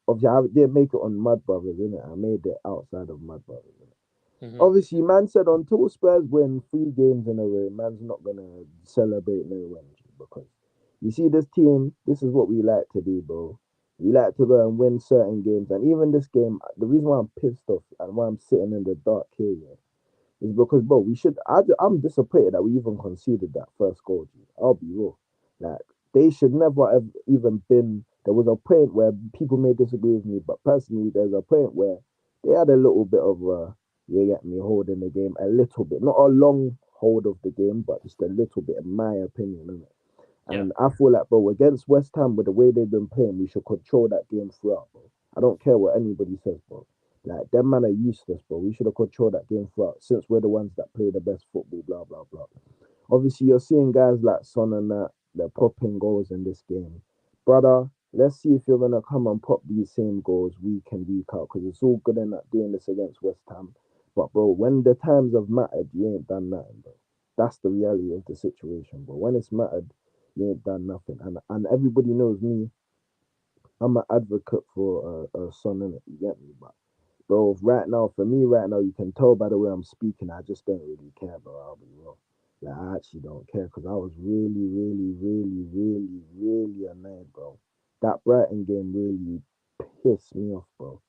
Obviously, I didn't make it on Mud Brothers, innit? I made it outside of Mud Brothers, innit? Obviously, man said until Spurs win 3 games in a row, man's not gonna celebrate no win, because you see this team. This is what we like to do, bro. We like to go and win certain games, and even this game. The reason why I'm pissed off and why I'm sitting in the dark here, is because, bro, I'm disappointed that we even conceded that first goal. I'll be real. Like, they should never have even been. There was a point where people may disagree with me, but personally, there's a point where they had a little bit of you get me, hold in the game, a little bit, not a long hold of the game, but just a little bit, in my opinion, innit? And I feel like, bro, against West Ham, with the way they've been playing, we should control that game throughout, bro. I don't care what anybody says, bro. Like, them man are useless, bro. We should have controlled that game throughout, since we're the ones that play the best football, blah, blah, blah. Obviously, you're seeing guys like Son and that, they're popping goals in this game. Brother, let's see if you're going to come and pop these same goals week in, week out, because it's all good enough doing this against West Ham. But, bro, when the times have mattered, you ain't done nothing, bro. That's the reality of the situation, bro. When it's mattered, you ain't done nothing. And everybody knows me. I'm an advocate for Son, in it. You get me? But, bro, right now, you can tell by the way I'm speaking, I just don't really care, bro. I'll be real. Like, I actually don't care, because I was really, really, really, really, really annoyed, bro. That Brighton game really pissed me off, bro.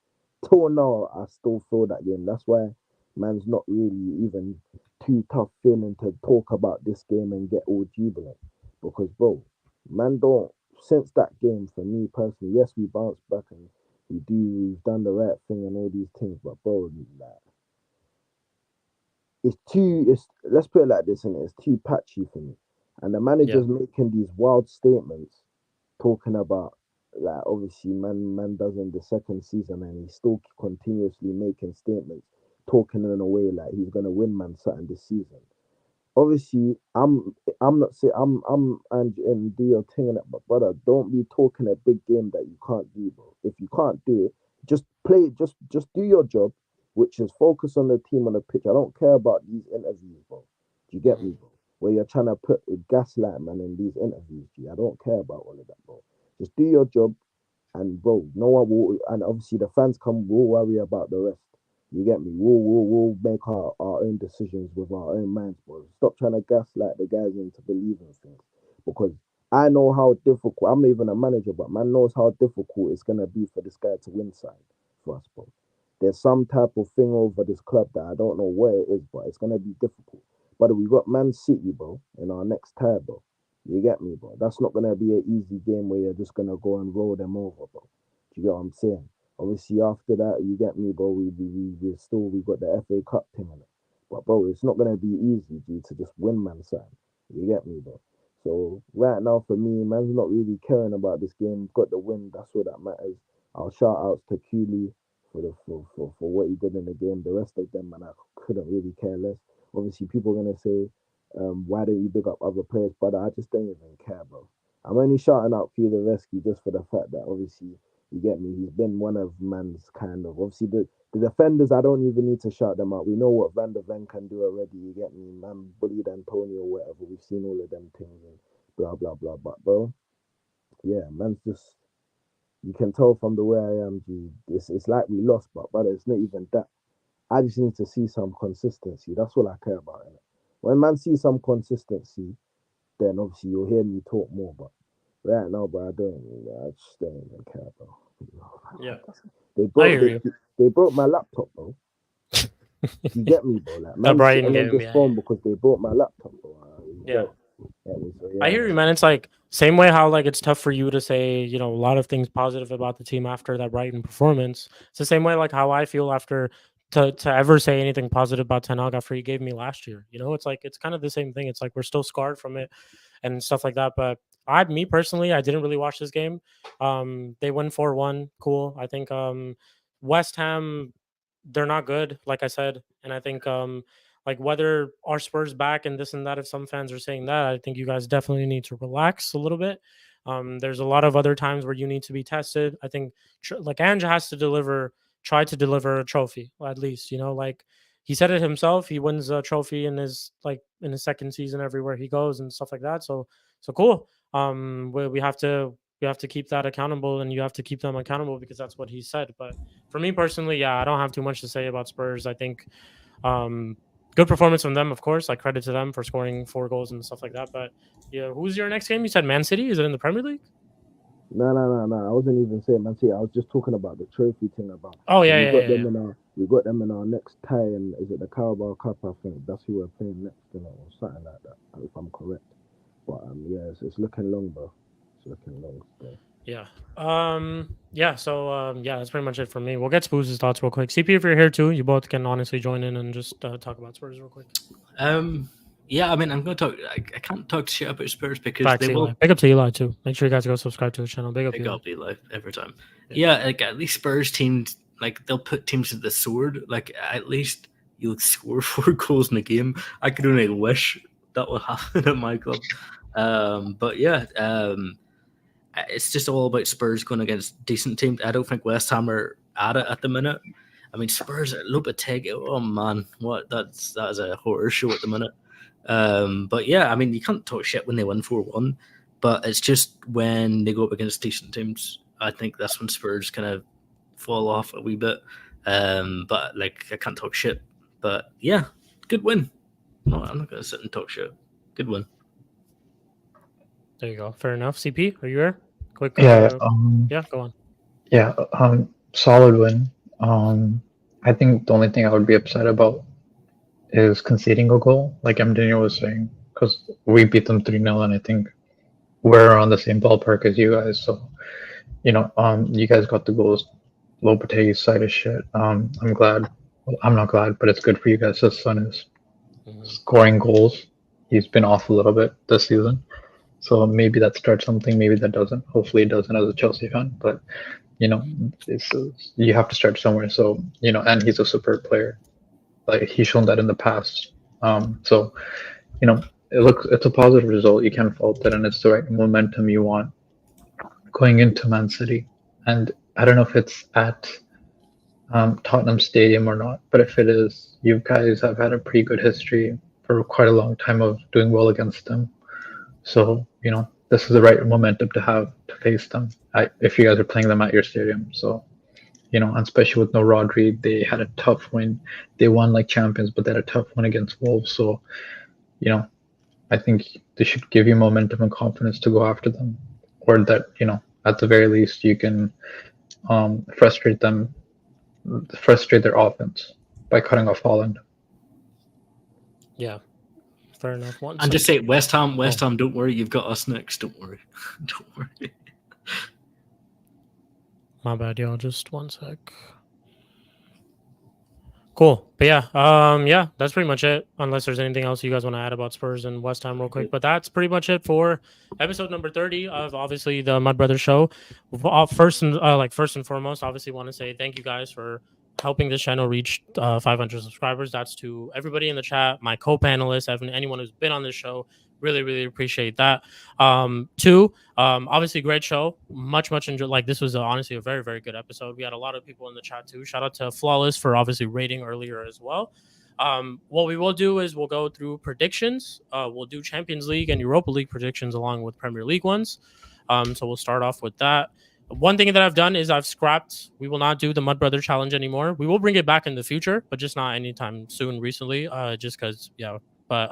Till now, I still feel that game. That's why man's not really even too tough feeling to talk about this game and get all jubilant. Because, bro, man don't, since that game, for me personally, yes, we bounced back and we've done the right thing and all these things, but, bro, like, let's put it like this, and it's too patchy for me. And the manager's making these wild statements, talking about, like, obviously man doesn't the second season, and he's still continuously making statements, talking in a way like he's gonna win man something this season. obviously I'm not saying I'm and do your thing in it, but brother, don't be talking a big game that you can't do, bro. If you can't do it, just play, just do your job, which is focus on the team on the pitch. I don't care about these interviews, bro. Do you get me, bro? Where you're trying to put a gaslight man in these interviews, G. I don't care about all of that, bro. Just do your job, and bro, no one will, and obviously the fans come, will worry about the rest. You get me? We'll make our own decisions with our own minds, bro. Stop trying to gaslight the guys into believing things. Because I know how difficult, I'm not even a manager, but man knows how difficult it's gonna be for this guy to win side for us, bro. There's some type of thing over this club that I don't know where it is, but it's gonna be difficult. But we got Man City, bro, in our next tie, bro. You get me, bro? That's not gonna be an easy game where you're just gonna go and roll them over, bro. Do you get what I'm saying? Obviously, after that, you get me, bro. We got the FA Cup thing on it, but bro, it's not gonna be easy, G, to just win, man. Son, you get me, bro. So right now, for me, man's not really caring about this game. Got the win, that's all that matters. I'll shout outs to Cooley for what he did in the game. The rest of them, man, I couldn't really care less. Obviously, people are gonna say, why don't you big up other players? But I just don't even care, bro. I'm only shouting out Rescue just for the fact that obviously, you get me, he's been one of man's kind of, obviously the defenders, I don't even need to shout them out. We know what Van der Ven can do already, you get me, man bullied Antonio or whatever. We've seen all of them things and blah blah blah. But bro, yeah, man's just, you can tell from the way I am, G, it's like we lost, but brother, it's not even that. I just need to see some consistency. That's all I care about, innit? When man sees some consistency, then obviously you'll hear me talk more. But right now, bro, I just don't even care, bro. Yeah. They broke my laptop, bro. You get me, bro? Like, man, Brighton sitting on game, this phone because they broke my laptop, bro. Yeah. So, I hear you, man. It's like same way how like it's tough for you to say, a lot of things positive about the team after that Brighton performance. It's the same way like how I feel after to ever say anything positive about Ten Hag after he gave me last year. It's like it's kind of the same thing. It's like we're still scarred from it and stuff like that. But me personally, I didn't really watch this game. They win 4-1. Cool. I think West Ham, they're not good, like I said, and I think like whether our Spurs back and this and that, if some fans are saying that, I think you guys definitely need to relax a little bit. There's a lot of other times where you need to be tested. I think like Ange has to try to deliver a trophy at least. Like he said it himself. He wins a trophy in his second season everywhere he goes and stuff like that. So cool. We have to keep that accountable, and you have to keep them accountable because that's what he said. But for me personally, yeah, I don't have too much to say about Spurs. I think good performance from them, of course. Like credit to them for scoring 4 goals and stuff like that. But yeah, who's your next game? You said Man City. Is it in the Premier League? No. I wasn't even saying Man City. I was just talking about the trophy thing. About we got them in our next tie, and is it the Carabao Cup? I think that's who we're playing next, or something like that, if I'm correct. But yeah, it's looking long, bro. It's looking long. Bro. Yeah. Yeah. So yeah, that's pretty much it for me. We'll get Spooz's thoughts real quick. CP, if you're here too, you both can honestly join in and just talk about Spurs real quick. Yeah, I mean, I'm going to talk. I can't talk shit about Spurs because Facts, they Eli. will. Big up to Eli too. Make sure you guys go subscribe to the channel. Big up Eli every time. Yeah, like at least Spurs teams, like they'll put teams to the sword. Like at least you'll score 4 goals in a game. I could only wish that would happen at my club. But yeah, it's just all about Spurs going against decent teams. I don't think West Ham are at it at the minute. I mean, Spurs at Lopetegui. Oh man, that is a horror show at the minute. But yeah, I mean, you can't talk shit when they win 4-1, but it's just when they go up against decent teams, I think that's when Spurs kind of fall off a wee bit. But like, I can't talk shit. But yeah, good win. No, I'm not gonna sit and talk shit. Good win. There you go. Fair enough. CP, are you here? Quick. Yeah. Yeah, go on. Yeah. Solid win. I think the only thing I would be upset about is conceding a goal, like Daniel was saying, because we beat them 3-0, and I think we're on the same ballpark as you guys. So, you guys got the goals. Lopetegui's side of shit. I'm glad. Well, I'm not glad, but it's good for you guys. His son is scoring goals. He's been off a little bit this season, so maybe that starts something. Maybe that doesn't. Hopefully, it doesn't as a Chelsea fan. But you have to start somewhere. So and he's a superb player. Like he's shown that in the past. So it's a positive result. You can't fault it, and it's the right momentum you want going into Man City. And I don't know if it's at Tottenham Stadium or not, but if it is, you guys have had a pretty good history for quite a long time of doing well against them. So, this is the right momentum to have to face them if you guys are playing them at your stadium. So, and especially with no Rodri, they had a tough win. They won like champions, but they had a tough win against Wolves. So, I think they should give you momentum and confidence to go after them, or that, at the very least, you can frustrate their offense by cutting off Holland. Yeah, fair enough. And just say West Ham, don't worry, you've got us next. Don't worry. Don't worry. My bad, y'all. Just one sec. Cool. But yeah, that's pretty much it. Unless there's anything else you guys want to add about Spurs and West Ham real quick. But that's pretty much it for episode number 30 of obviously the Mud Brothers show. First and foremost, obviously want to say thank you guys for helping this channel reach 500 subscribers. That's to everybody in the chat, my co-panelists, anyone who's been on this show. Really, really appreciate that. Two, obviously great show. Much enjoyed. Like, this was honestly a very, very good episode. We had a lot of people in the chat too. Shout out to Flawless for obviously rating earlier as well. What we will do is we'll go through predictions. We'll do Champions League and Europa League predictions along with Premier League ones. So we'll start off with that. One thing that I've done is I've scrapped. We will not do the Mud Brother Challenge anymore. We will bring it back in the future, but just not anytime soon recently. Just because, yeah. But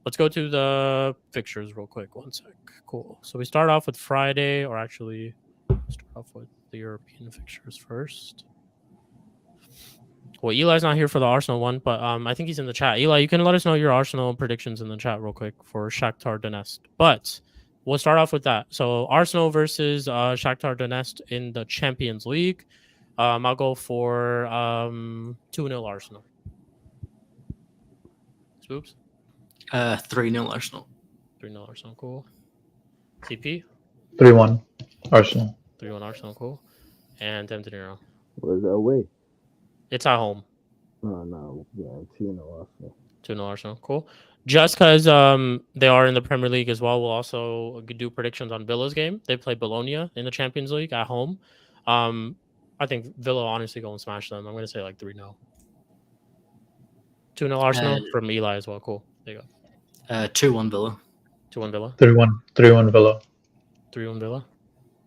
let's go to the fixtures real quick. One sec. Cool. So we start off with Friday, or actually start off with the European fixtures first. Well, Eli's not here for the Arsenal one, but I think he's in the chat. Eli, you can let us know your Arsenal predictions in the chat real quick for Shakhtar Donetsk. But we'll start off with that. So Arsenal versus Shakhtar Donetsk in the Champions League. I'll go for 2-0 Arsenal. Spoops? 3-0 Arsenal. 3-0 Arsenal, cool. CP? 3-1 Arsenal. 3-1 Arsenal, cool. And Dem De Niro. Was it away? It's at home. No. Yeah, 2-0 Arsenal. 2-0 Arsenal, cool. Just because they are in the Premier League as well, we'll also do predictions on Villa's game. They play Bologna in the Champions League at home. I think Villa honestly go and smash them. I'm going to say like 3-0. 2-0 Arsenal from Eli as well. Cool. There you go. 2-1 Villa. 2-1 Villa. 3-1 Villa. 3-1 Villa.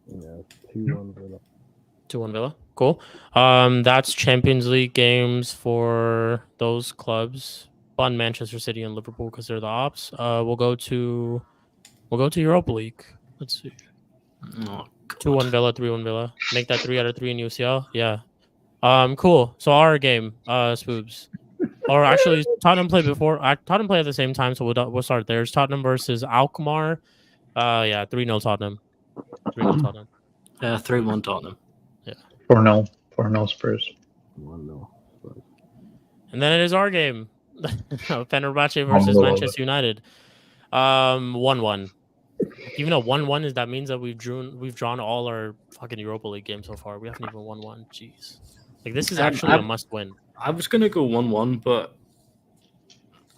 Yeah, 2-1 Villa. 2-1 Villa. Cool. That's Champions League games for those clubs. On Manchester City and Liverpool because they're the ops. We'll go to Europa League. Let's see. 2-1 Villa, 3-1 Villa. Make that 3 out of 3 in UCL. Yeah. Cool. So our game, Spoobs. Or actually, Tottenham played before. Tottenham played at the same time, so we'll start there. It's Tottenham versus Alkmaar. 3-0 Tottenham. 3-0 Tottenham. 3-1 Tottenham. Yeah. 4-0. 4-0 Spurs. 1-0 Spurs. And then it is our game. Fenerbahce versus Manchester United. 1-1. Even a 1-1 is that means that we've drawn all our fucking Europa League games so far. We haven't even won one. Jeez. Like, this is actually a must win. I was gonna go 1-1, but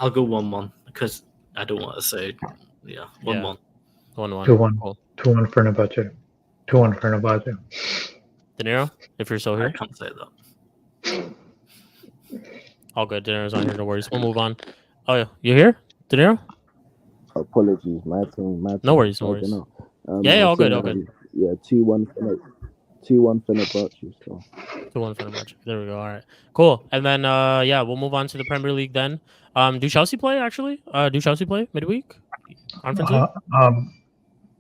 I'll go 1-1 because I don't want to say 1-1. 1-1. 2-1. Cool. 2-1 Fenerbahce. 2-1 Fenerbahce. De Niro, if you're still here. I can't say that. All good. De Niro's on here. No worries. We'll move on. Oh, yeah. You here? De Niro? Apologies, my team. No worries. All good. All good. Yeah, 2-1 Fenerbahce. So 2-1 Fenerbahce. There we go. All right. Cool. And then, we'll move on to the Premier League then. Do Chelsea play, actually? Do Chelsea play midweek? Antha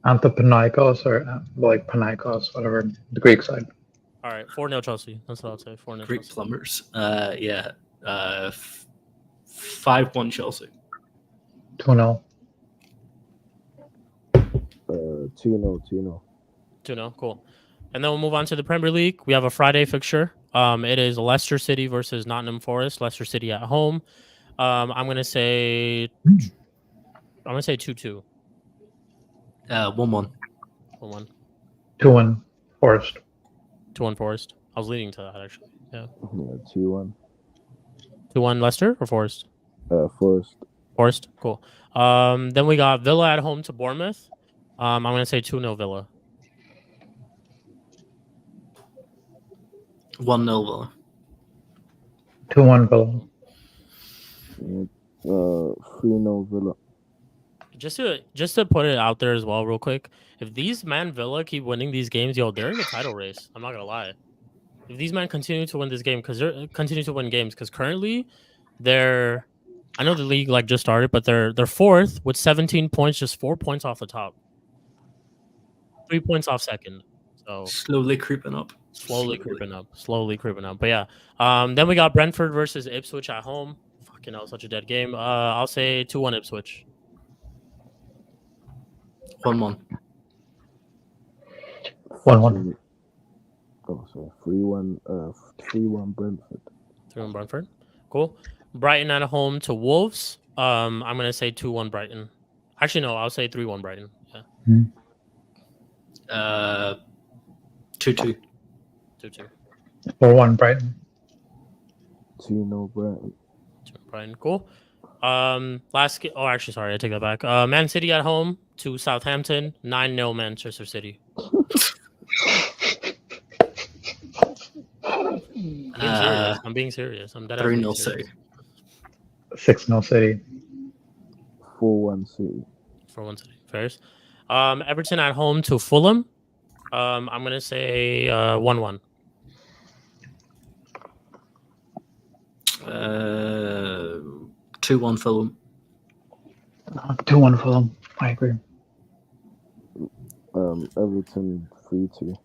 Panaikos or Panaikos, whatever, the Greek side. All right. 4-0 Chelsea. That's what I'll say. 4-0 Greek Chelsea. plumbers. 5-1 Chelsea. 2-0. 2-0. 2-0. Cool. And then we'll move on to the Premier League. We have a Friday fixture. It is Leicester City versus Nottingham Forest. Leicester City at home. I'm gonna say 2-2. 1-1. 1-1. 2-1 Forest. 2-1 Forest. I was leading to that actually. Yeah. 2-1. 2-1 Leicester or Forest? Forest. Forced. Cool. Then we got Villa at home to Bournemouth. I'm gonna say 2-0 Villa. 1-0 Villa. 2-1 Villa. 3-0 Villa. Just to put it out there as well, real quick. If these man Villa keep winning these games, yo, they're in the title race. I'm not gonna lie. If these men continue to win this game, because currently they're, I know the league like just started, but they're fourth with 17 points, just 4 points off the top, 3 points off second. So Slowly creeping up. slowly creeping up. But yeah, then we got Brentford versus Ipswich at home. Fucking hell, such a dead game. I'll say 2-1 Ipswich. 1-1. 1-1. Oh, sorry. 3-1 Brentford. 3-1 Brentford. Cool. Brighton at home to Wolves. I'm gonna say 2-1 Brighton. Actually, no, I'll say 3-1 Brighton. Yeah. 2-2. 2-2. 4-1 Brighton. 2-0 Brighton. Brighton. Cool. Actually, sorry, I take that back. Man City at home to Southampton. 9-0 Manchester City. I'm being serious. I'm dead. 3-0 City. 6-0 City. 4-1 City. 4-1 City. Fairs. Everton at home to Fulham. I'm gonna say 1-1. 2-1 Fulham. 2-1 Fulham. I agree. Everton 3-2.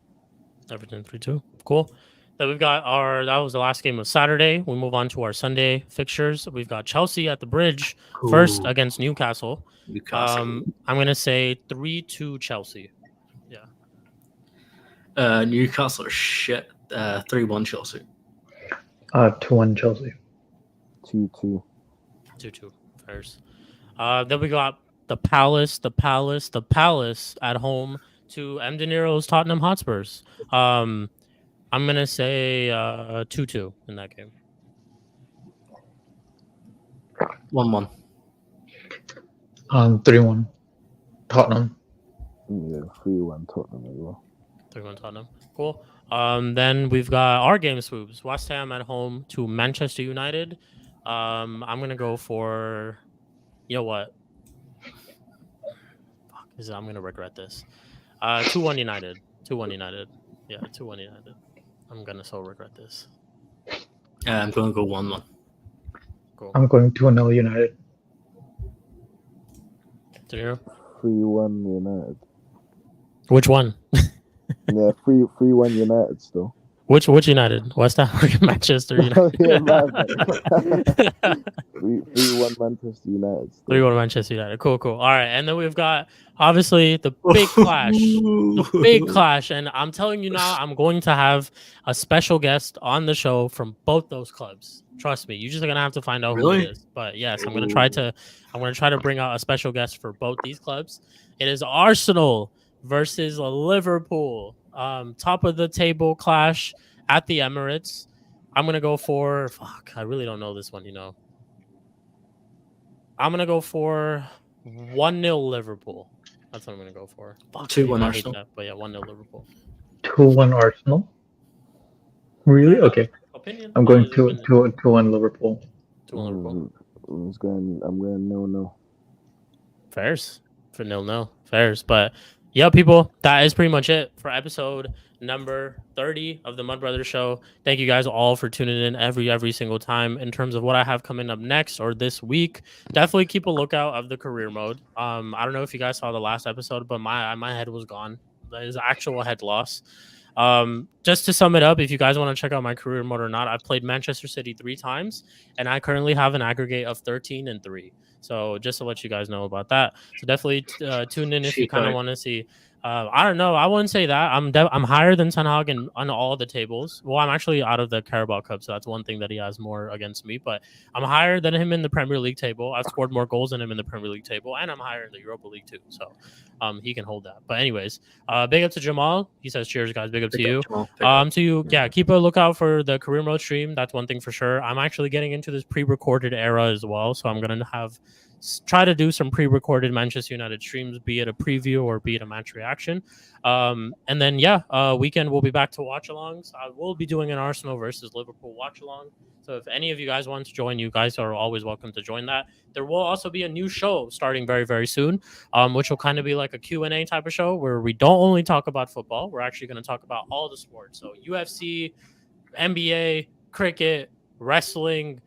Everton 3-2. Cool. Then we've got that was the last game of Saturday. We move on to our Sunday fixtures. We've got Chelsea at the Bridge first against Newcastle. I'm gonna say 3-2 Chelsea. Yeah. Newcastle are shit. 3-1 Chelsea. 2-1 Chelsea. 2-2. 2-2. Fairs. Then we got the Palace at home to M. De Niro's Tottenham Hotspurs. I'm gonna say 2-2 in that game. 1-1. 3-1 Tottenham. Yeah, 3-1 Tottenham as well. 3-1 Tottenham. Cool. Then we've got our game swoops. West Ham at home to Manchester United. I'm gonna go for, you know what? I'm gonna regret this. 2-1 United. 2-1 United. Yeah, 2-1 United. I'm gonna so regret this. I'm going to go 1-1. Cool. I'm going 2-0 United. 3-0. 3-1 United. Which one? Yeah, 3-1 United still. Which United? West Ham or Manchester United? Yeah, man. 3-1 Manchester United. 3-1 Manchester United. Cool. All right, and then we've got obviously the big clash, and I'm telling you now, I'm going to have a special guest on the show from both those clubs. Trust me, you're just gonna have to find out who it is. But yes, I'm gonna try to bring out a special guest for both these clubs. It is Arsenal versus Liverpool. Top of the table clash at the Emirates. I'm gonna go for I really don't know this one, I'm gonna go for 1-0 Liverpool. That's what I'm gonna go for. 2-1 Arsenal. That, but yeah, 1-0 Liverpool. 2-1 Arsenal. Really? Okay. Opinion. I'm going 2-1 Liverpool. 2-1 Liverpool. I'm going 0-0. Fairs for 0-0. Fairs, but yeah, people, that is pretty much it for episode number 30 of the Mud Brothers Show. Thank you guys all for tuning in every single time. In terms of what I have coming up next or this week, definitely keep a lookout of the career mode. I don't know if you guys saw the last episode, but my head was gone. That is actual head loss. Just to sum it up, if you guys want to check out my career mode or not, I've played Manchester City 3 times, and I currently have an aggregate of 13-3. So just to let you guys know about that. So definitely tune in if you kind of want to see. I don't know. I wouldn't say that. I'm higher than Ten Hag on all the tables. Well, I'm actually out of the Carabao Cup, so that's one thing that he has more against me. But I'm higher than him in the Premier League table. I've scored more goals than him in the Premier League table, and I'm higher in the Europa League too. So he can hold that. But anyways, big up to Jamal. He says, "Cheers, guys. Big up to you." To you, yeah. Keep a lookout for the career mode stream. That's one thing for sure. I'm actually getting into this pre-recorded era as well, so I'm gonna have try to do some pre-recorded Manchester United streams, be it a preview or be it a match reaction. And then weekend we'll be back to watch alongs. I will be doing an Arsenal versus Liverpool watch along. So if any of you guys want to join, you guys are always welcome to join that. There will also be a new show starting very, very soon, which will kind of be like a Q&A type of show where we don't only talk about football. We're actually going to talk about all the sports. So UFC, NBA, cricket, wrestling,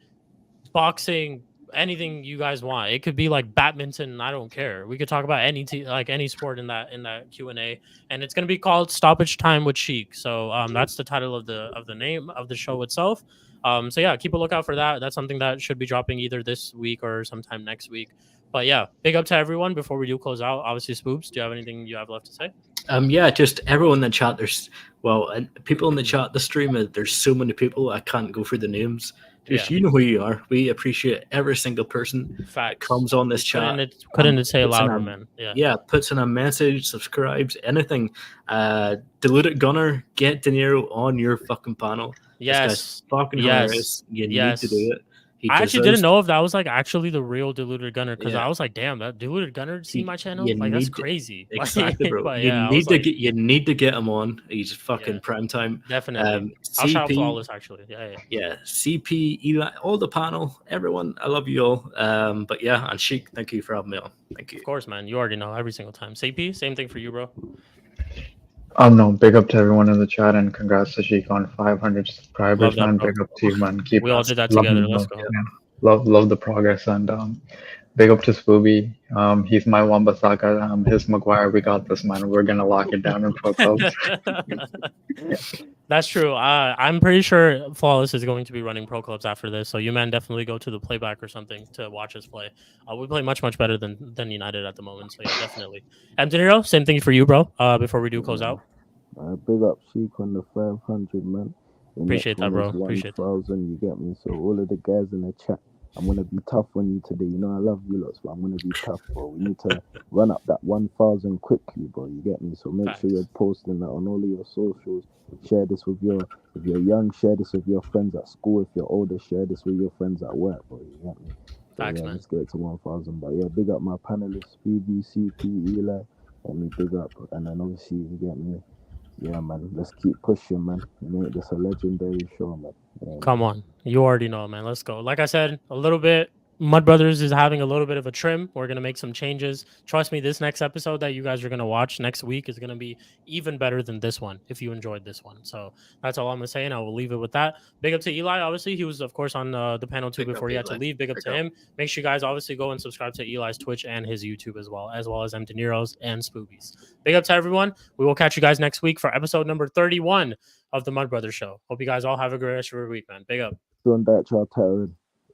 boxing, anything you guys want. It could be like badminton. I don't care. We could talk about any sport in that Q&A, and it's going to be called Stoppage Time with Sheik. So that's the title of the name of the show itself. So yeah, keep a lookout for that. That's something that should be dropping either this week or sometime next week. But yeah, big up to everyone. Before we do close out, obviously, Spoops, do you have anything you have left to say? Yeah, just everyone in the chat. And people in the chat, the stream, there's so many people, I can't go through the names. Just you know who you are. We appreciate every single person that comes on this chat. Couldn't say louder, man. Yeah, puts in a message, subscribes, anything. Diluted Gunner, get De Niro on your fucking panel. Yes. Fucking hilarious. You need to do it. I actually didn't know if that was like actually the real Diluted Gunner, because I was like, damn, that Diluted Gunner see my channel? Like, that's crazy. Exactly, bro. But, you need to get him on. He's fucking prime time. Definitely. I'll shout out Flawless, actually. Yeah. CP, Eli, all the panel, everyone. I love you all. But yeah, and Sheik, thank you for having me on. Thank you. Of course, man. You already know every single time. CP, same thing for you, bro. No, big up to everyone in the chat and congrats to Sheik on 500 subscribers, man. Big up to you, man. We all did that together. Let's go. Love the progress, and big up to Spooby. He's my Wambasaka. His Maguire. We got this, man. We're gonna lock it down in Pro Clubs. That's true. I'm pretty sure Flawless is going to be running Pro Clubs after this, so you man definitely go to the playback or something to watch us play. We play much better than United at the moment, so yeah, definitely. And De Niro, same thing for you, bro. Before we do close out, big up Sheik on the 500, man. Appreciate that, bro. Appreciate that. 1,000, you get me? So all of the guys in the chat, I'm going to be tough on you today. You know I love you lots, but I'm going to be tough, bro. We need to run up that 1,000 quickly, bro. You get me? So make sure you're posting that on all of your socials. Share this with if you're young, share this with your friends at school. If you're older, share this with your friends at work, bro. You get me? So, Facts, man. Let's get to 1,000. But yeah, big up my panelists, BBC, Eli, and me big up. And then obviously, you get me? Yeah, man. Let's keep pushing, man. Make this a legendary show, man. Yeah, come on. You already know, man. Let's go. Like I said, a little bit. Mud Brothers is having a little bit of a trim. We're going to make some changes. Trust me, this next episode that you guys are going to watch next week is going to be even better than this one if you enjoyed this one. So that's all I'm going to say, and I will leave it with that. Big up to Eli, obviously. He was, of course, on the panel too before he had to leave. Big up to him. Make sure you guys obviously go and subscribe to Eli's Twitch and his YouTube as well as M. De Niro's and Spoobies. Big up to everyone. We will catch you guys next week for episode number 31 of the Mud Brothers Show. Hope you guys all have a great rest of your week, man. Big up. Doing that, y'all,